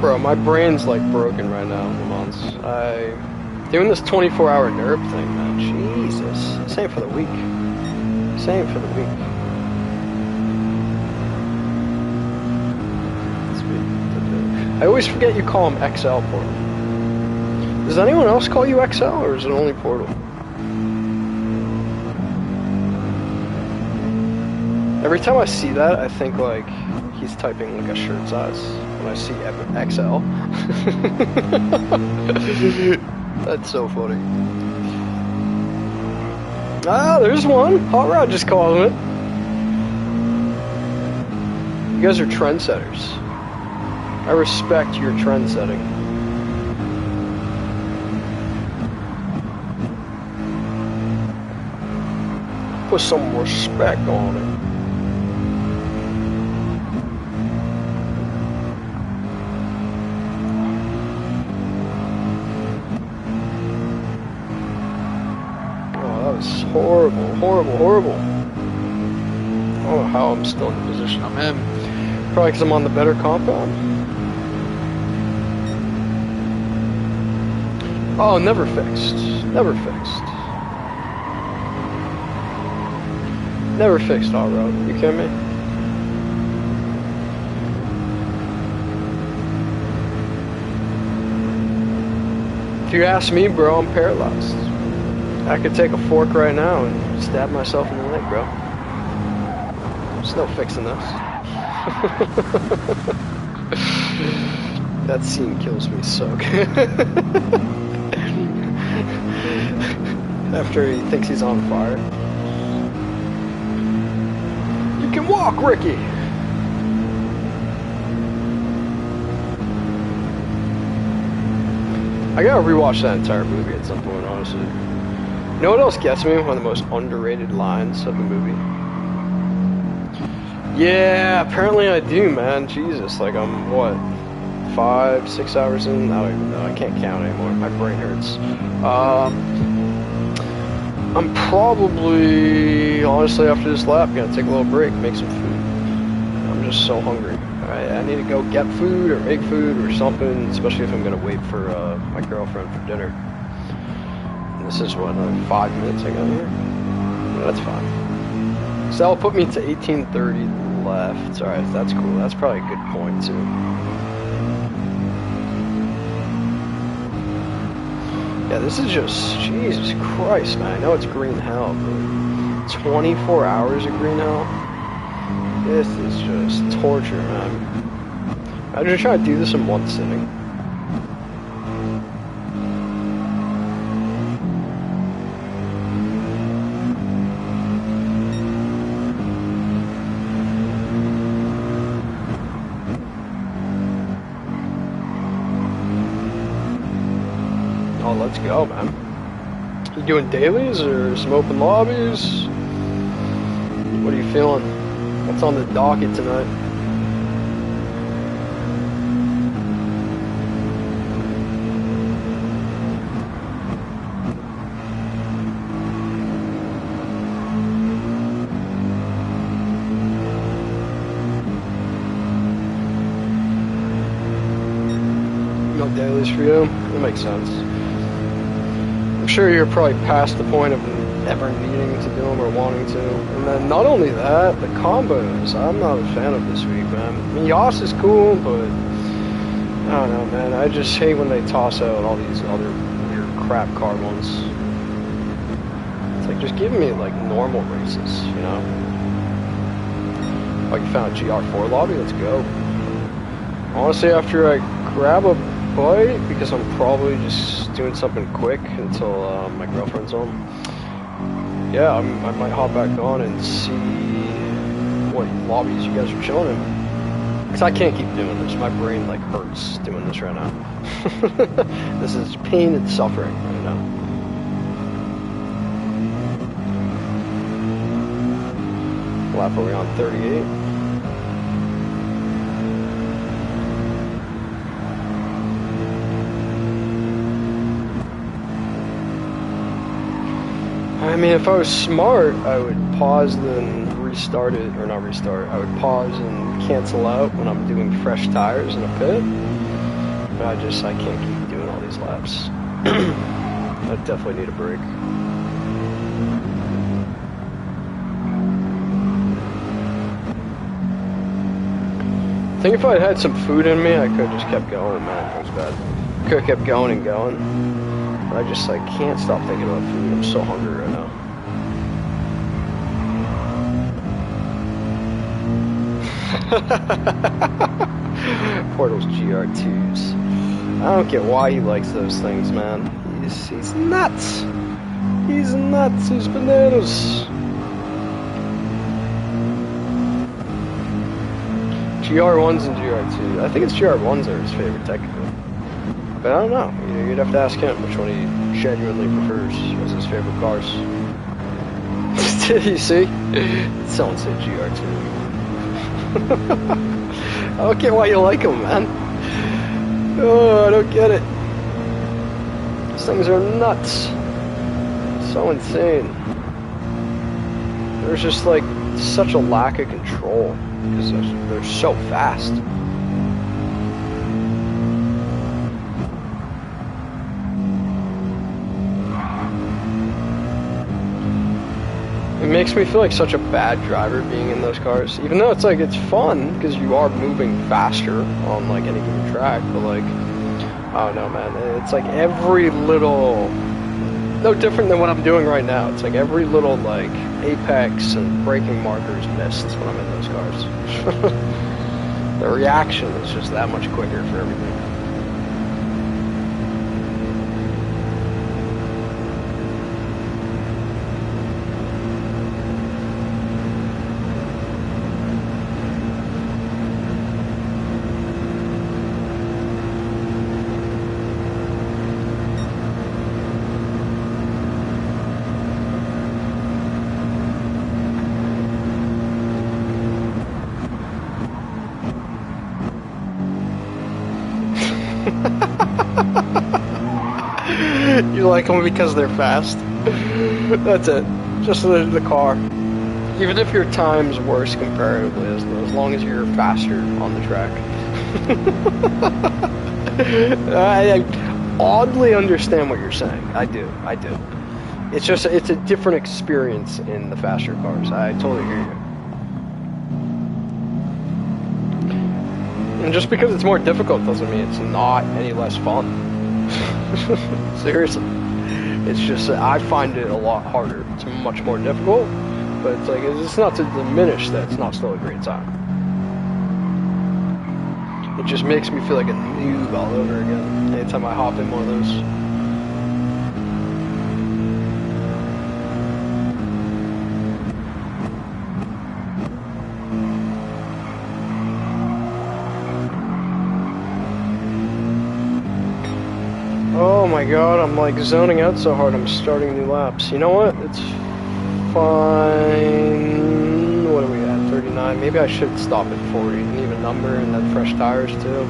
Bro, my brain's like broken right now, Lamont. Doing this 24-hour nerve thing, man. Jesus. Same for the week. Same for the week. I always forget you call him XL Portal. Does anyone else call you XL, or is it only Portal? Every time I see that, I think like he's typing like a shirt size when I see XL. That's so funny. Ah, there's one. Hot Rod just called it. You guys are trendsetters. I respect your trend setting. Put some respect on it. Oh, that was horrible, horrible, horrible. I don't know how I'm still in the position I'm in. Probably because I'm on the better compound. Oh, never fixed. Never fixed. Never fixed Hot Rod. You kidding me? If you ask me, bro, I'm paralyzed. I could take a fork right now and stab myself in the leg, bro. There's no fixing this. That scene kills me so good. After he thinks he's on fire. You can walk, Ricky! I gotta rewatch that entire movie at some point, honestly. You know what else gets me? One of the most underrated lines of the movie. Yeah, apparently I do, man. Jesus, like I'm, what, 5, 6 hours in? I don't even know. I can't count anymore. My brain hurts. I'm probably, honestly, after this lap, gonna take a little break, make some food. I'm just so hungry. I need to go get food or make food or something, especially if I'm gonna wait for my girlfriend for dinner. And this is what, another 5 minutes I got here? Yeah, that's fine. So that'll put me to 18:30 left. Alright, that's cool. That's probably a good point too. Yeah, this is just, Jesus Christ, man. I know it's green hell, but 24 hours of green hell? This is just torture, man. I'm just trying to do this in one sitting. Let's go, man. You doing dailies or some open lobbies? What are you feeling? What's on the docket tonight? No dailies for you? That makes sense. I'm sure you're probably past the point of ever needing to do them or wanting to. And then not only that, the combos. I'm not a fan of this week, man. I mean, Yas is cool, but I don't know, man. I just hate when they toss out all these other weird crap car ones. It's like, just give me like normal races, you know? Oh, you found a GR4 lobby? Let's go. Honestly, after I grab a bite, because I'm probably just doing something quick until my girlfriend's home. Yeah, I might hop back on and see what lobbies you guys are chilling in. Because I can't keep doing this. My brain like hurts doing this right now. This is pain and suffering right now. lap are we on? 38? I mean, if I was smart, I would pause then restart it, or not restart, I would pause and cancel out when I'm doing fresh tires in a pit. But I can't keep doing all these laps. I definitely need a break. I think if I had some food in me, I could have just kept going, man. That was bad. Could have kept going and going. But I just can't stop thinking about food. I'm so hungry right now. Portal's GR2s. I don't get why he likes those things, man. He's nuts. He's nuts. He's bananas. GR1s and GR2s. I think it's GR1s are his favorite technically. But I don't know. You'd have to ask him which one he genuinely prefers as his favorite cars. You see? Someone said GR2. I don't get why you like them, man. Oh, I don't get it. These things are nuts. So insane. There's just such a lack of control because they're so fast. It makes me feel like such a bad driver being in those cars, even though it's it's fun because you are moving faster on any given track, but I don't know, man. It's every little, no different than what I'm doing right now. It's every little apex and braking markers missed when I'm in those cars. The reaction is just that much quicker for everything. You like them because they're fast. That's it. Just the car. Even if your time's worse comparatively, as long as you're faster on the track. I oddly understand what you're saying. I do. It's just, it's a different experience in the faster cars. I totally hear you. And just because it's more difficult doesn't mean it's not any less fun. Seriously. It's just that I find it a lot harder. It's much more difficult, but it's not to diminish that it's not still a great time. It just makes me feel like a noob all over again anytime I hop in one of those. Oh my god, I'm zoning out so hard I'm starting new laps. You know what? It's fine. What are we at? 39? Maybe I should stop at 40. An even number and then fresh tires too.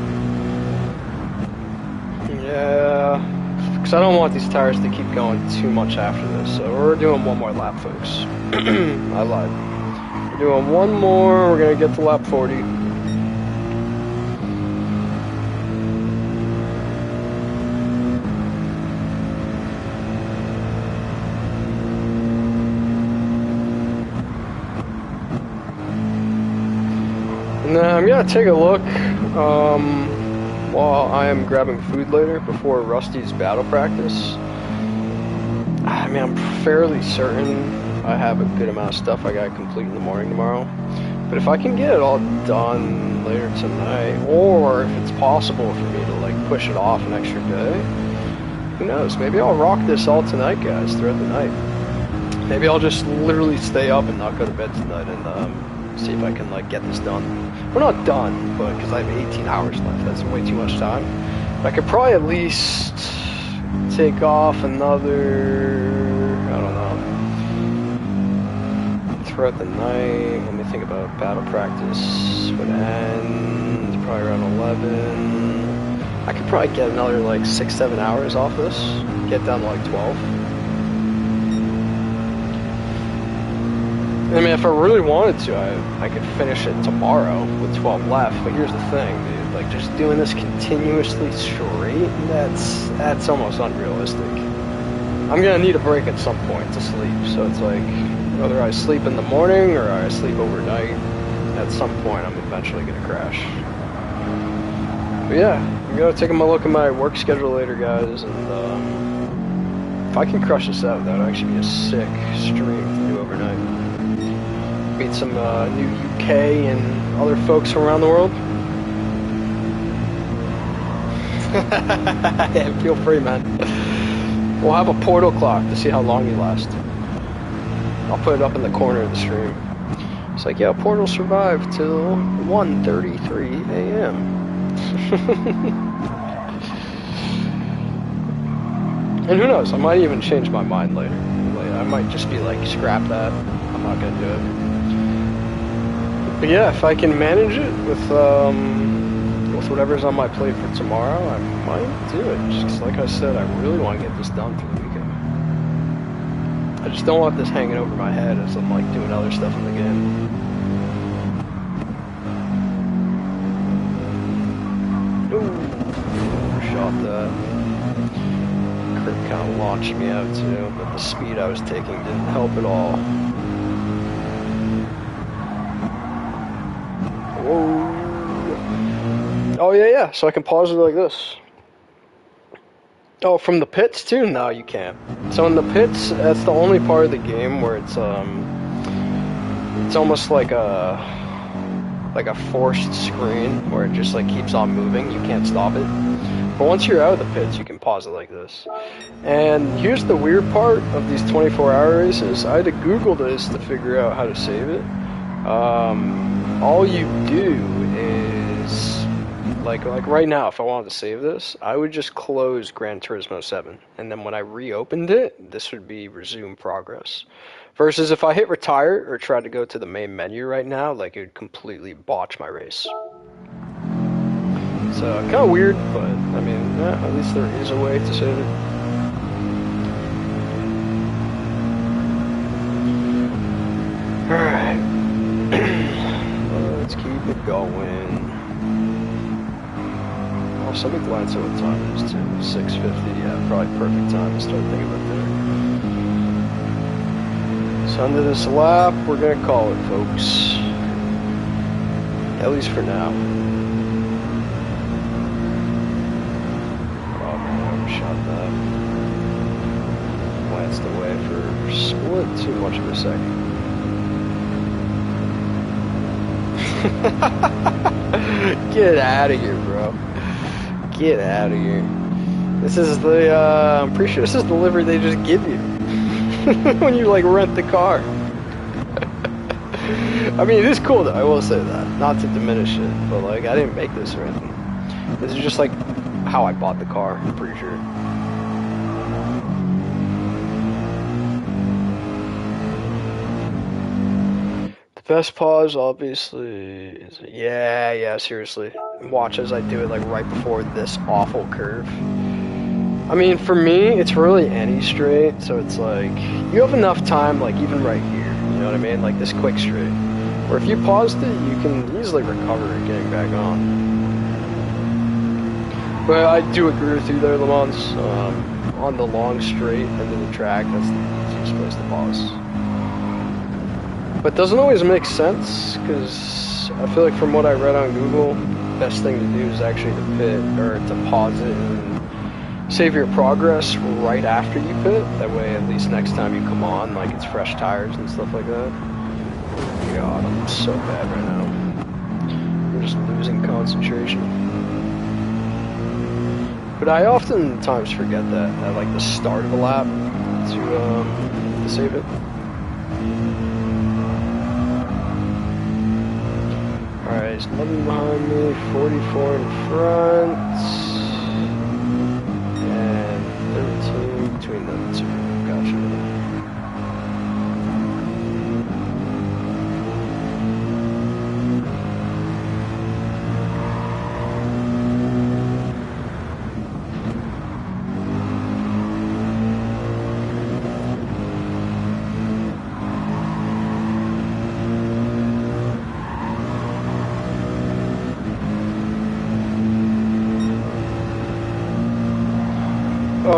Yeah. Because I don't want these tires to keep going too much after this. So we're doing one more lap, folks. I lied. We're doing one more. We're going to get to lap 40. And I'm going to take a look while I am grabbing food later before Rusty's battle practice. I mean, I'm fairly certain I have a good amount of stuff I got to complete in the morning tomorrow. But if I can get it all done later tonight, or if it's possible for me to push it off an extra day, who knows? Maybe I'll rock this all tonight, guys, throughout the night. Maybe I'll just literally stay up and not go to bed tonight and see if I can get this done. We're not done, but because I have 18 hours left, that's way too much time. But I could probably at least take off another, I don't know, throughout the night. Let me think about battle practice. Would end probably around 11. I could probably get another like 6-7 hours off this. Get down to like 12. I mean, if I really wanted to, I could finish it tomorrow with 12 left. But here's the thing, dude. Like, just doing this continuously straight, that's almost unrealistic. I'm gonna need a break at some point to sleep. So it's like, whether I sleep in the morning or I sleep overnight, at some point I'm eventually gonna crash. But yeah, I'm gonna take a look at my work schedule later, guys, and if I can crush this out, that would actually be a sick stream to do overnight. Meet some new UK and other folks from around the world. Yeah, feel free, man. We'll have a portal clock to see how long you last. I'll put it up in the corner of the stream. It's like, yeah, portal survived till 1:33 a.m. And who knows, I might even change my mind later. I might just be like, scrap that, I'm not gonna do it. But yeah, if I can manage it with whatever's on my plate for tomorrow, I might do it. Just like I said, I really want to get this done through the weekend. I just don't want this hanging over my head as I'm like doing other stuff in the game. Ooh, shot that. Kurt kind of launched me out too, but the speed I was taking didn't help at all. Whoa. Oh yeah, so I can pause it like this. Oh, from the pits too? No, you can't. So in the pits, that's the only part of the game where it's almost like a forced screen where it just like keeps on moving. You can't stop it. But once you're out of the pits, you can pause it like this. And here's the weird part of these 24-hour races. I had to Google this to figure out how to save it. All you do is, like right now, if I wanted to save this, I would just close Gran Turismo 7. And then when I reopened it, this would be resume progress. Versus if I hit retire or tried to go to the main menu right now, like it would completely botch my race. So kind of weird, but I mean, at least there is a way to save it. Alright. Let's keep it going. Oh, so let me glance at what time it is too. 6:50, yeah, probably perfect time to start thinking about there. So under this lap, we're gonna call it, folks. At least for now. Oh man, I overshot that. Glanced away for split too much of a second. Get out of here, bro. Get out of here. This is the, I'm pretty sure this is the livery they just give you. When you, like, rent the car. I mean, it is cool, though, I will say that. Not to diminish it, but, like, I didn't make this or anything. This is just, like, how I bought the car, I'm pretty sure. Best pause, obviously, is, yeah, seriously. Watch as I do it, like, right before this awful curve. I mean, for me, it's really any straight, so it's like, you have enough time, like, even right here, you know what I mean? Like, this quick straight. Or if you paused it, you can easily recover it getting back on. But I do agree with you there, Le Mans. On the long straight end of the track, that's the easiest place to pause. But it doesn't always make sense, because I feel like from what I read on Google, the best thing to do is actually to pit, or to pause it and save your progress right after you pit. That way, at least next time you come on, like, it's fresh tires and stuff like that. God, I'm so bad right now. I'm just losing concentration. But I oftentimes forget that at, like, the start of a lap to save it. Alright, there's 11 behind me, 44 in front, and 13 between them two. Gotcha.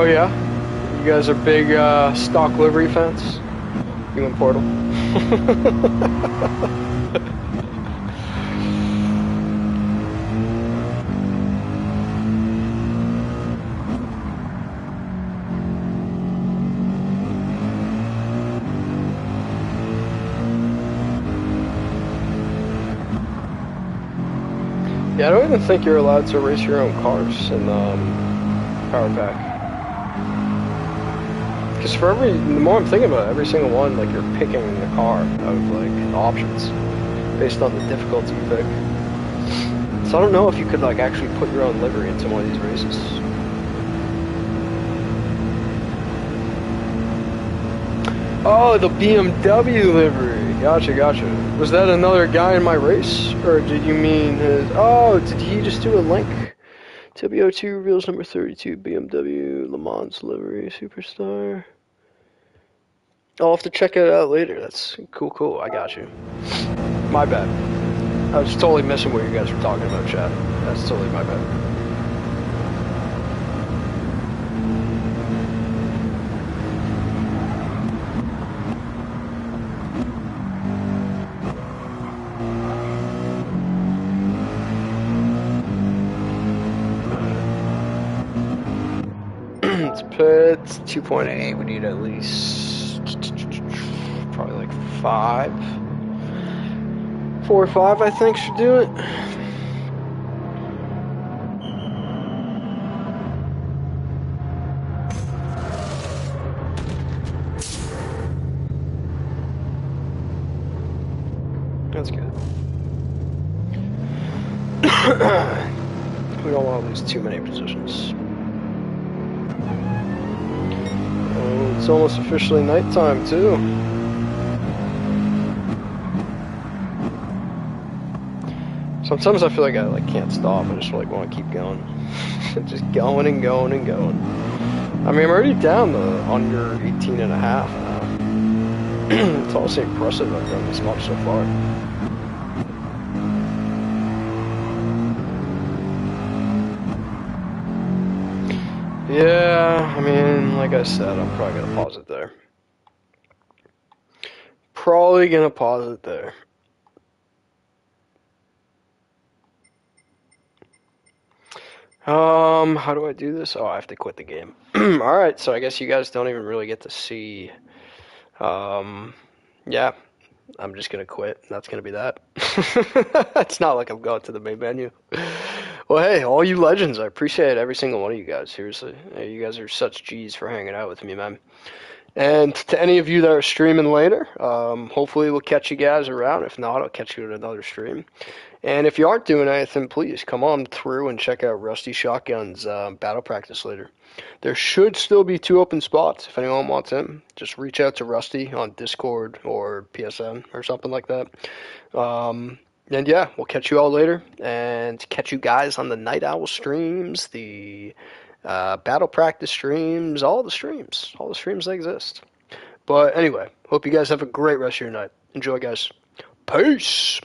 yeah? You guys are big stock livery fans? You and Portal? Yeah, I don't even think you're allowed to race your own cars in Power Pack. Because the more I'm thinking about it, every single one, like, you're picking the car out of, like, options based on the difficulty you pick. So I don't know if you could, like, actually put your own livery into one of these races. Oh, the BMW livery. Gotcha. Was that another guy in my race? Or did you mean his... Oh, did he just do a link? WO2 reveals number 32 BMW Le Mans livery superstar. I'll have to check it out later. That's cool. I got you. My bad. I was totally missing what you guys were talking about, chat. That's totally my bad. It's pit 2.8. We need at least probably like 5. 4 or 5, I think, should do it. That's good. We don't want to lose too many positions. Oh, it's almost officially nighttime, too. Sometimes I feel like I can't stop. I just want to keep going. Just going and going and going. I mean, I'm already down to under 18 and a half now. It's honestly impressive I've done this much so far. Yeah, I mean, like I said, I'm probably going to pause it there. How do I do this? Oh, I have to quit the game. Alright, so I guess you guys don't even really get to see. Yeah, I'm just gonna quit. That's gonna be that. It's not like I'm going to the main menu. Well, hey, all you legends, I appreciate every single one of you guys. Seriously, you guys are such G's for hanging out with me, man. And to any of you that are streaming later, hopefully we'll catch you guys around. If not, I'll catch you at another stream. And if you aren't doing anything, please come on through and check out Rusty Shotgun's battle practice later. There should still be 2 open spots. If anyone wants in, just reach out to Rusty on Discord or PSN or something like that. And yeah, we'll catch you all later and catch you guys on the Night Owl streams, the battle practice streams, all the streams that exist. But anyway, hope you guys have a great rest of your night. Enjoy, guys. Peace!